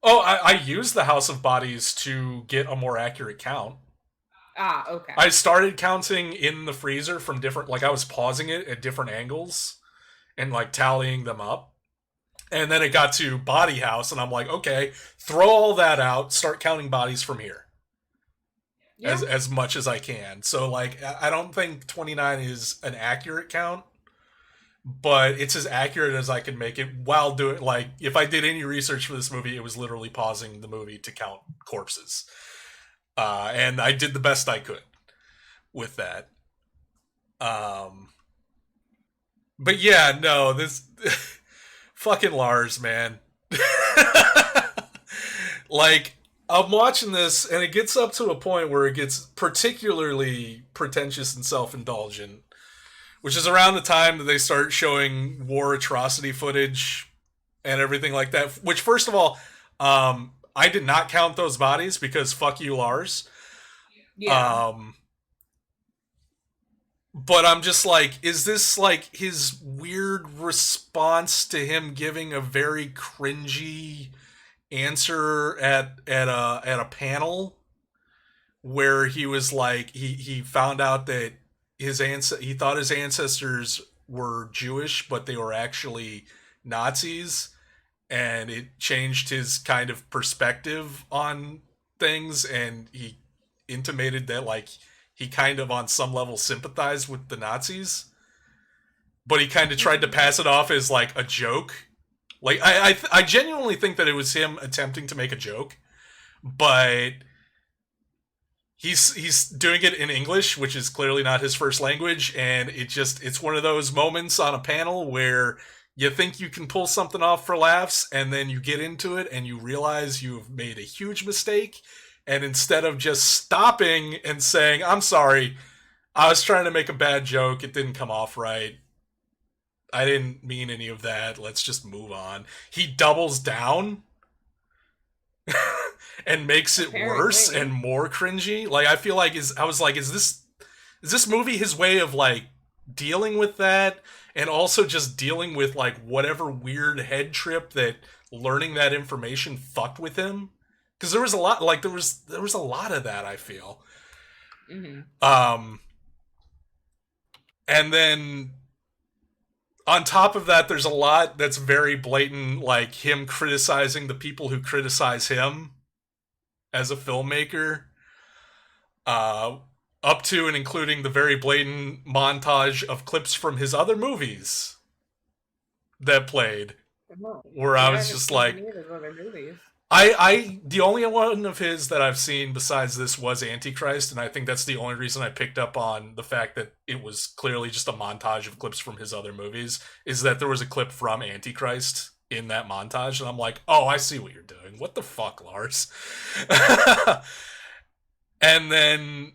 Oh, I used the House of Bodies to get a more accurate count. Ah, okay. I started counting in the freezer from different, like I was pausing it at different angles and like tallying them up. And then it got to Body House, and I'm like, okay, throw all that out, start counting bodies from here. Yeah. As much as I can. So, like, I don't think 29 is an accurate count, but it's as accurate as I can make it while doing, like, if I did any research for this movie, it was literally pausing the movie to count corpses. And I did the best I could with that. But yeah, no, this... fucking Lars, man. Like, I'm watching this, and it gets up to a point where it gets particularly pretentious and self-indulgent, which is around the time that they start showing war atrocity footage and everything like that. Which, first of all, I did not count those bodies because fuck you, Lars. Yeah. But I'm just like, is this like his weird response to him giving a very cringy answer at a panel where he was like, he found out that he thought his ancestors were Jewish, but they were actually Nazis, and it changed his kind of perspective on things, and he intimated that like he kind of on some level sympathized with the Nazis, but he kind of tried to pass it off as like a joke. Like I genuinely think that it was him attempting to make a joke, but he's doing it in English, which is clearly not his first language, and it's one of those moments on a panel where you think you can pull something off for laughs, and then you get into it and you realize you've made a huge mistake. And instead of just stopping and saying, I'm sorry, I was trying to make a bad joke, it didn't come off right, I didn't mean any of that, let's just move on, he doubles down and makes it worse and more cringy. Like, I feel like, is this movie his way of, like, dealing with that, and also just dealing with, like, whatever weird head trip that learning that information fucked with him? Because there was a lot, like, there was a lot of that, I feel. Mm-hmm. And then on top of that, there's a lot that's very blatant, like him criticizing the people who criticize him as a filmmaker. Up to and including the very blatant montage of clips from his other movies that played, where I was just like, the only one of his that I've seen besides this was Antichrist, and I think that's the only reason I picked up on the fact that it was clearly just a montage of clips from his other movies, is that there was a clip from Antichrist in that montage, and I'm like, oh, I see what you're doing. What the fuck, Lars? And then,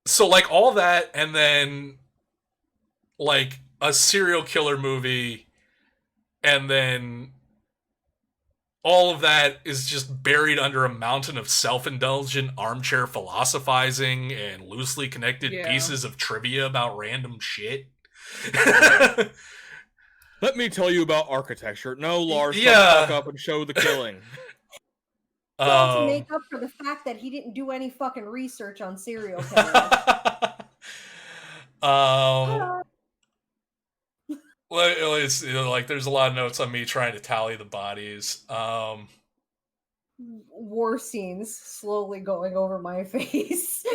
so like all that, and then like a serial killer movie, and then all of that is just buried under a mountain of self-indulgent armchair philosophizing and loosely connected pieces of trivia about random shit. Let me tell you about architecture. No, Lars, Yeah. fuck up and show the killing. Well, to make up for the fact that he didn't do any fucking research on serial killers. Well, it's like there's a lot of notes on me trying to tally the bodies. War scenes slowly going over my face.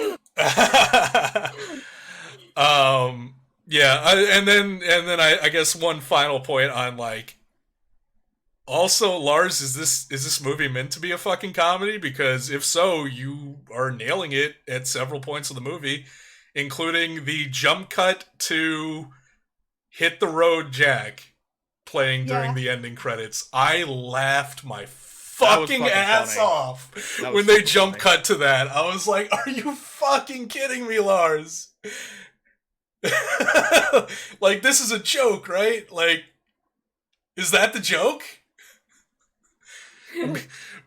Yeah, and then I guess one final point on like. Also, Lars, is this movie meant to be a fucking comedy? Because if so, you are nailing it at several points of the movie, including the jump cut to Hit the Road Jack playing during the ending credits. I laughed my fucking ass off when they jump cut to that. I was like, are you fucking kidding me, Lars? Like, this is a joke, right? Like, is that the joke?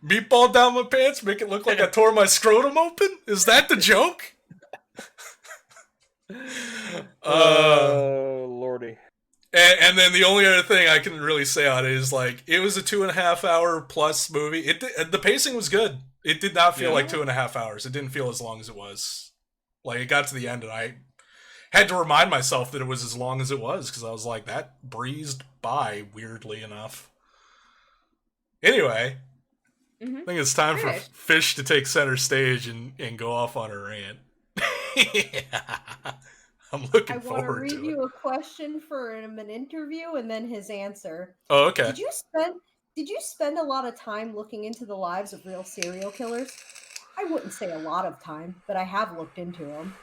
Meatball down my pants, make it look like I tore my scrotum open? Is that the joke? Oh, lordy. And then the only other thing I can really say on it is, like, it was a 2.5 hour plus movie. The pacing was good. It did not feel like 2.5 hours. It didn't feel as long as it was. Like, it got to the end and I had to remind myself that it was as long as it was, because I was like, that breezed by, weirdly enough. Anyway, I think it's time for Fish to take center stage and go off on her rant. I'm looking forward to it. I want to read you a question for an interview and then his answer. Oh, okay. Did you spend a lot of time looking into the lives of real serial killers? I wouldn't say a lot of time, but I have looked into them.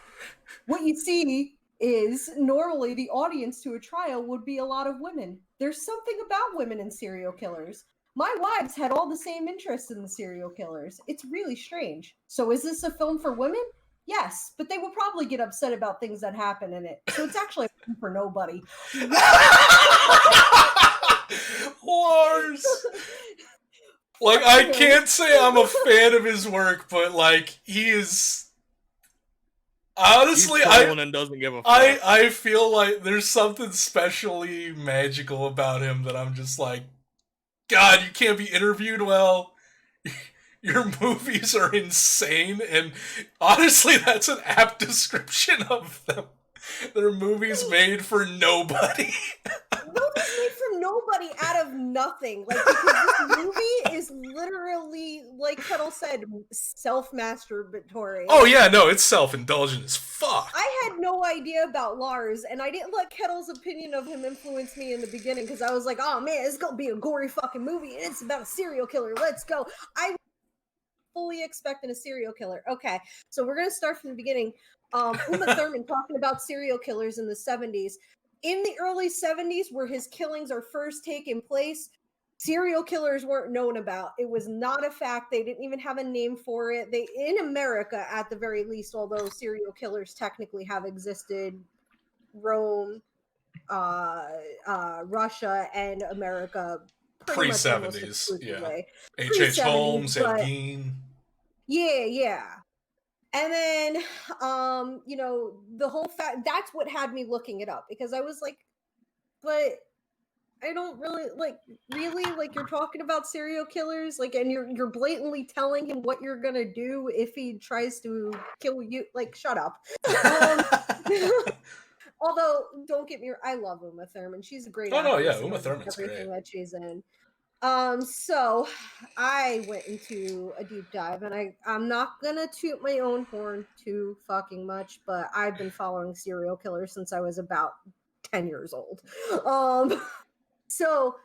What you see is normally the audience to a trial would be a lot of women. There's something about women and serial killers. My wives had all the same interests in the serial killers. It's really strange. So is this a film for women? Yes, but they will probably get upset about things that happen in it. So it's actually a film for nobody. Lars! Like, I can't say I'm a fan of his work, but, like, he is... Honestly, and doesn't give a fuck. I feel like there's something specially magical about him that I'm just like, God, you can't be interviewed well. Your movies are insane, and honestly, that's an apt description of them. They're movies made for nobody. Movies made for nobody out of nothing. Like, because this movie is literally, like Kettle said, self-masturbatory. Oh yeah, no, it's self-indulgent as fuck. I had no idea about Lars, and I didn't let Kettle's opinion of him influence me in the beginning, because I was like, oh man, it's gonna be a gory fucking movie, and it's about a serial killer. Let's go. I fully expecting a serial killer. Okay, so we're gonna start from the beginning. Uma Thurman talking about serial killers in the 70s. In the early 70s, where his killings are first taking place, serial killers weren't known about. It was not a fact. They didn't even have a name for it. They, in America, at the very least, although serial killers technically have existed, Rome, Russia, and America pre-70s, yeah. H.H. Holmes, Ed Gein. Yeah. And then, you know, the whole fact, that's what had me looking it up, because I was like, but I don't really, like, you're talking about serial killers, like, and you're blatantly telling him what you're gonna do if he tries to kill you, like, shut up. Although, don't get me wrong, I love Uma Thurman. She's a great Oh no, yeah, actress in Uma almost Thurman's everything great. that she's in. So I went into a deep dive, and I'm not gonna toot my own horn too fucking much, but I've been following serial killers since I was about 10 years old. So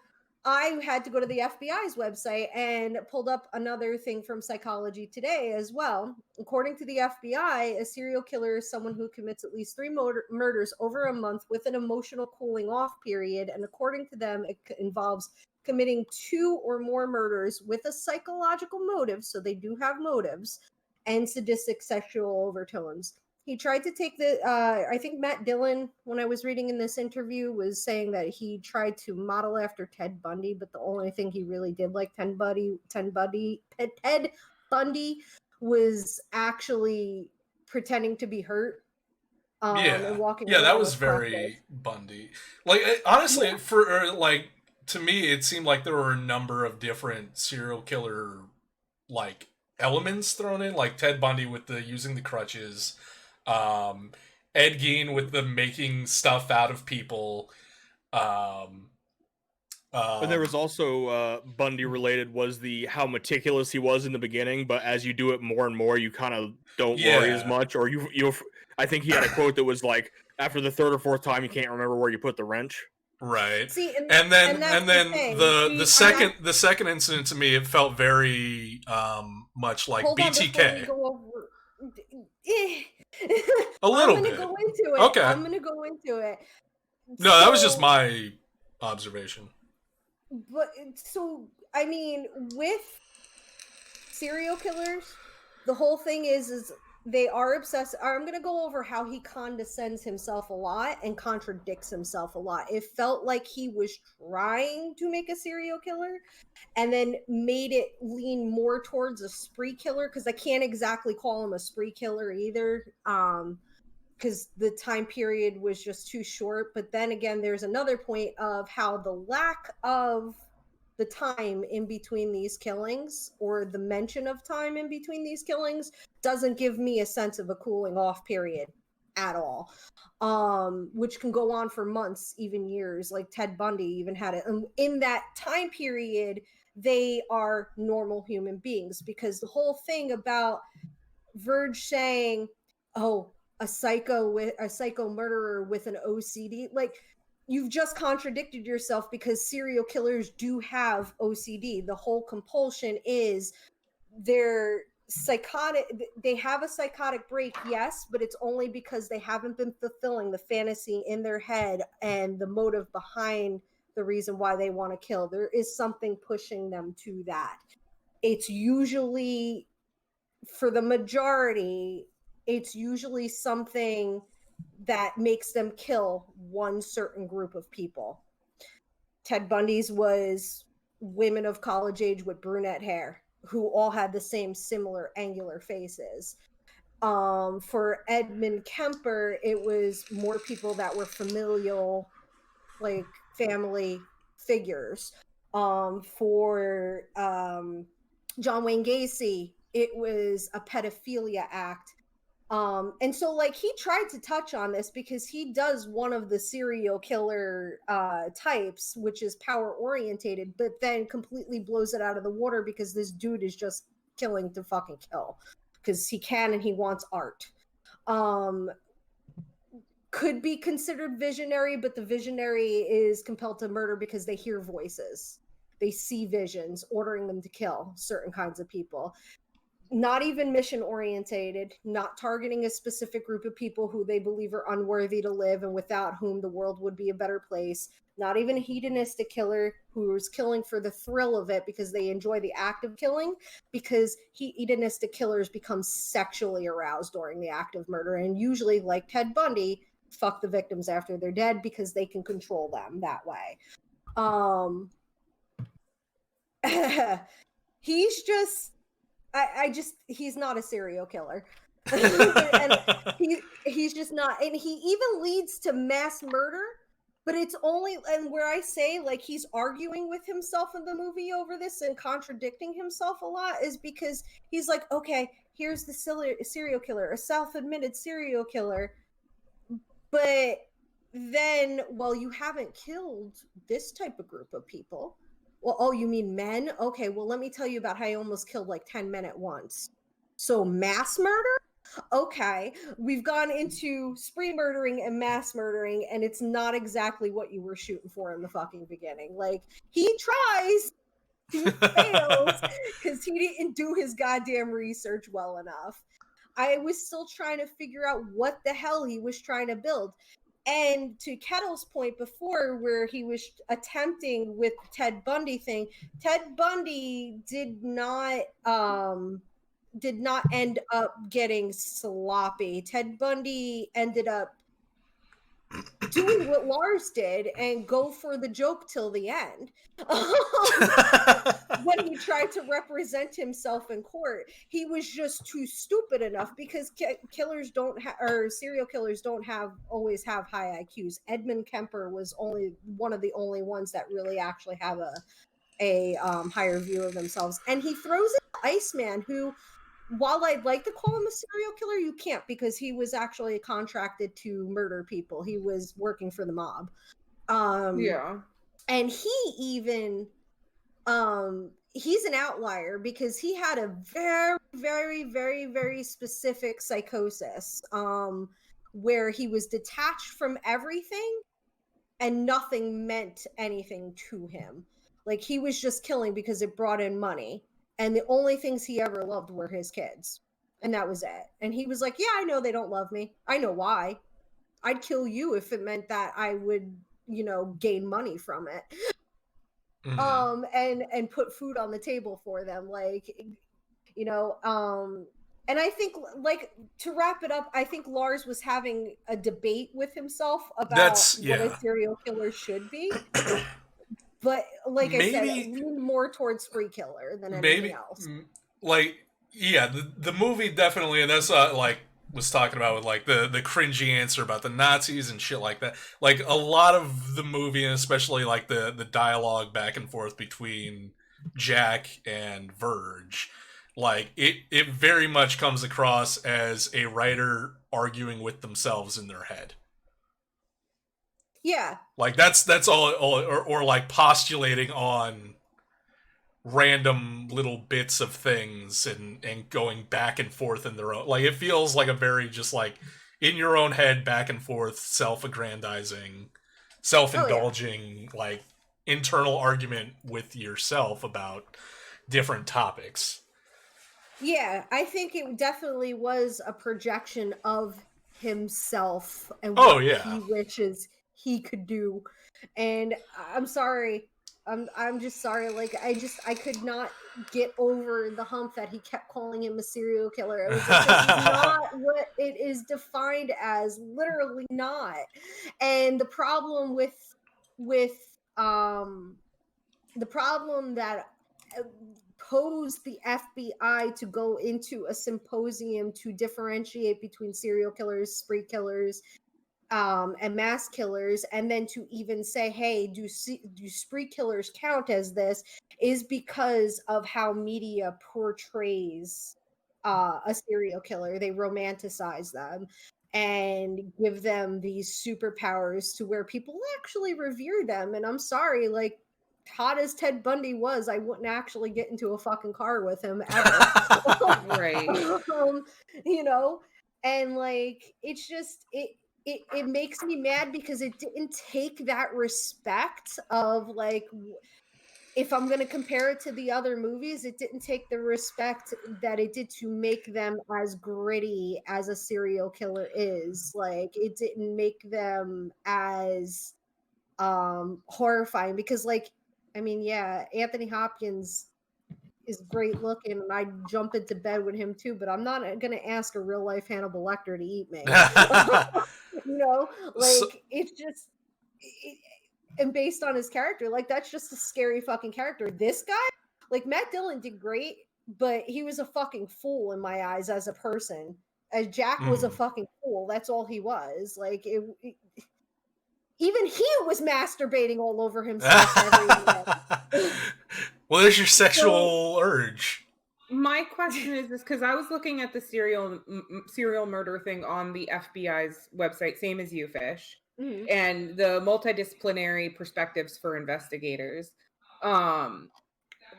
I had to go to the FBI's website and pulled up another thing from Psychology Today as well. According to the FBI, a serial killer is someone who commits at least 3 murders over a month with an emotional cooling off period. And according to them, it involves committing 2 or more murders with a psychological motive. So they do have motives and sadistic sexual overtones. He tried to take I think Matt Dillon, when I was reading in this interview, was saying that he tried to model after Ted Bundy, but the only thing he really did like Ted Bundy was actually pretending to be hurt and walking that around was with very crutches. Bundy. Like, honestly, to me, it seemed like there were a number of different serial killer like elements thrown in, like Ted Bundy with the using the crutches, Ed Gein with the making stuff out of people. But there was also Bundy related was the how meticulous he was in the beginning, but as you do it more and more, you kind of don't worry as much, or you. I think he had a quote that was like, after the 3rd or 4th time, you can't remember where you put the wrench. Right. See, and then the the second incident, to me, it felt very much like BTK. A little bit. Go into it. Okay. I'm gonna go into it. No, that was just my observation. But so, I mean, with serial killers, the whole thing is they are obsessed. I'm going to go over how he condescends himself a lot and contradicts himself a lot. It felt like he was trying to make a serial killer and then made it lean more towards a spree killer, because I can't exactly call him a spree killer either, because the time period was just too short. But then again, there's another point of how the lack of the time in between these killings, or the mention of time in between these killings, doesn't give me a sense of a cooling off period at all, which can go on for months, even years. Like Ted Bundy even had it. And in that time period, they are normal human beings, because the whole thing about Verge saying, oh, a psycho murderer with an OCD, like, you've just contradicted yourself, because serial killers do have OCD. The whole compulsion is they're psychotic. They have a psychotic break, yes, but it's only because they haven't been fulfilling the fantasy in their head and the motive behind the reason why they want to kill. There is something pushing them to that. It's usually, for the majority, it's usually something that makes them kill one certain group of people. Ted Bundy's was women of college age with brunette hair who all had the same similar angular faces. For Edmund Kemper, it was more people that were familial, like family figures. For John Wayne Gacy, it was a pedophilia act. And so, like, he tried to touch on this, because he does one of the serial killer types, which is power orientated, but then completely blows it out of the water, because this dude is just killing to fucking kill, because he can and he wants art. Could be considered visionary, but the visionary is compelled to murder because they hear voices. They see visions ordering them to kill certain kinds of people. Not even mission orientated, not targeting a specific group of people who they believe are unworthy to live and without whom the world would be a better place. Not even a hedonistic killer who is killing for the thrill of it because they enjoy the act of killing, because hedonistic killers become sexually aroused during the act of murder, and usually, like Ted Bundy, fuck the victims after they're dead because they can control them that way. He's just, he's not a serial killer. And he's just not. And he even leads to mass murder, but it's only, and where I say, like, he's arguing with himself in the movie over this and contradicting himself a lot, is because he's like, okay, here's the serial killer, a self-admitted serial killer, but then, well, you haven't killed this type of group of people. Well, oh, you mean men? Okay, well, let me tell you about how I almost killed like 10 men at once. So mass murder? Okay, we've gone into spree murdering and mass murdering, and it's not exactly what you were shooting for in the fucking beginning. Like, he tries, he fails, because he didn't do his goddamn research well enough. I was still trying to figure out what the hell he was trying to build. And to Kettle's point before, where he was attempting with the Ted Bundy thing, Ted Bundy did not end up getting sloppy. Ted Bundy ended up doing what Lars did and go for the joke till the end. When he tried to represent himself in court, he was just too stupid enough, because killers don't or serial killers don't always have high IQs. Edmund Kemper was only one of the only ones that really actually have a higher view of themselves. And he throws in Iceman, who, while I'd like to call him a serial killer, you can't, because he was actually contracted to murder people. He was working for the mob. Yeah. And he even he's an outlier, because he had a very, very, very, very specific psychosis, where he was detached from everything and nothing meant anything to him. Like, he was just killing because it brought in money. And the only things he ever loved were his kids. And that was it. And he was like, yeah, I know they don't love me. I know why. I'd kill you if it meant that I would, gain money from it. Mm-hmm. And put food on the table for them. Like, and I think, like, to wrap it up, I think Lars was having a debate with himself about what a serial killer should be. But like I said, it leaned more towards spree killer than anything else. Like, yeah, the movie definitely, and that's like was talking about with like the cringy answer about the Nazis and shit like that. Like, a lot of the movie, and especially like the dialogue back and forth between Jack and Verge, like it very much comes across as a writer arguing with themselves in their head. Yeah. Like, that's all or like postulating on random little bits of things and going back and forth in their own, like, it feels like a very just like in your own head, back and forth, self-aggrandizing, self-indulging, like internal argument with yourself about different topics. Yeah, I think it definitely was a projection of himself and what he wishes he could do. And I'm sorry, I'm just sorry. Like, I could not get over the hump that he kept calling him a serial killer. It was like, this is not what it is defined as, literally not. And the problem the problem that posed the FBI to go into a symposium to differentiate between serial killers, spree killers, and mass killers, and then to even say, hey, do spree killers count as this, is because of how media portrays a serial killer. They romanticize them and give them these superpowers to where people actually revere them. And I'm sorry, like, hot as Ted Bundy was, I wouldn't actually get into a fucking car with him ever. Right. And like, it's just, it makes me mad because it didn't take that respect of, like, if I'm going to compare it to the other movies, it didn't take the respect that it did to make them as gritty as a serial killer is. Like, it didn't make them as horrifying, because, like, I mean, yeah, Anthony Hopkins is great looking, and I'd jump into bed with him too, but I'm not going to ask a real life Hannibal Lecter to eat me. It's just, and based on his character, like, that's just a scary fucking character. This guy, like, Matt Dillon did great, but he was a fucking fool in my eyes as a person. As Jack was a fucking fool. That's all he was. Like, even he was masturbating all over himself every day. Well, there's your sexual urge. My question is this, because I was looking at the serial murder thing on the FBI's website, same as you, Fish. and the multidisciplinary perspectives for investigators.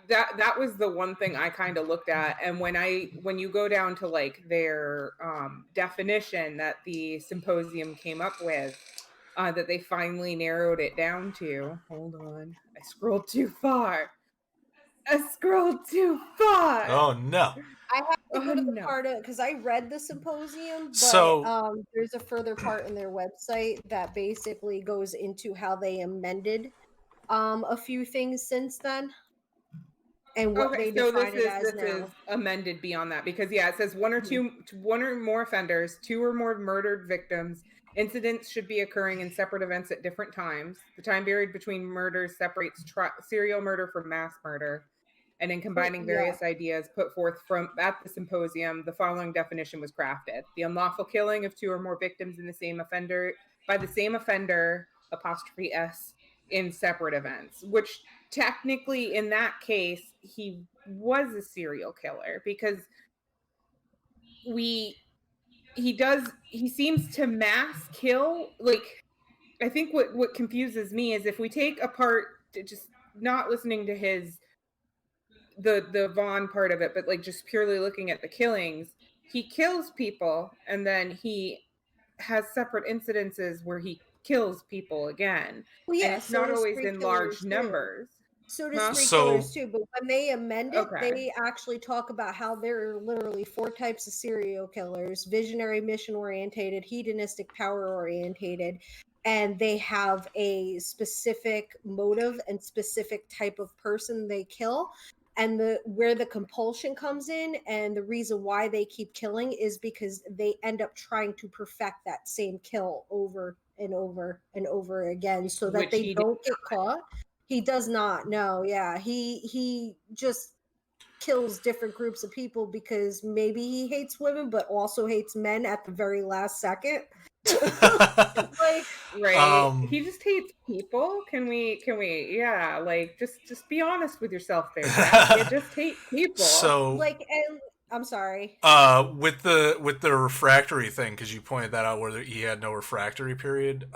That was the one thing I kind of looked at. And when you go down to like their definition that the symposium came up with, that they finally narrowed it down to. Hold on, I scrolled too far. Oh no. I have to go to the No. part of, because I read the symposium, but So- there's a further part in their website that basically goes into how they amended a few things since then and what they So define it as this now. is amended beyond that, because it says one or more offenders, 2 or more murdered victims. Incidents should be occurring in separate events at different times. The time period between murders separates serial murder from mass murder. And in combining various ideas put forth at the symposium, the following definition was crafted: the unlawful killing of 2 or more victims in the same offender by the same offender '(s) in separate events, which technically in that case he was a serial killer, because he seems to mass kill. Like, I think what confuses me is if we take apart, just not listening to his the Vaughn part of it, but like just purely looking at the killings, he kills people and then he has separate incidences where he kills people again. Well, And yeah, it's so not do always street in large killers too. numbers. So do Huh? street So- killers too, but when they amend it, Okay. they actually talk about how there are literally 4 types of serial killers: visionary, mission orientated, hedonistic, power orientated, and they have a specific motive and specific type of person they kill. And where the compulsion comes in and the reason why they keep killing is because they end up trying to perfect that same kill over and over and over again so that Which they he don't get caught. He does not. No, yeah. He just kills different groups of people because maybe he hates women but also hates men at the very last second. Like, Right. He just hates people. Can we yeah, like just be honest with yourself there, Jack. You just hate people. So like, and I'm sorry. with the refractory thing, because you pointed that out where he had no refractory period.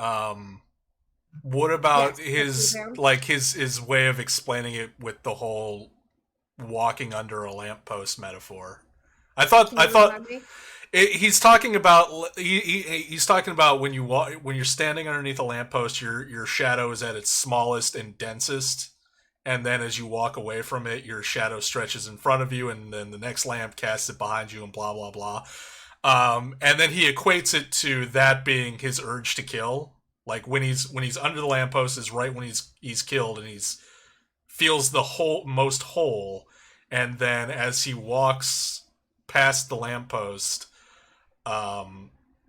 What about Yes, his way of explaining it with the whole walking under a lamppost metaphor? I thought remind me? he's talking about he's talking about when you're standing underneath a lamppost, your shadow is at its smallest and densest, and then as you walk away from it, your shadow stretches in front of you, and then the next lamp casts it behind you, and blah blah blah. And then he equates it to that being his urge to kill. Like when he's under the lamppost is right when he's killed, and he's feels the most whole, and then as he walks past the lamppost,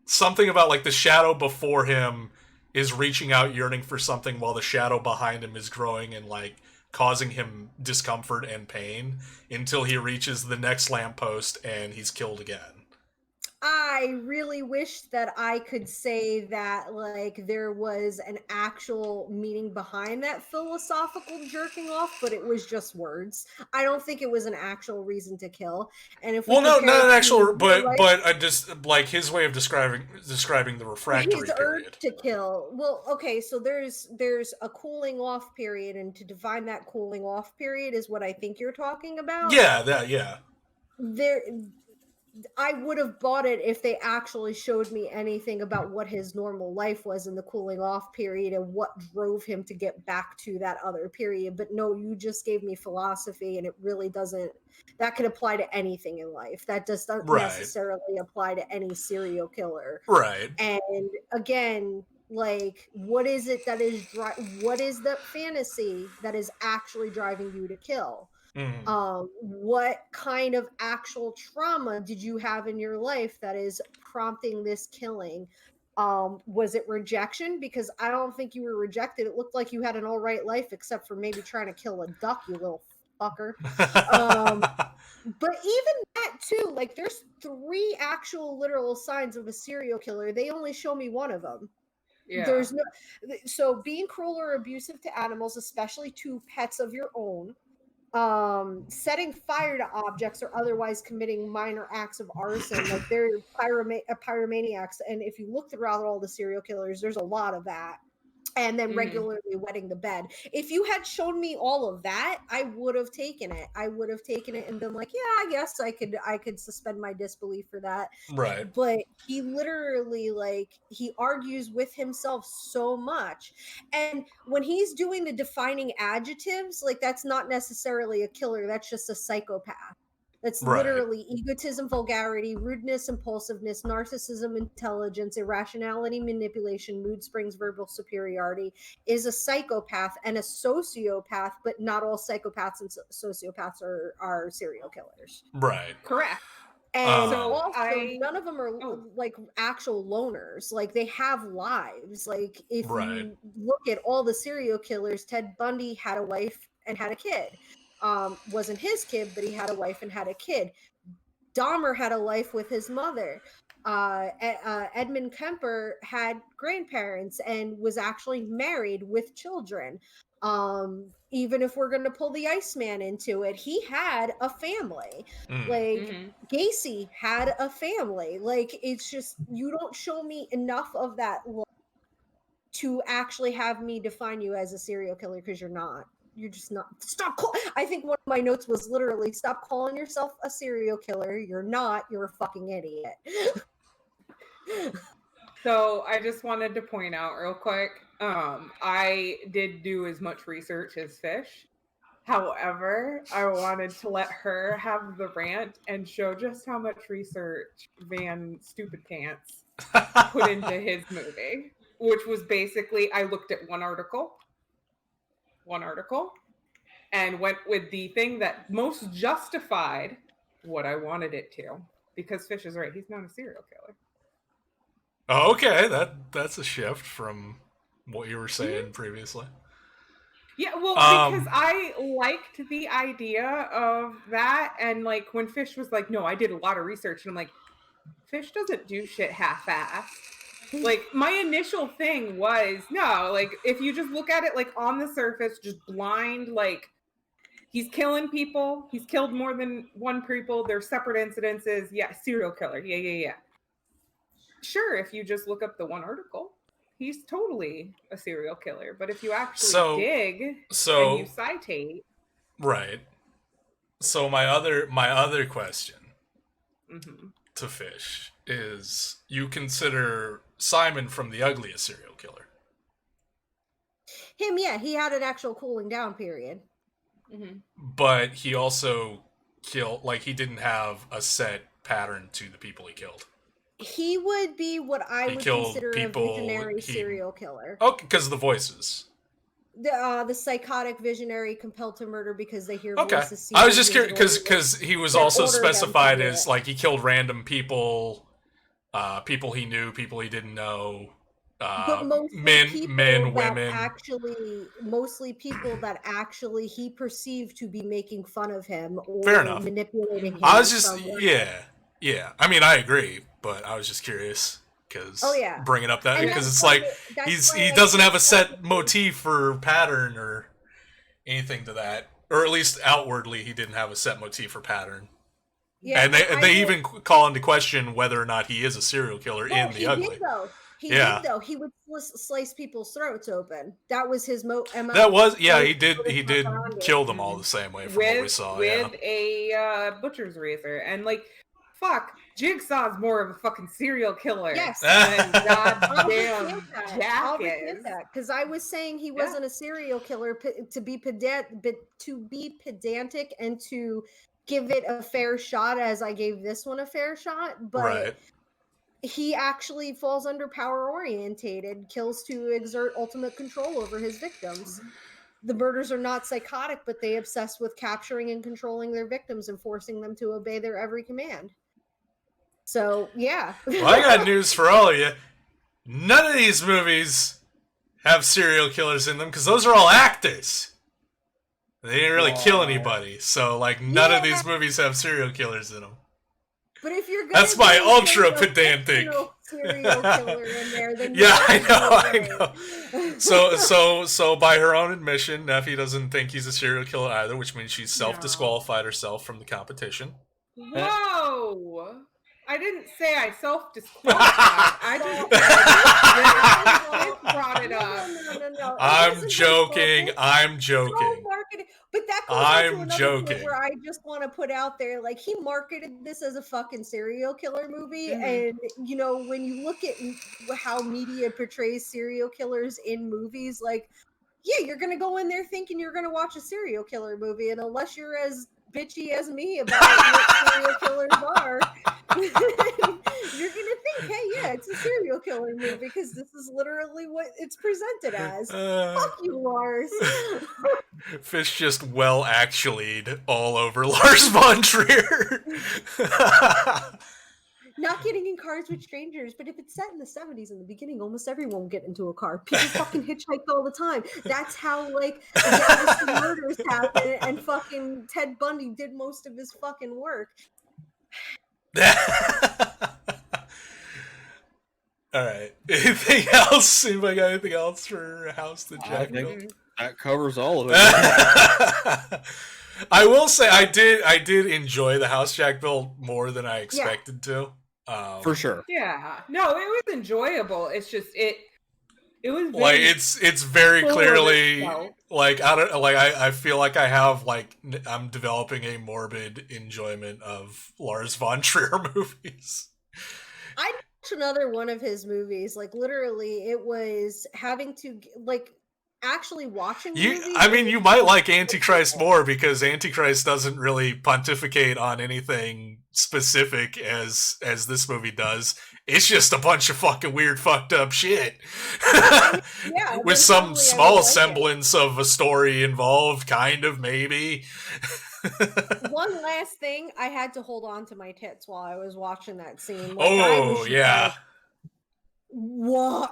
something about like the shadow before him is reaching out, yearning for something, while the shadow behind him is growing and like causing him discomfort and pain until he reaches the next lamppost and he's killed again. I really wish that I could say that like there was an actual meaning behind that philosophical jerking off, but it was just words. I don't think it was an actual reason to kill. And if Well, no, not an actual, but life, but I just like his way of describing the refractory his urge period. to kill. Well, okay, so there's a cooling off period, and to define that cooling off period is what I think you're talking about. Yeah. There, I would have bought it if they actually showed me anything about what his normal life was in the cooling off period and what drove him to get back to that other period. But no, you just gave me philosophy, and it really doesn't. That could apply to anything in life. That doesn't necessarily apply to any serial killer. Right. And again, like, what is it that is what is the fantasy that is actually driving you to kill? What kind of actual trauma did you have in your life that is prompting this killing? Was it rejection? Because I don't think you were rejected. It looked like you had an all right life, except for maybe trying to kill a duck, you little fucker. But even that too, like, there's 3 actual literal signs of a serial killer. They only show me one of them. Yeah. There's no, so being cruel or abusive to animals, especially to pets of your own. setting fire to objects or otherwise committing minor acts of arson. Like they're pyromaniacs. And if you look throughout all the serial killers, there's a lot of that. And then regularly wetting the bed. If you had shown me all of that, I would have taken it. I would have taken it and been like, yeah, I guess I could suspend my disbelief for that. Right. But he literally, like, he argues with himself so much. And when he's doing the defining adjectives, like, that's not necessarily a killer. That's just a psychopath. That's literally egotism, vulgarity, rudeness, impulsiveness, narcissism, intelligence, irrationality, manipulation, mood springs, verbal superiority, is a psychopath and a sociopath, but not all psychopaths and sociopaths are serial killers. Right. Correct. And none of them are like actual loners. Like they have lives. Like if you look at all the serial killers, Ted Bundy had a wife and had a kid. Wasn't his kid, but he had a wife and had a kid. Dahmer had a life with his mother. Edmund Kemper had grandparents and was actually married with children. Even if we're going to pull the Iceman into it, he had a family. Like Gacy had a family. Like it's just, you don't show me enough of that to actually have me define you as a serial killer, because you're not. You're just not. I think one of my notes was literally, stop calling yourself a serial killer. You're not. You're a fucking idiot. So I just wanted to point out real quick, I did do as much research as Fish. However, I wanted to let her have the rant and show just how much research Van Stupid Pants put into his movie, which was basically, I looked at one article, and went with the thing that most justified what I wanted it to. Because Fish is right, he's not a serial killer. Okay, that's a shift from what you were saying previously. Yeah, well, because I liked the idea of that, and like when Fish was like, no, I did a lot of research, and I'm like, Fish doesn't do shit half-assed. Like, my initial thing was, no, like, if you just look at it, like, on the surface, just blind, like, he's killing people, he's killed more than one people, there's separate incidences, yeah, serial killer, yeah. Sure, if you just look up the one article, he's totally a serial killer, but if you actually dig and you citate... Right. So my other question to Fish is, you consider Simon from The Ugly a serial killer? Him, yeah, he had an actual cooling down period. But he also killed, like, he didn't have a set pattern to the people he killed. He would be what I would consider a visionary serial killer. Oh, because of the voices. The psychotic visionary compelled to murder because they hear voices. I was just curious because he was also specified as, like, he killed random people, people he knew, people he didn't know, men, women. Mostly people that actually he perceived to be making fun of him or manipulating him. I was just, yeah. I mean, I agree, but I was just curious. Because bringing up that, because it's like he doesn't have a set motif or pattern or anything to that, or at least outwardly he didn't have a set motif or pattern. Yeah, and they even call into question whether or not he is a serial killer in The Ugly. He did though. He would slice people's throats open. That was his MO. That was he did kill them all the same way from what we saw. With a butcher's razor, and like, fuck, Jigsaw's more of a fucking serial killer. Yes. Than goddamn Jack is. Because I was saying he wasn't a serial killer to be pedantic and to give it a fair shot, as I gave this one a fair shot, but he actually falls under power orientated, kills to exert ultimate control over his victims. The murders are not psychotic, but they obsess with capturing and controlling their victims and forcing them to obey their every command. So, yeah. Well, I got news for all of you. None of these movies have serial killers in them because those are all actors. They didn't really kill anybody. So, like, none of these movies have serial killers in them. But if you're That's my ultra pedantic serial killer in there, then Yeah, I know. So by her own admission, Neffy doesn't think he's a serial killer either, which means she's self-disqualified herself from the competition. Whoa! I didn't say I self-disqualified. I just brought it up. No. I'm joking. I'm joking. But that goes on to another point where I just want to put out there, like, he marketed this as a fucking serial killer movie, and you know, when you look at how media portrays serial killers in movies, like, yeah, you're gonna go in there thinking you're gonna watch a serial killer movie, and unless you're as bitchy as me about what serial killers are, you're gonna think, hey, yeah, it's a serial killer movie because this is literally what it's presented as. Fuck you, Lars. Fish just actually'd all over Lars von Trier. Not getting in cars with strangers, but if it's set in the 70s in the beginning, almost everyone will get into a car. People fucking hitchhike all the time. That's how, like, the murders happen, and fucking Ted Bundy did most of his fucking work. All right. Anything else? Anybody got anything else for House that Jack built? That covers all of it. I will say I did enjoy the house Jack built more than I expected to. For sure. Yeah. No, it was enjoyable. It's just it was very like it's very clearly like I feel like I have I'm developing a morbid enjoyment of Lars von Trier movies. I watched another one of his movies. Like, literally, it was having to actually watching the movie. I mean, you might like Antichrist more because Antichrist doesn't really pontificate on anything specific as this movie does. It's just a bunch of fucking weird, fucked up shit. Yeah, with some small semblance of a story involved, kind of, maybe. One last thing, I had to hold on to my tits while I was watching that scene. Yeah. Whoa!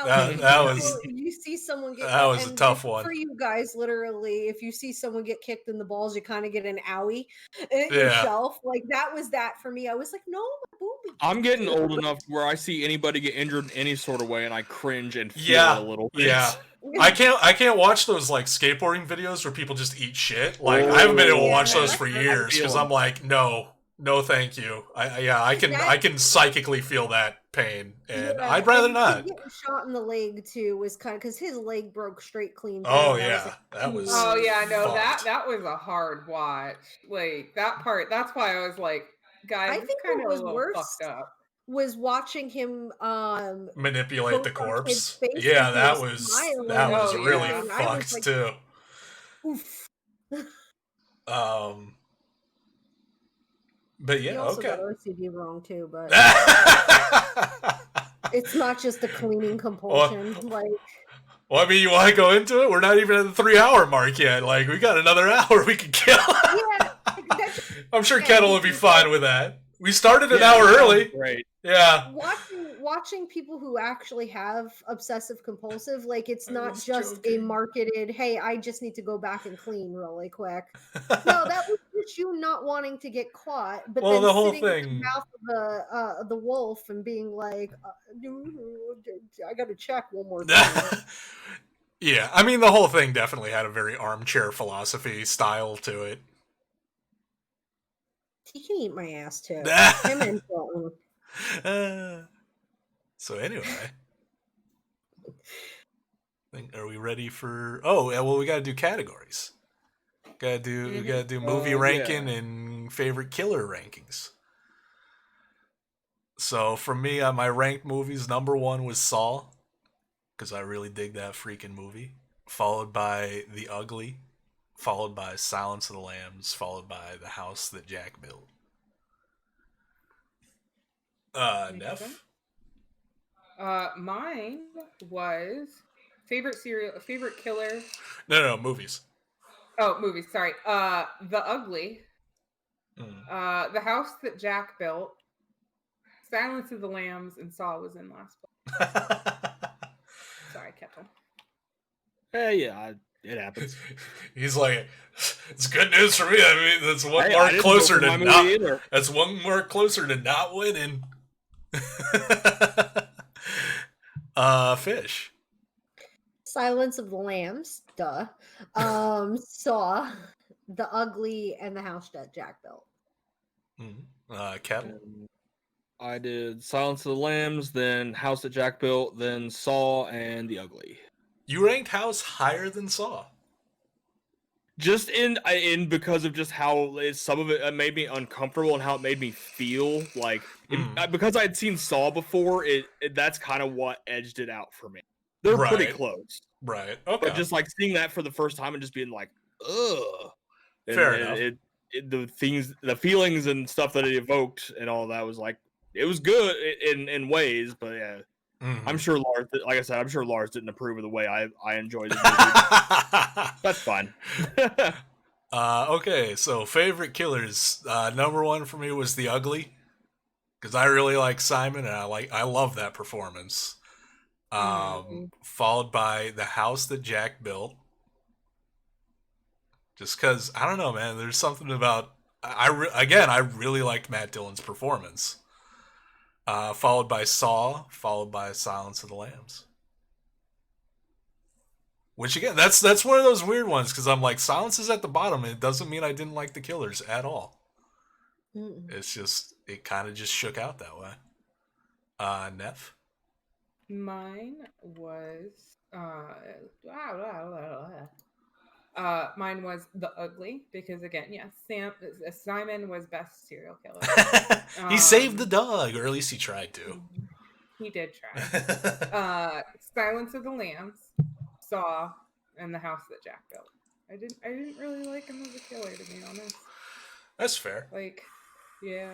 That was. You see someone get. That was a tough one for you guys. Literally, if you see someone get kicked in the balls, you kind of get an owie yourself. Like, that was that for me. I was like, no, my boob. I'm getting old enough where I see anybody get injured in any sort of way, and I cringe and feel a little bit. Yeah. I can't watch those like skateboarding videos where people just eat shit. Like, I haven't been able to watch those for years because I'm like, no, thank you. I can psychically feel that pain, and I'd rather not. Getting shot in the leg too was kind of because his leg broke straight clean. That was. Oh yeah, no, that was a hard watch. Like, that part. That's why I was like, guys, I think what was worse fucked up was watching him manipulate the corpse. Yeah, that was really fucked like, too. Oof. But yeah, he also okay. got OCD wrong too, but it's not just a cleaning compulsion. Well, I mean, you want to go into it? We're not even at the 3-hour mark yet. Like, we got another hour we can kill. Yeah, I'm sure Kettle would be fine with that. We started an hour early. Right. Yeah. Watching people who actually have obsessive compulsive, like, it's not just a marketed, hey, I just need to go back and clean really quick. No, that was just you not wanting to get caught, but then the whole sitting thing in the mouth of the wolf and being like, I gotta check one more time. Yeah, I mean, the whole thing definitely had a very armchair philosophy style to it. He can eat my ass too. Him and Dalton. So anyway, are we ready for? Oh, well, we gotta do categories. We gotta do movie ranking and favorite killer rankings. So for me, on my ranked movies, number 1 was Saw, because I really dig that freaking movie. Followed by The Ugly, followed by Silence of the Lambs, followed by The House That Jack Built. Neff? Mine was favorite killer. No, movies. Oh, movies. Sorry. The Ugly. The House That Jack Built. Silence of the Lambs, and Saw was in last place. Sorry, Kettle. Yeah, it happens. He's like, it's good news for me. I mean, that's one mark closer to not. That's one mark closer to not winning. Fish. Silence of the Lambs, duh. Saw, The Ugly, and The House That Jack Built. Kettle. I did Silence of the Lambs, then House That Jack Built, then Saw, and The Ugly. You ranked House higher than Saw. Just in because of just how some of it made me uncomfortable and how it made me feel like because I'd seen Saw before. That's kind of what edged it out for me. They're pretty close, right? Okay, but just like seeing that for the first time and just being like, ugh. Fair enough. The feelings and stuff that it evoked and all that was like it was good in ways, but yeah. I'm sure Lars, like I said, I'm sure Lars didn't approve of the way I enjoyed the movie. That's fine. Okay, so favorite killers. Number one for me was The Ugly, because I really like Simon and I love that performance. Followed by The House That Jack Built. Just because I don't know, man. There's something about I really liked Matt Dillon's performance. Followed by Saw, followed by Silence of the Lambs. Which again, that's one of those weird ones because I'm like, Silence is at the bottom, and it doesn't mean I didn't like the killers at all. It's just it kind of just shook out that way. Neff. Mine was mine was The Ugly because again, yes, Simon was best serial killer. He saved the dog, or at least he tried to. He did try. Silence of the Lambs, Saw, and The House That Jack Built. I didn't really like him as a killer, to be honest. That's fair. Like, yeah.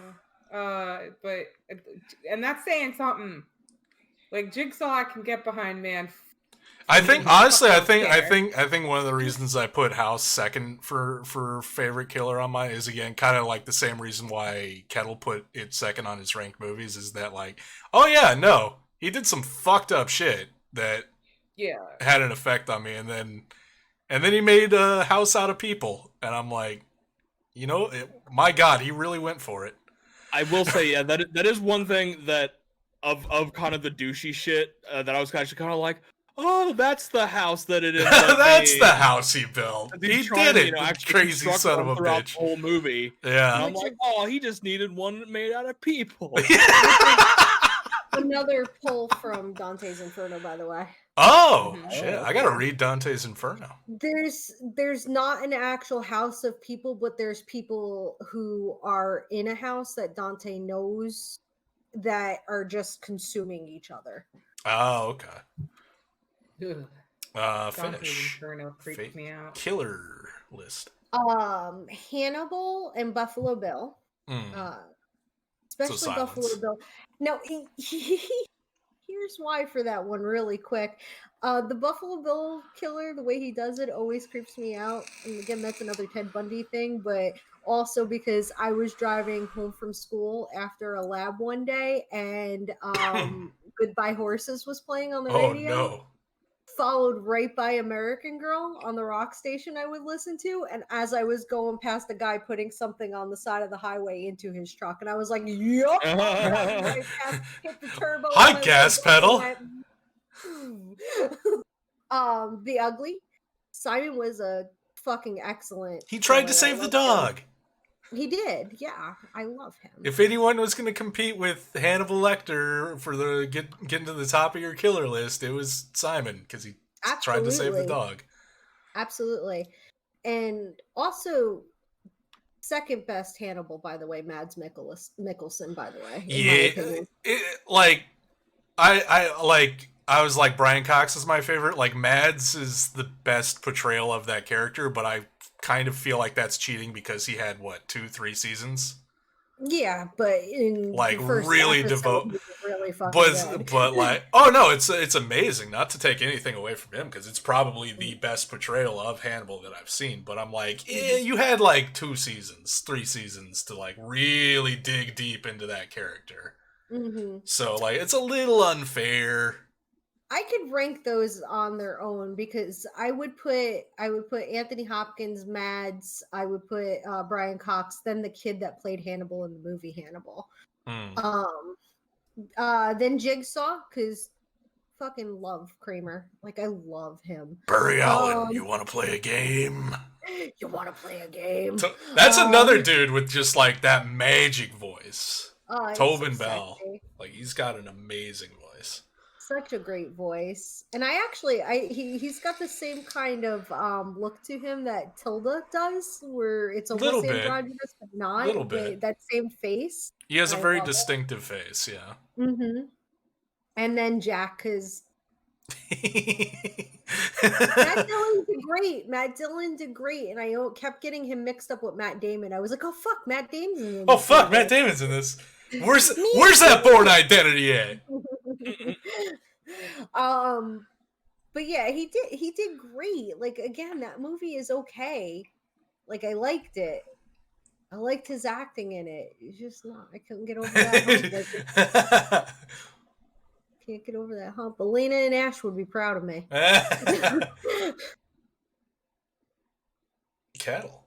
But and that's saying something. Like Jigsaw, I can get behind, man. I think honestly, I think one of the reasons I put House second for favorite killer on my is again kind of like the same reason why Kettle put it second on his ranked movies is that like, oh yeah, no, he did some fucked up shit that had an effect on me, and then he made a house out of people, and I'm like, you know, my God, he really went for it. I will say, yeah, that is one thing that of kind of the douchey shit that I was actually kind of like. Oh, that's the house that it is. That's the house he built. He did it, crazy son of a bitch. The whole movie. Yeah. And I'm like, oh, he just needed one made out of people. Another pull from Dante's Inferno, by the way. Oh, shit. I gotta read Dante's Inferno. There's not an actual house of people, but there's people who are in a house that Dante knows that are just consuming each other. Oh, okay. Finish. Inferno freaked me out. Killer list. Hannibal and Buffalo Bill. Especially Buffalo Bill. No, here's why for that one really quick. The Buffalo Bill killer, the way he does it always creeps me out. And again, that's another Ted Bundy thing, but also because I was driving home from school after a lab one day and Goodbye Horses was playing on the radio. Oh no. Followed right by American Girl on the rock station I would listen to, and as I was going past a guy putting something on the side of the highway into his truck, and I was like, yup, right past, hit the turbo. Hi, gas pedal. The Ugly. Simon was a fucking excellent. He tried to save the dog. He did, yeah. I love him. If anyone was going to compete with Hannibal Lecter for the getting to the top of your killer list, it was Simon because he tried to save the dog. Absolutely, and also second best Hannibal, by the way, Mads Mikkelsen. By the way, I was like Brian Cox is my favorite. Like Mads is the best portrayal of that character, but I kind of feel like that's cheating because he had 2-3 seasons. Yeah, but in like the first really devote, really but like, oh no, it's amazing. Not to take anything away from him because it's probably the best portrayal of Hannibal that I've seen. But I'm like, you had like 2 seasons, 3 seasons to like really dig deep into that character. So like, it's a little unfair. I could rank those on their own because I would put Anthony Hopkins, Mads, I would put Brian Cox, then the kid that played Hannibal in the movie Hannibal. Then Jigsaw, because fucking love Kramer. Like, I love him. Barry Allen, you want to play a game? You want to play a game? So, that's another dude with just like that magic voice. It's Tobin so Bell. sexy. Like, he's got an amazing voice. Such a great voice. And he's got the same kind of look to him that Tilda does, where it's Little almost bit. androgynous, but not. Little bit. That same face. He has a I very love it. distinctive face, yeah. Mm-hmm. And then Jack, because Matt Dillon did great, and I kept getting him mixed up with Matt Damon. I was like, oh fuck, Matt Damon's in this. Oh fuck, Matt Damon's in this. Where's that Bourne Identity at? But yeah, he did great. Like, again, that movie is okay. Like, I liked it. I liked his acting in it. It's just not. I couldn't get over that hump. Can't get over that hump. Elena and Ash would be proud of me. Cattle.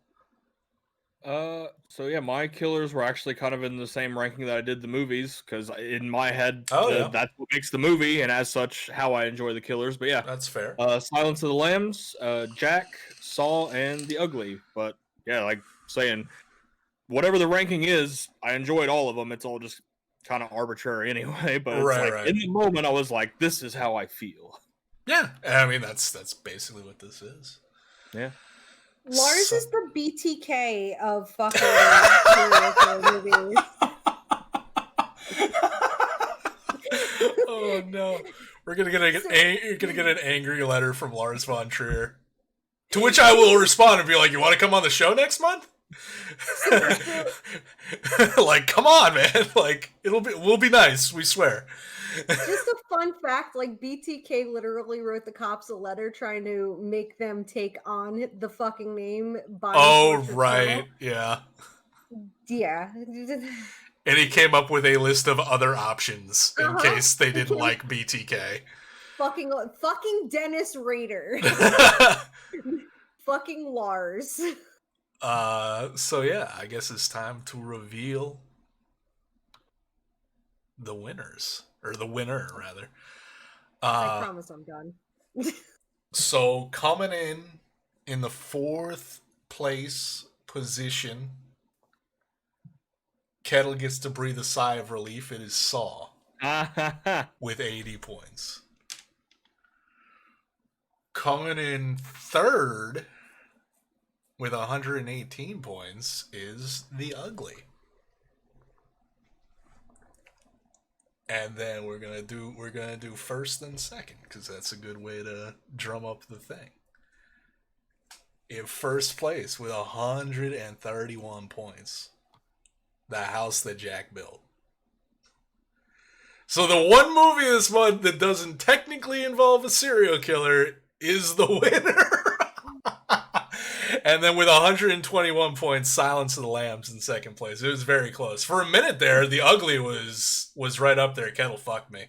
So yeah, my killers were actually kind of in the same ranking that I did the movies, because in my head, that's what makes the movie, and as such, how I enjoy the killers. But yeah, that's fair. Silence of the Lambs, Jack, Saw, and The Ugly. But yeah, like saying, whatever the ranking is, I enjoyed all of them. It's all just kind of arbitrary anyway. But it's in the moment, I was like, this is how I feel. Yeah, I mean that's basically what this is. Yeah. Lars is the BTK of fucking serial killer movies. Oh no, you're gonna get an angry letter from Lars von Trier, to which I will respond and be like, "You want to come on the show next month?" Like, come on, man! Like, we'll be nice. We swear. Just a fun fact, like, BTK literally wrote the cops a letter trying to make them take on the fucking name by right. Yeah. Yeah. And he came up with a list of other options in case they didn't like BTK. Fucking Dennis Rader. Fucking Lars. So yeah, I guess it's time to reveal the winners. Or the winner, rather. I promise I'm done. So, coming in the 4th place position, Kettle gets to breathe a sigh of relief. It is Saw with 80 points. Coming in 3rd with 118 points is The Ugly. And then we're gonna do first and second, because that's a good way to drum up the thing. In first place with 131 points, The House That Jack Built. So the one movie this month that doesn't technically involve a serial killer is the winner. And then with 121 points, Silence of the Lambs in second place. It was very close. For a minute there, The Ugly was right up there. Kettle fucked me.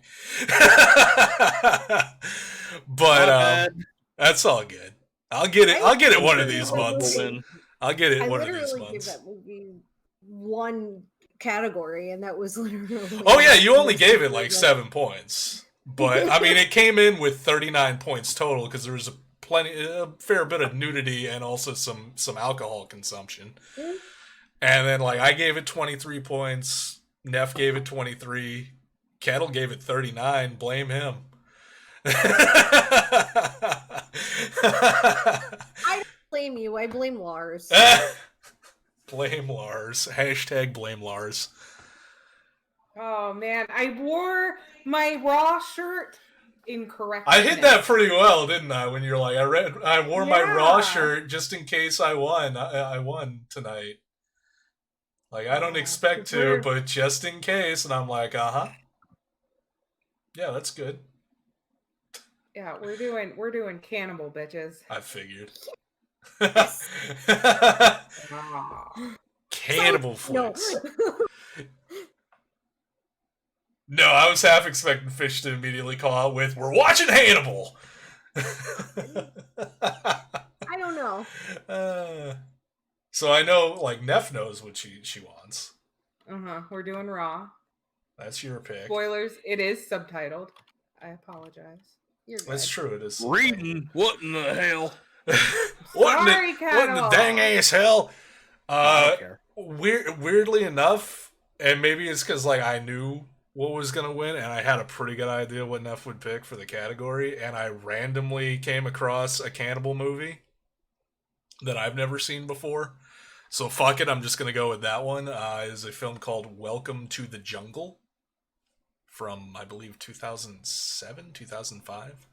But that's all good. I'll get it one of these months. I'll get it one of these months. I literally gave that movie one category, and that was literally... Oh yeah, you only gave it like 7 points. But, I mean, it came in with 39 points total, because there was a fair bit of nudity and also some alcohol consumption. And then, like, I gave it 23 points. Neff gave it 23. Kettle gave it 39. Blame him. I don't blame you. I blame Lars. Blame Lars. Hashtag blame Lars. Oh, man. I wore my Raw shirt incorrectly. I hit that pretty well, didn't I? When you're like, I wore my Raw shirt just in case I won. I won tonight. Like, I don't expect to, but just in case. And I'm like, yeah, that's good. Yeah, we're doing cannibal, bitches. I figured. Yes. Cannibal flicks. No, I was half expecting Fish to immediately call out with, "We're watching Hannibal." I don't know. So I know, like, Neff knows what she wants. We're doing Raw. That's your pick. Spoilers. It is subtitled. I apologize. You're good. That's true. It is. Reading? What in the hell? What in Sorry, the dang ass hell? I don't care. Weirdly enough, and maybe it's because like I knew what was gonna win, and I had a pretty good idea what Neff would pick for the category, and I randomly came across a cannibal movie that I've never seen before. So fuck it, I'm just gonna go with that one. Is a film called Welcome to the Jungle from I believe 2007, 2005.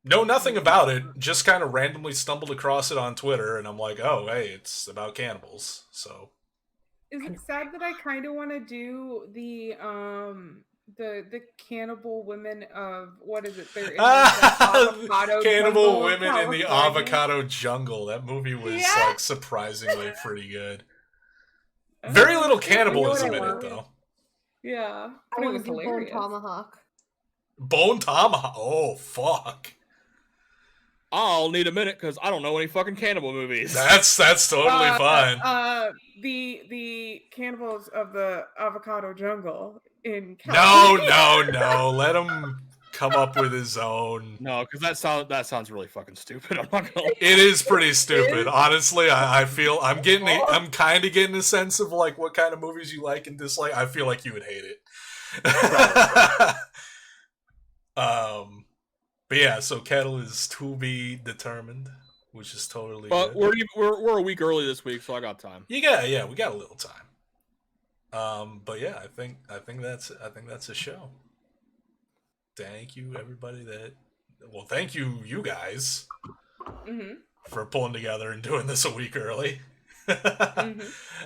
Know nothing about it, just kind of randomly stumbled across it on Twitter, and I'm like, oh, hey, it's about cannibals. So, Is it sad that I kind of want to do the cannibal women of what is it? They're in the avocado Cannibal jungle of Women in the California. Avocado Jungle. That movie was Yeah. like surprisingly pretty good. Very little cannibalism in it, though. Yeah, I but it want was to do Bone hilarious. Tomahawk. Bone Tomahawk. Oh fuck. I'll need a minute because I don't know any fucking cannibal movies. That's totally fine. The cannibals of the avocado jungle in No, California. no. Let him come up with his own. No, because that sounds really fucking stupid. I'm not gonna. It is pretty stupid. Honestly, I feel I'm kind of getting a sense of like what kind of movies you like and dislike. I feel like you would hate it. But yeah, so Kettle is to be determined, which is totally But good. we're a week early this week, so I got time. We got a little time. But yeah, I think that's a show. Thank you everybody thank you guys for pulling together and doing this a week early. I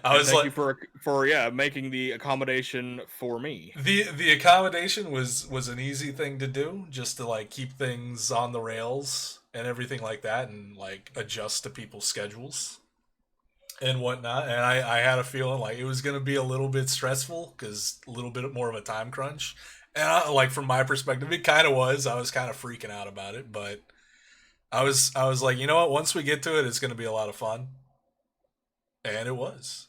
was Thank like, you for making the accommodation for me. the accommodation was an easy thing to do, just to like keep things on the rails and everything like that, and like adjust to people's schedules and whatnot. And I had a feeling like it was gonna be a little bit stressful because a little bit more of a time crunch. And like from my perspective, it kind of was. I was kind of freaking out about it, but I was like, you know what? Once we get to it, it's gonna be a lot of fun. And it was.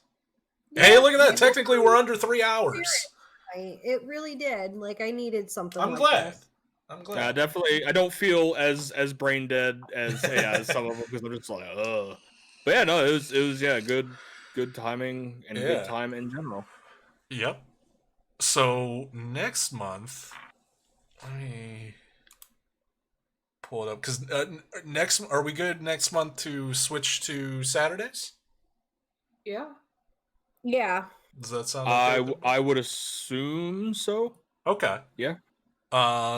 Yeah, Hey, look at that. it Technically, was we're under 3 hours. It really did. Like I needed something. I'm like glad. this. I'm glad. Definitely. I don't feel as brain dead as some of them because I'm just like, ugh. But yeah, no, it was good timing and good time in general. Yep. So next month, let me pull it up because are we good next month to switch to Saturdays? Yeah. Yeah. Does that sound like good? I would assume so. Okay. Yeah.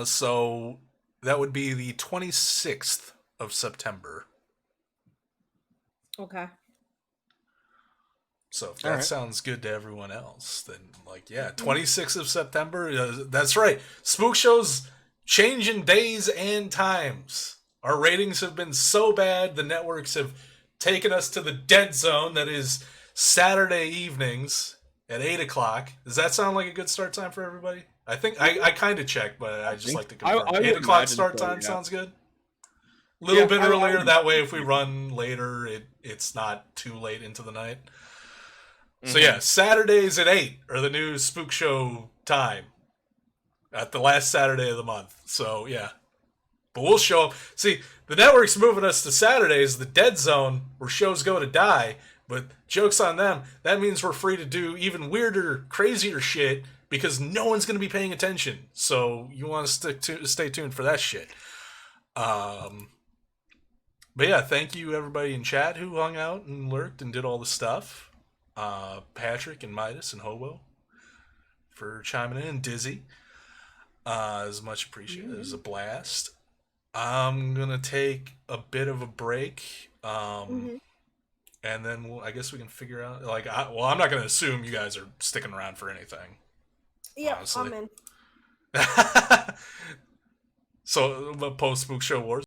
So that would be the 26th of September. Okay. So if that sounds good to everyone else, then 26th of September. That's right. Spookshow's changing days and times. Our ratings have been so bad, the networks have taken us to the dead zone that is Saturday evenings at 8 o'clock. Does that sound like a good start time for everybody? I think I kind of checked, but I just like to confirm. 8 o'clock start time sounds good. A little bit earlier, that way if we run later, it's not too late into the night. So yeah, Saturdays at 8 are the new Spook Show time at the last Saturday of the month. So yeah, but we'll show up. See, the network's moving us to Saturdays, the dead zone where shows go to die. But joke's on them. That means we're free to do even weirder, crazier shit because no one's going to be paying attention. So you want to stay tuned for that shit. But yeah, thank you everybody in chat who hung out and lurked and did all the stuff. Patrick and Midas and Hobo for chiming in, and Dizzy. Is much appreciated. It was a blast. I'm gonna take a bit of a break. And then I guess we can figure out. I'm not gonna assume you guys are sticking around for anything. Yeah, honestly. I'm in. So post Spook Show Wars.